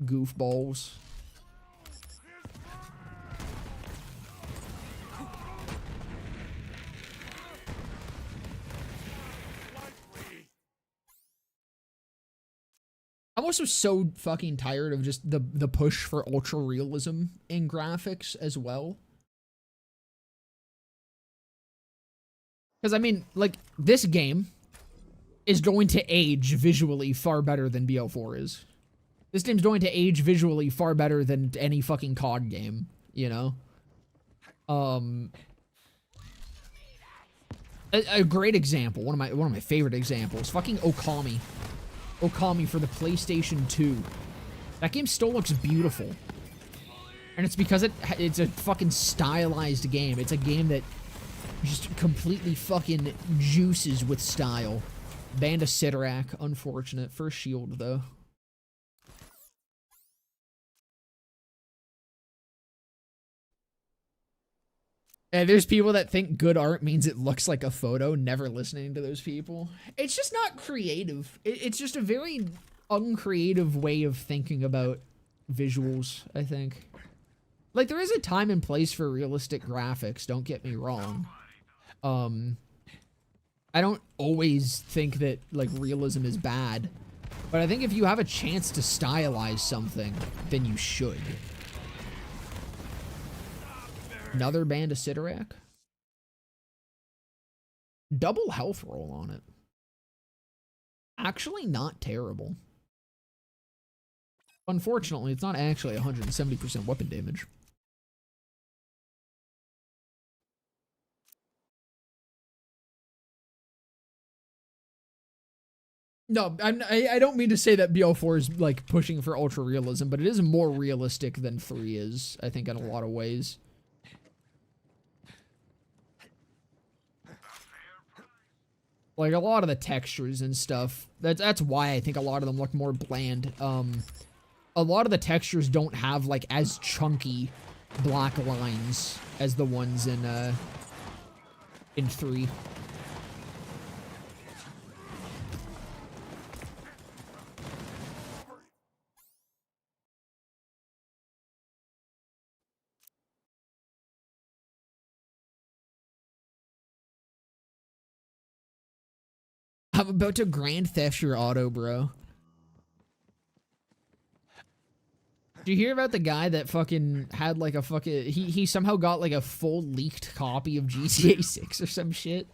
goofballs. I'm also so fucking tired of just the push for ultra realism in graphics as well. Because, I mean, like, this game is going to age visually far better than BL4 is. This game's going to age visually far better than any fucking COD game, you know? A great example, one of my favorite examples, fucking Okami. Okami for the PlayStation 2. That game still looks beautiful. And it's because it's a fucking stylized game. It's a game that just completely fucking juices with style. Band of Sidorak, unfortunate. First shield, though. And there's people that think good art means it looks like a photo, never listening to those people. It's just not creative. It's just a very uncreative way of thinking about visuals, I think. Like, there is a time and place for realistic graphics, don't get me wrong. I don't always think that, like, realism is bad. But I think if you have a chance to stylize something, then you should. Another Band of Sidorak. Double health roll on it. Actually not terrible. Unfortunately, it's not actually 170% weapon damage. No, I don't mean to say that BL4 is, like, pushing for ultra realism, but it is more realistic than 3 is, I think, in a lot of ways. Like, a lot of the textures and stuff, that's why I think a lot of them look more bland. A lot of the textures don't have, like, as chunky black lines as the ones in 3. I'm about to Grand Theft your auto, bro. Did you hear about the guy that fucking had like a fucking... He somehow got like a full leaked copy of GTA 6 or some shit?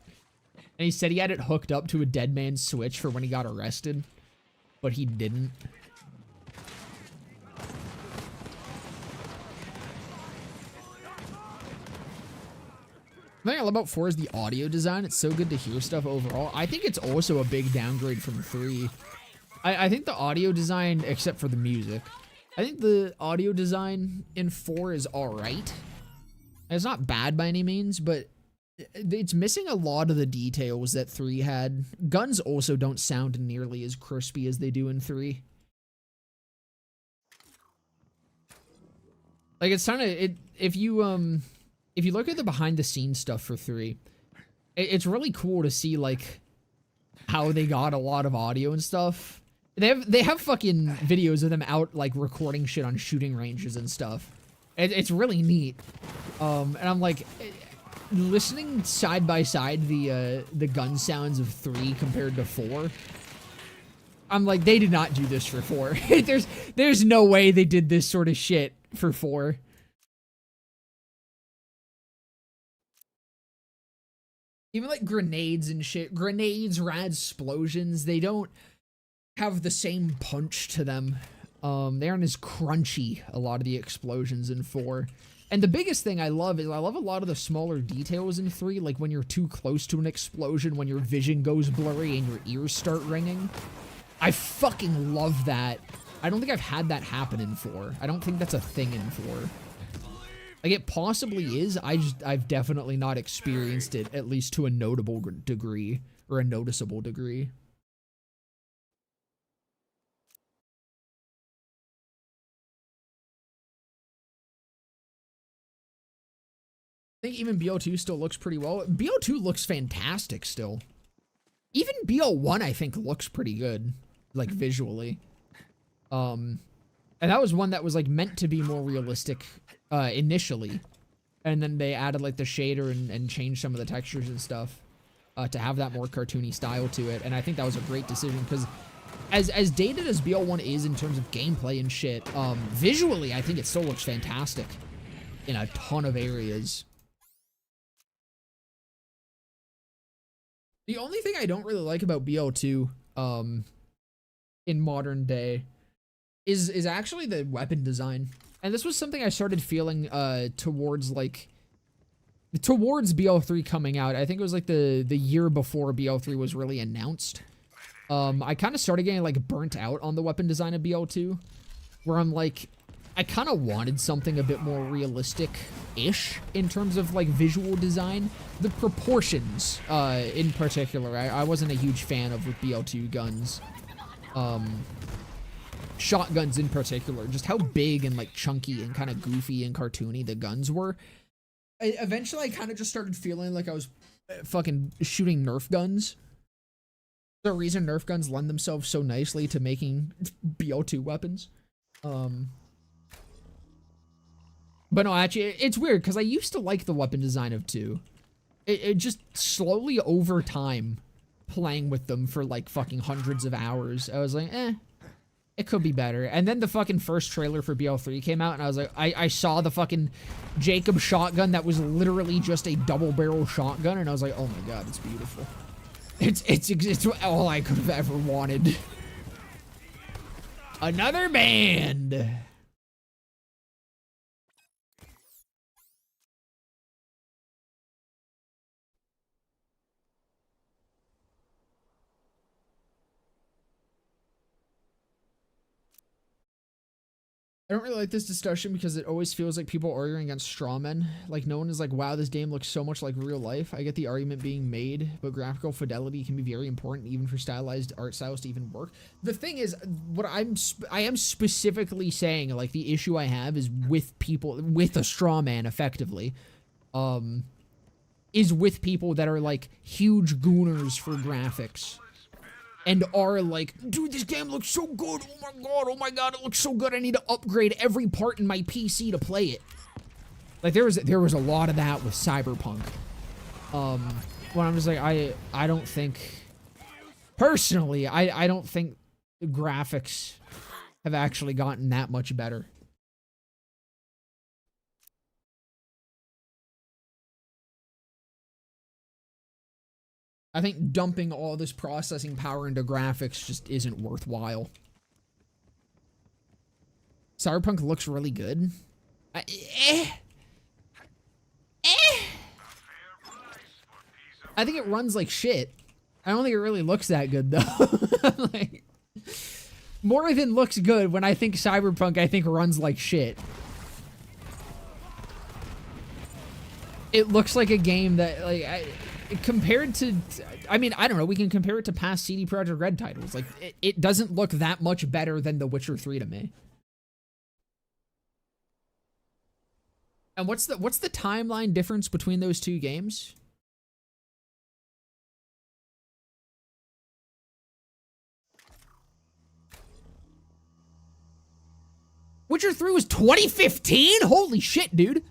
And he said he had it hooked up to a dead man's Switch for when he got arrested. But he didn't. The thing I love about 4 is the audio design. It's so good to hear stuff overall. I think it's also a big downgrade from 3. I think the audio design, except for the music, I think the audio design in 4 is alright. It's not bad by any means, but it's missing a lot of the details that 3 had. Guns also don't sound nearly as crispy as they do in 3. Like, it's kind of, if you look at the behind the scenes stuff for 3, it's really cool to see, like, how they got a lot of audio and stuff. They have fucking videos of them out, like, recording shit on shooting ranges and stuff. It's really neat. And I'm like, listening side by side the gun sounds of 3 compared to 4, I'm like, they did not do this for 4. There's no way they did this sort of shit for 4. Even like grenades and shit, grenades, rad explosions, they don't have the same punch to them. They aren't as crunchy, a lot of the explosions in 4. And the biggest thing I love is I love a lot of the smaller details in 3, like when you're too close to an explosion, when your vision goes blurry and your ears start ringing. I fucking love that. I don't think I've had that happen in 4. I don't think that's a thing in 4. Like, it possibly is, I've definitely not experienced it, at least to a notable degree, or a noticeable degree. I think even BO2 still looks pretty well. BO2 looks fantastic still. Even BO1 I think looks pretty good, like visually. And that was one that was like meant to be more realistic initially. And then they added like the shader and changed some of the textures and stuff to have that more cartoony style to it. And I think that was a great decision because as dated as BO1 is in terms of gameplay and shit, visually I think it still looks fantastic in a ton of areas. The only thing I don't really like about BO2 in modern day is actually the weapon design. And this was something I started feeling towards BO3 coming out. I think it was like the year before BO3 was really announced. I kind of started getting like burnt out on the weapon design of BO2, where I'm like, I kind of wanted something a bit more realistic-ish in terms of like visual design. The proportions, in particular, I wasn't a huge fan of with BO2 guns. Shotguns in particular, just how big and like chunky and kind of goofy and cartoony the guns were. Eventually, I kind of just started feeling like I was fucking shooting Nerf guns. The reason Nerf guns lend themselves so nicely to making BO2 weapons. But no, actually, it's weird, because I used to like the weapon design of 2. It just slowly over time, playing with them for like fucking hundreds of hours, I was like, it could be better. And then the fucking first trailer for BO3 came out, and I was like, I saw the fucking Jacob shotgun that was literally just a double barrel shotgun, and I was like, oh my god, it's beautiful. It's all I could have ever wanted. Another band! I don't really like this discussion because it always feels like people arguing against strawmen. Like, no one is like, wow, this game looks so much like real life. I get the argument being made, but graphical fidelity can be very important even for stylized art styles to even work. The thing is, what I am specifically saying, like, the issue I have is with people, with a strawman, effectively, is with people that are, like, huge gooners for graphics. And are like, dude, this game looks so good. Oh my god, it looks so good. I need to upgrade every part in my PC to play it. Like, there was a lot of that with Cyberpunk. When I'm just like, I don't think, personally, I don't think the graphics have actually gotten that much better. I think dumping all this processing power into graphics just isn't worthwhile. Cyberpunk looks really good. I think it runs like shit. I don't think it really looks that good though. Like, more than looks good, when I think Cyberpunk, I think runs like shit. It looks like a game that, like, compared to, I mean, I don't know, we can compare it to past CD Projekt Red titles. Like, it doesn't look that much better than The Witcher 3 to me. And what's the timeline difference between those two games? Witcher 3 was 2015? Holy shit, dude.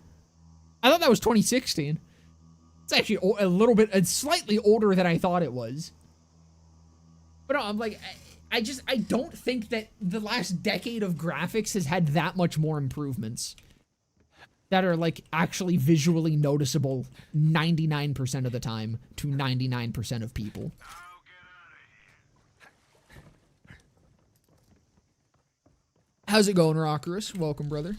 I thought that was 2016. It's actually a little bit, it's slightly older than I thought it was. But no, I'm like, I don't think that the last decade of graphics has had that much more improvements that are, like, actually visually noticeable 99% of the time to 99% of people. How's it going, Rockerus? Welcome, brother.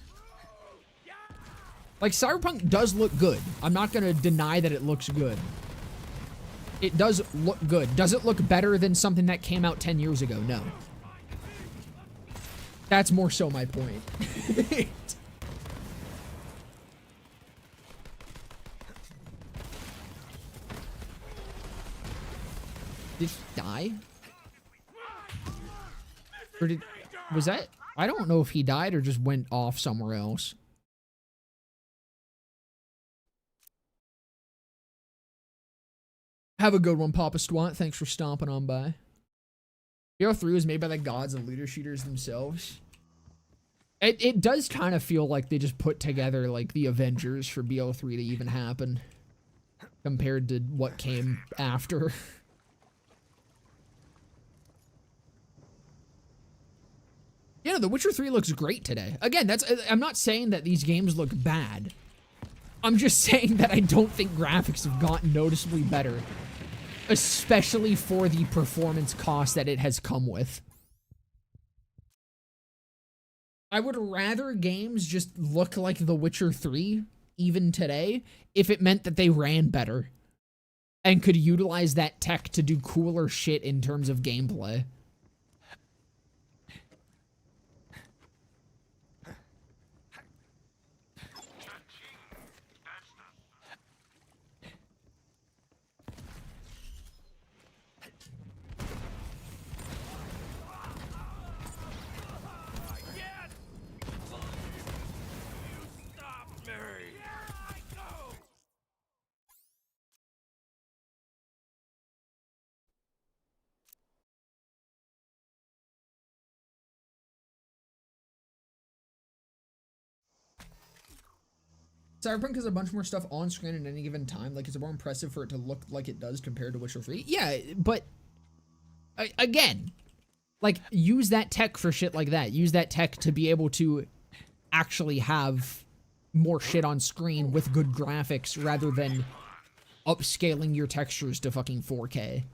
Like, Cyberpunk does look good. I'm not gonna deny that it looks good. It does look good. Does it look better than something that came out 10 years ago? No. That's more so my point. Did he die? Or was that? I don't know if he died or just went off somewhere else. Have a good one, Papa Swat. Thanks for stomping on by. BO3 was made by the gods and looter shooters themselves. It does kind of feel like they just put together, like, the Avengers for BO3 to even happen compared to what came after. Yeah, The Witcher 3 looks great today. Again, I'm not saying that these games look bad. I'm just saying that I don't think graphics have gotten noticeably better, especially for the performance cost that it has come with. I would rather games just look like The Witcher 3, even today, if it meant that they ran better and could utilize that tech to do cooler shit in terms of gameplay. Cyberpunk has a bunch more stuff on screen at any given time. Like, it's more impressive for it to look like it does compared to Witcher 3. Yeah, but again, like, use that tech for shit like that. Use that tech to be able to actually have more shit on screen with good graphics rather than upscaling your textures to fucking 4K.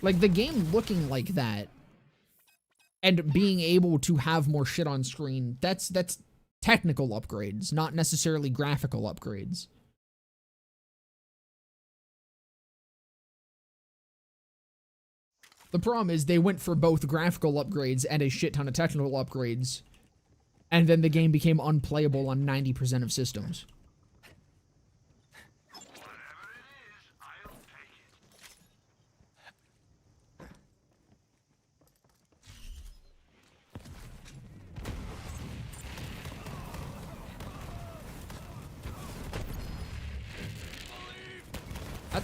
Like, the game looking like that and being able to have more shit on screen, that's technical upgrades, not necessarily graphical upgrades. The problem is they went for both graphical upgrades and a shit ton of technical upgrades, and then the game became unplayable on 90% of systems.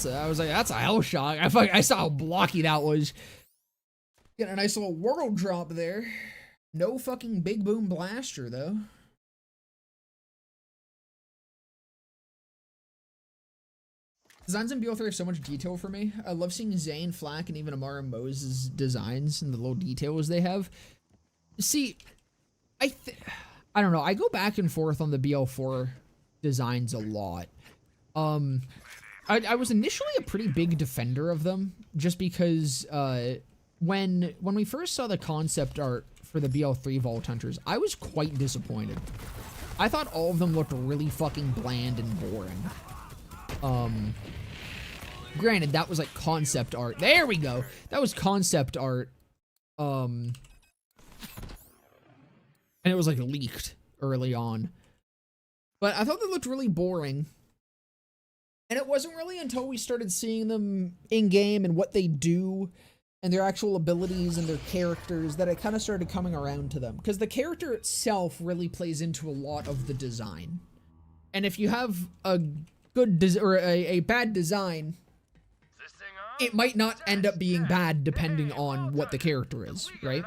I was like, that's a hell shot. I saw how blocky that was. Get a nice little world drop there. No fucking big boom blaster, though. Designs in BO3 have so much detail for me. I love seeing Zane, Flack, and even Amara Moses' designs and the little details they have. See, I don't know. I go back and forth on the BO4 designs a lot. I was initially a pretty big defender of them, just because when we first saw the concept art for the BL3 Vault Hunters, I was quite disappointed. I thought all of them looked really fucking bland and boring. Granted, that was like concept art. There we go. That was concept art. And it was like leaked early on. But I thought they looked really boring. And it wasn't really until we started seeing them in-game and what they do and their actual abilities and their characters that I kind of started coming around to them. Because the character itself really plays into a lot of the design. And if you have a good or a bad design, it might not end up being bad depending on what the character is, right?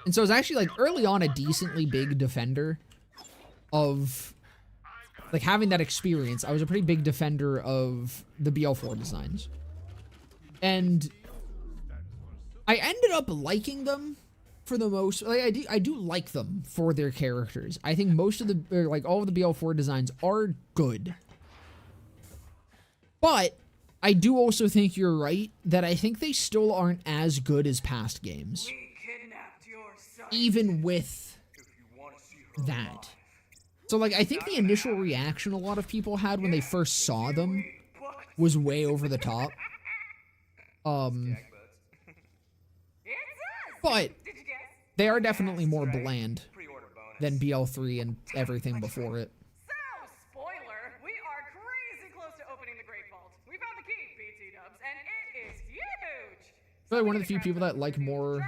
And so I was actually like early on a decently big defender of like having that experience. I was a pretty big defender of the BL4 designs. And I ended up liking them for the most, like I do like them for their characters. I think most of the, or like all of the BL4 designs are good. But I do also think you're right that I think they still aren't as good as past games. Even with that. So like I think the initial reaction a lot of people had when they first saw them was way over the top. But they are definitely more bland than BL3 and everything before it. So, spoiler, we are crazy close to opening the Great Vault. We found the key, BT dubs, and it is huge. Probably one of the few people that like more,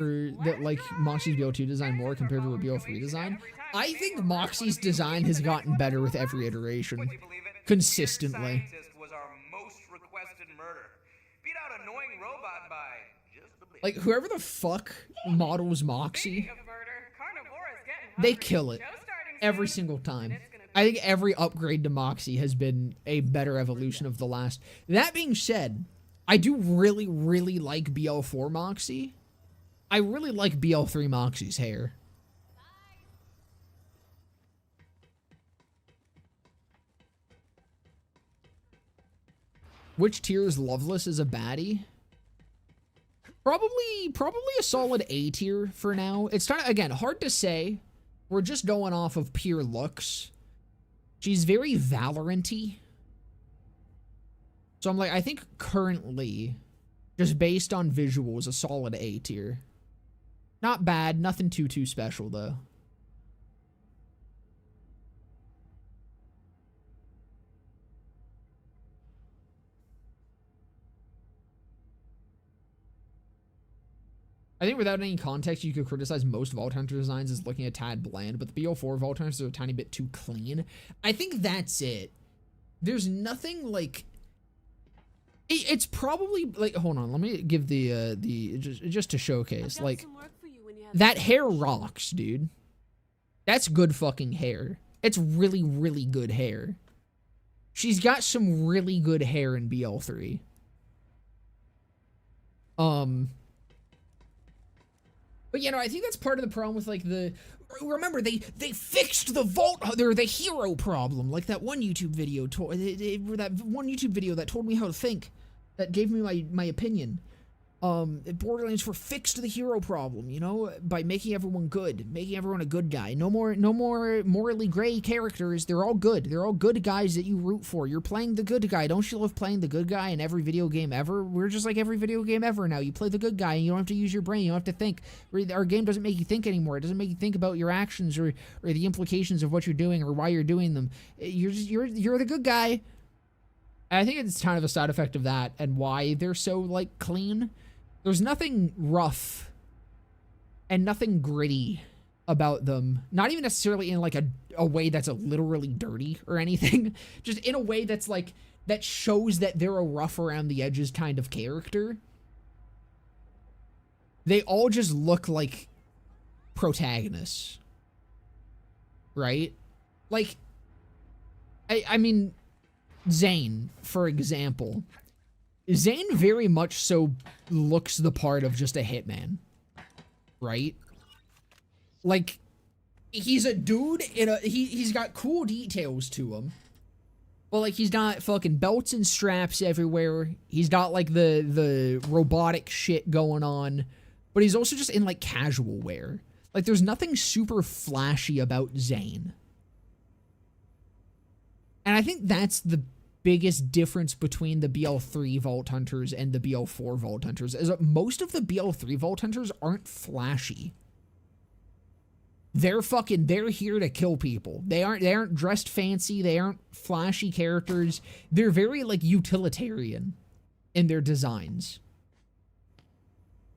or that like Moxie's BL2 design more compared to her BL3 design. I think Moxie's design has gotten better with every iteration, consistently. Like, whoever the fuck models Moxie, they kill it every single time. I think every upgrade to Moxie has been a better evolution of the last. That being said, I do really, really like BL4 Moxie. I really like BL3 Moxie's hair. Which tier is Loveless as a baddie? Probably a solid A tier for now. It's kind of, again, hard to say. We're just going off of pure looks. She's very Valorant-y. So I'm like, I think currently, just based on visuals, a solid A tier. Not bad, nothing too special though. I think without any context, you could criticize most Vault Hunter designs as looking a tad bland, but the BL4 Vault Hunters are a tiny bit too clean. I think that's it. There's nothing like... It's probably like, hold on, let me give the just to showcase, like, that hair rocks, dude. That's good fucking hair. It's really, really good hair. She's got some really good hair in BL3. But, you know, I think that's part of the problem with, like, the... Remember, they fixed the Vault... Or the hero problem. Like that one YouTube video... that one YouTube video that told me how to think. That gave me my opinion. Borderlands 4 fixed the hero problem, you know? By making everyone good. Making everyone a good guy. No more morally gray characters. They're all good. They're all good guys that you root for. You're playing the good guy. Don't you love playing the good guy in every video game ever? We're just like every video game ever now. You play the good guy and you don't have to use your brain. You don't have to think. Our game doesn't make you think anymore. It doesn't make you think about your actions or the implications of what you're doing or why you're doing them. You're the good guy. And I think it's kind of a side effect of that and why they're so, like, clean. There's nothing rough and nothing gritty about them. Not even necessarily in like a way that's literally dirty or anything. Just in a way that's like, that shows that they're a rough around the edges kind of character. They all just look like protagonists. Right? Like, I mean, Zane, for example. Zane very much so looks the part of just a hitman, right? Like, he's a dude in a he's got cool details to him. Well, like, he's not fucking belts and straps everywhere. He's got, like, the robotic shit going on. But he's also just in, like, casual wear. Like, there's nothing super flashy about Zane. And I think that's the biggest difference between the BL3 Vault Hunters and the BL4 Vault Hunters, is that most of the BL3 Vault Hunters aren't flashy. They're here to kill people. They aren't dressed fancy. They aren't flashy characters. They're very, like, utilitarian in their designs.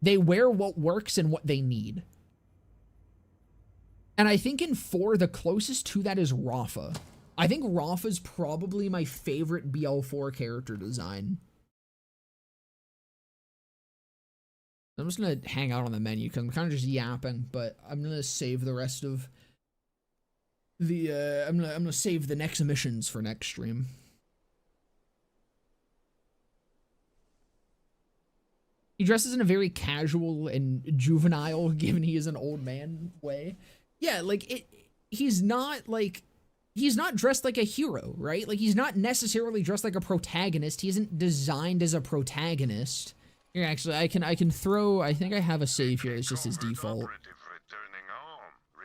They wear what works and what they need. And I think in 4, the closest to that is Rafa. I think Rafa's probably my favorite BL4 character design. I'm just gonna hang out on the menu because I'm kind of just yapping, but I'm gonna save the rest of the I'm gonna save the next missions for next stream. He dresses in a very casual and juvenile, given he is an old man, way. Yeah, like he's not dressed like a hero, right? Like, he's not necessarily dressed like a protagonist. He isn't designed as a protagonist. Here, actually, I can throw, I think I have a save here. It's just his default.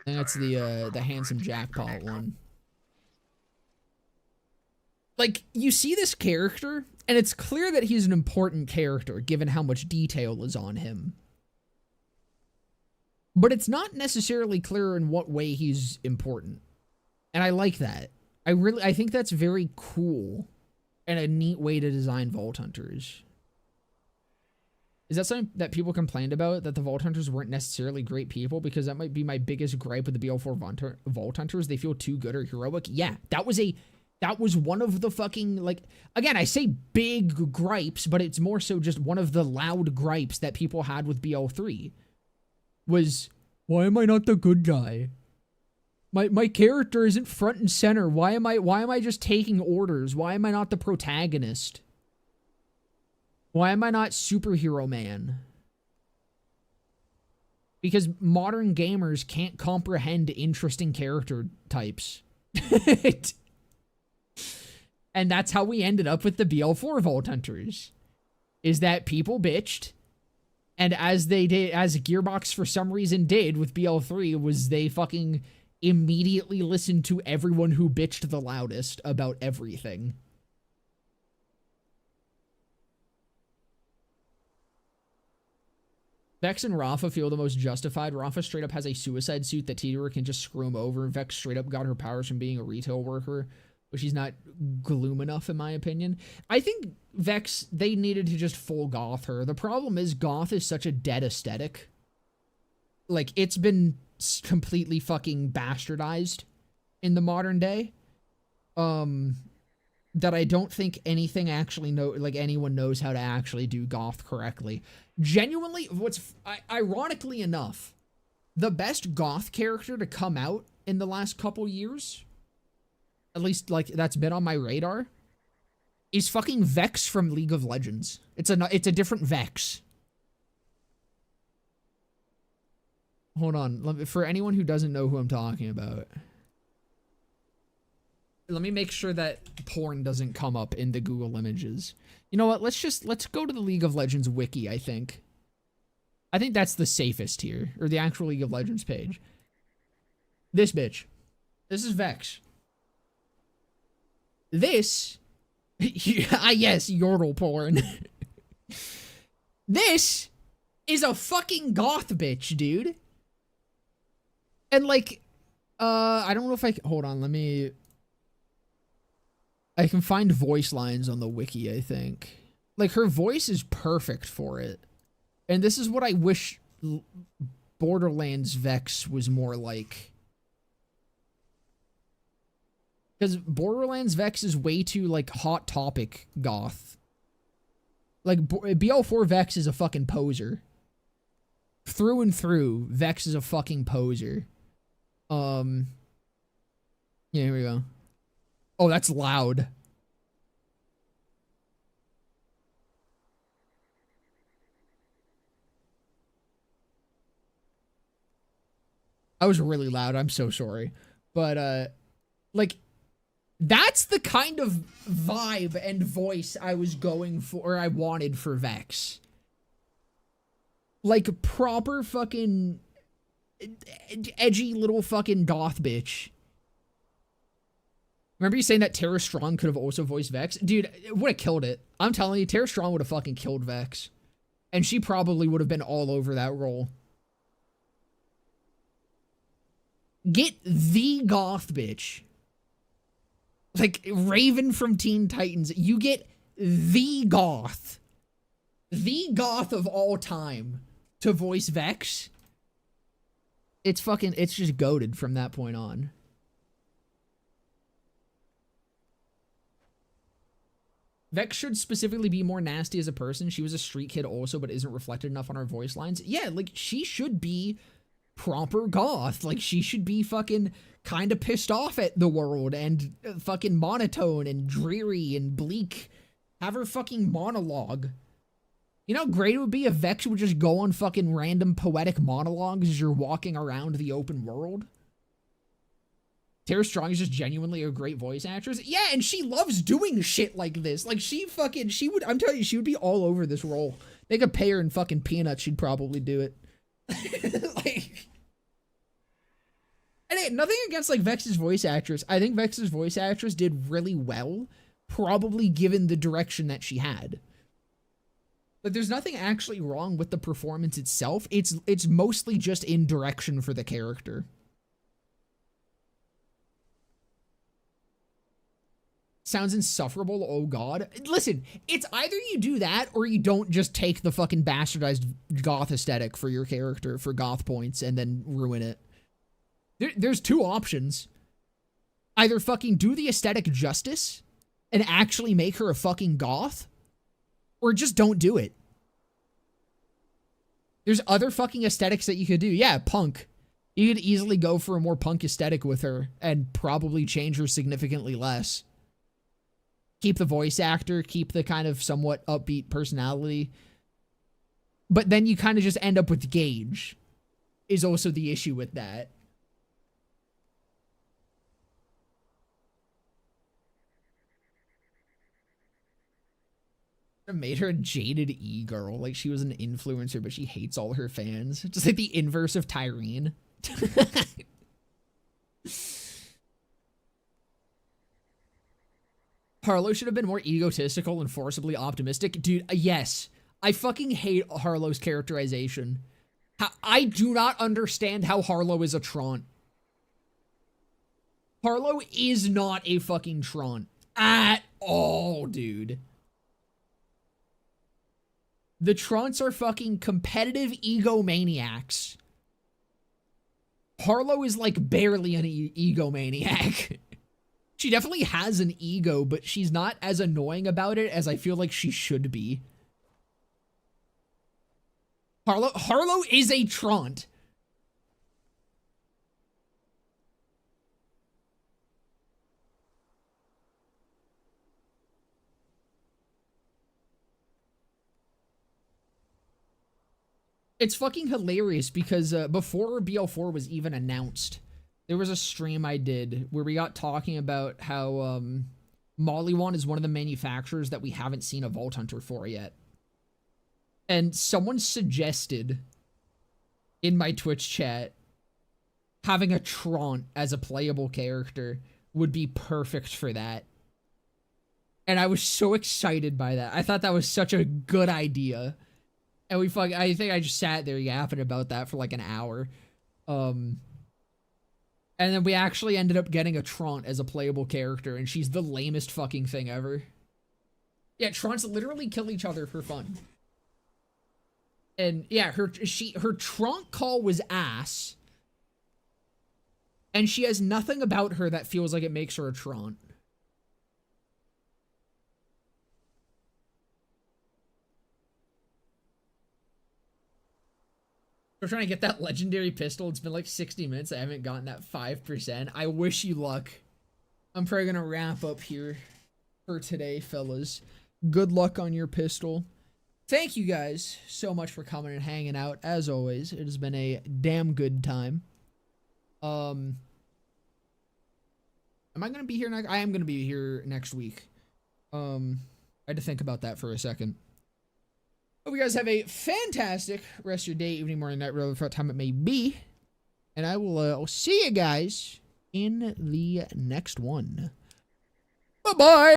And that's the handsome jackpot one. Like, you see this character, and it's clear that he's an important character, given how much detail is on him. But it's not necessarily clear in what way he's important. And I like that. I think that's very cool and a neat way to design Vault Hunters. Is that something that people complained about, that the Vault Hunters weren't necessarily great people? Because that might be my biggest gripe with the BL4 Vault Hunters. They feel too good or heroic. Yeah, that was one of the fucking, like, again, I say big gripes, but it's more so just one of the loud gripes that people had with BL3 was, why am I not the good guy? My character isn't front and center. Why am I just taking orders? Why am I not the protagonist? Why am I not superhero man? Because modern gamers can't comprehend interesting character types. And that's how we ended up with the BL4 Vault Hunters. Is that people bitched, and as Gearbox for some reason did with BL3, was they fucking immediately listened to everyone who bitched the loudest about everything. Vex and Rafa feel the most justified. Rafa straight up has a suicide suit that Tidora can just screw him over. Vex straight up got her powers from being a retail worker, but she's not gloom enough, in my opinion. I think Vex, they needed to just full goth her. The problem is goth is such a dead aesthetic. Like, it's been completely fucking bastardized in the modern day. That I don't think anything actually anyone knows how to actually do goth correctly. Genuinely, ironically enough, the best goth character to come out in the last couple years, at least, like, that's been on my radar, is fucking Vex from League of Legends. It's a different Vex. Hold on, for anyone who doesn't know who I'm talking about, let me make sure that porn doesn't come up in the Google images. You know what? Let's go to the League of Legends wiki, I think. I think that's the safest here, or the actual League of Legends page. This bitch. This is Vex. This, yes, yordle porn. This is a fucking goth bitch, dude. And, like, I don't know if hold on, I can find voice lines on the wiki, I think. Like, her voice is perfect for it. And this is what I wish Borderlands Vex was more like. Because Borderlands Vex is way too, like, Hot Topic goth. Like, BL4 Vex is a fucking poser. Through and through, Vex is a fucking poser. Yeah, here we go. Oh, that's loud. I was really loud. I'm so sorry. But, like, that's the kind of vibe and voice I was going for, or I wanted for Vex. Like, proper fucking edgy little fucking goth bitch. Remember you saying that Tara Strong could have also voiced Vex? Dude, it would have killed it. I'm telling you, Tara Strong would have fucking killed Vex. And she probably would have been all over that role. Get the goth bitch. Like, Raven from Teen Titans. You get the goth. The goth of all time to voice Vex. It's just goated from that point on. Vex should specifically be more nasty as a person. She was a street kid also, but isn't reflected enough on her voice lines. Yeah, like, she should be proper goth. Like, she should be fucking kind of pissed off at the world and fucking monotone and dreary and bleak. Have her fucking monologue. You know how great it would be if Vex would just go on fucking random poetic monologues as you're walking around the open world? Tara Strong is just genuinely a great voice actress. Yeah, and she loves doing shit like this. Like, I'm telling you, she would be all over this role. They could pay her in fucking peanuts, she'd probably do it. Like, and hey, nothing against, like, Vex's voice actress. I think Vex's voice actress did really well, probably given the direction that she had. Like, there's nothing actually wrong with the performance itself. It's mostly just in direction for the character. Sounds insufferable, oh god. Listen, it's either you do that or you don't just take the fucking bastardized goth aesthetic for your character for goth points and then ruin it. There's two options. Either fucking do the aesthetic justice and actually make her a fucking goth, or just don't do it. There's other fucking aesthetics that you could do. Yeah, punk. You could easily go for a more punk aesthetic with her and probably change her significantly less. Keep the voice actor, keep the kind of somewhat upbeat personality. But then you kind of just end up with Gage, is also the issue with that. I made her a jaded e-girl, like she was an influencer, but she hates all her fans. Just like the inverse of Tyrene. Harlow should have been more egotistical and forcibly optimistic. Dude, yes. I fucking hate Harlow's characterization. I do not understand how Harlow is a Trant. Harlow is not a fucking Trant. At all, dude. The Trants are fucking competitive egomaniacs. Harlow is like barely an egomaniac. She definitely has an ego, but she's not as annoying about it as I feel like she should be. Harlow is a Trant. It's fucking hilarious because before BL4 was even announced, there was a stream I did where we got talking about how Mollywan is one of the manufacturers that we haven't seen a Vault Hunter for yet. And someone suggested in my Twitch chat having a Trant as a playable character would be perfect for that. And I was so excited by that. I thought that was such a good idea. And I think I just sat there yapping about that for like an hour. And then we actually ended up getting a Trant as a playable character, and she's the lamest fucking thing ever. Yeah, Trants literally kill each other for fun. And yeah, her Trant call was ass. And she has nothing about her that feels like it makes her a Trant. We're trying to get that legendary pistol. It's been like 60 minutes. I haven't gotten that 5%. I wish you luck. I'm probably going to wrap up here for today, fellas. Good luck on your pistol. Thank you guys so much for coming and hanging out. As always, it has been a damn good time. Am I gonna be here next? I am gonna be here next week. I had to think about that for a second. Hope you guys have a fantastic rest of your day, evening, morning, night, whatever time it may be. And I will I'll see you guys in the next one. Bye-bye!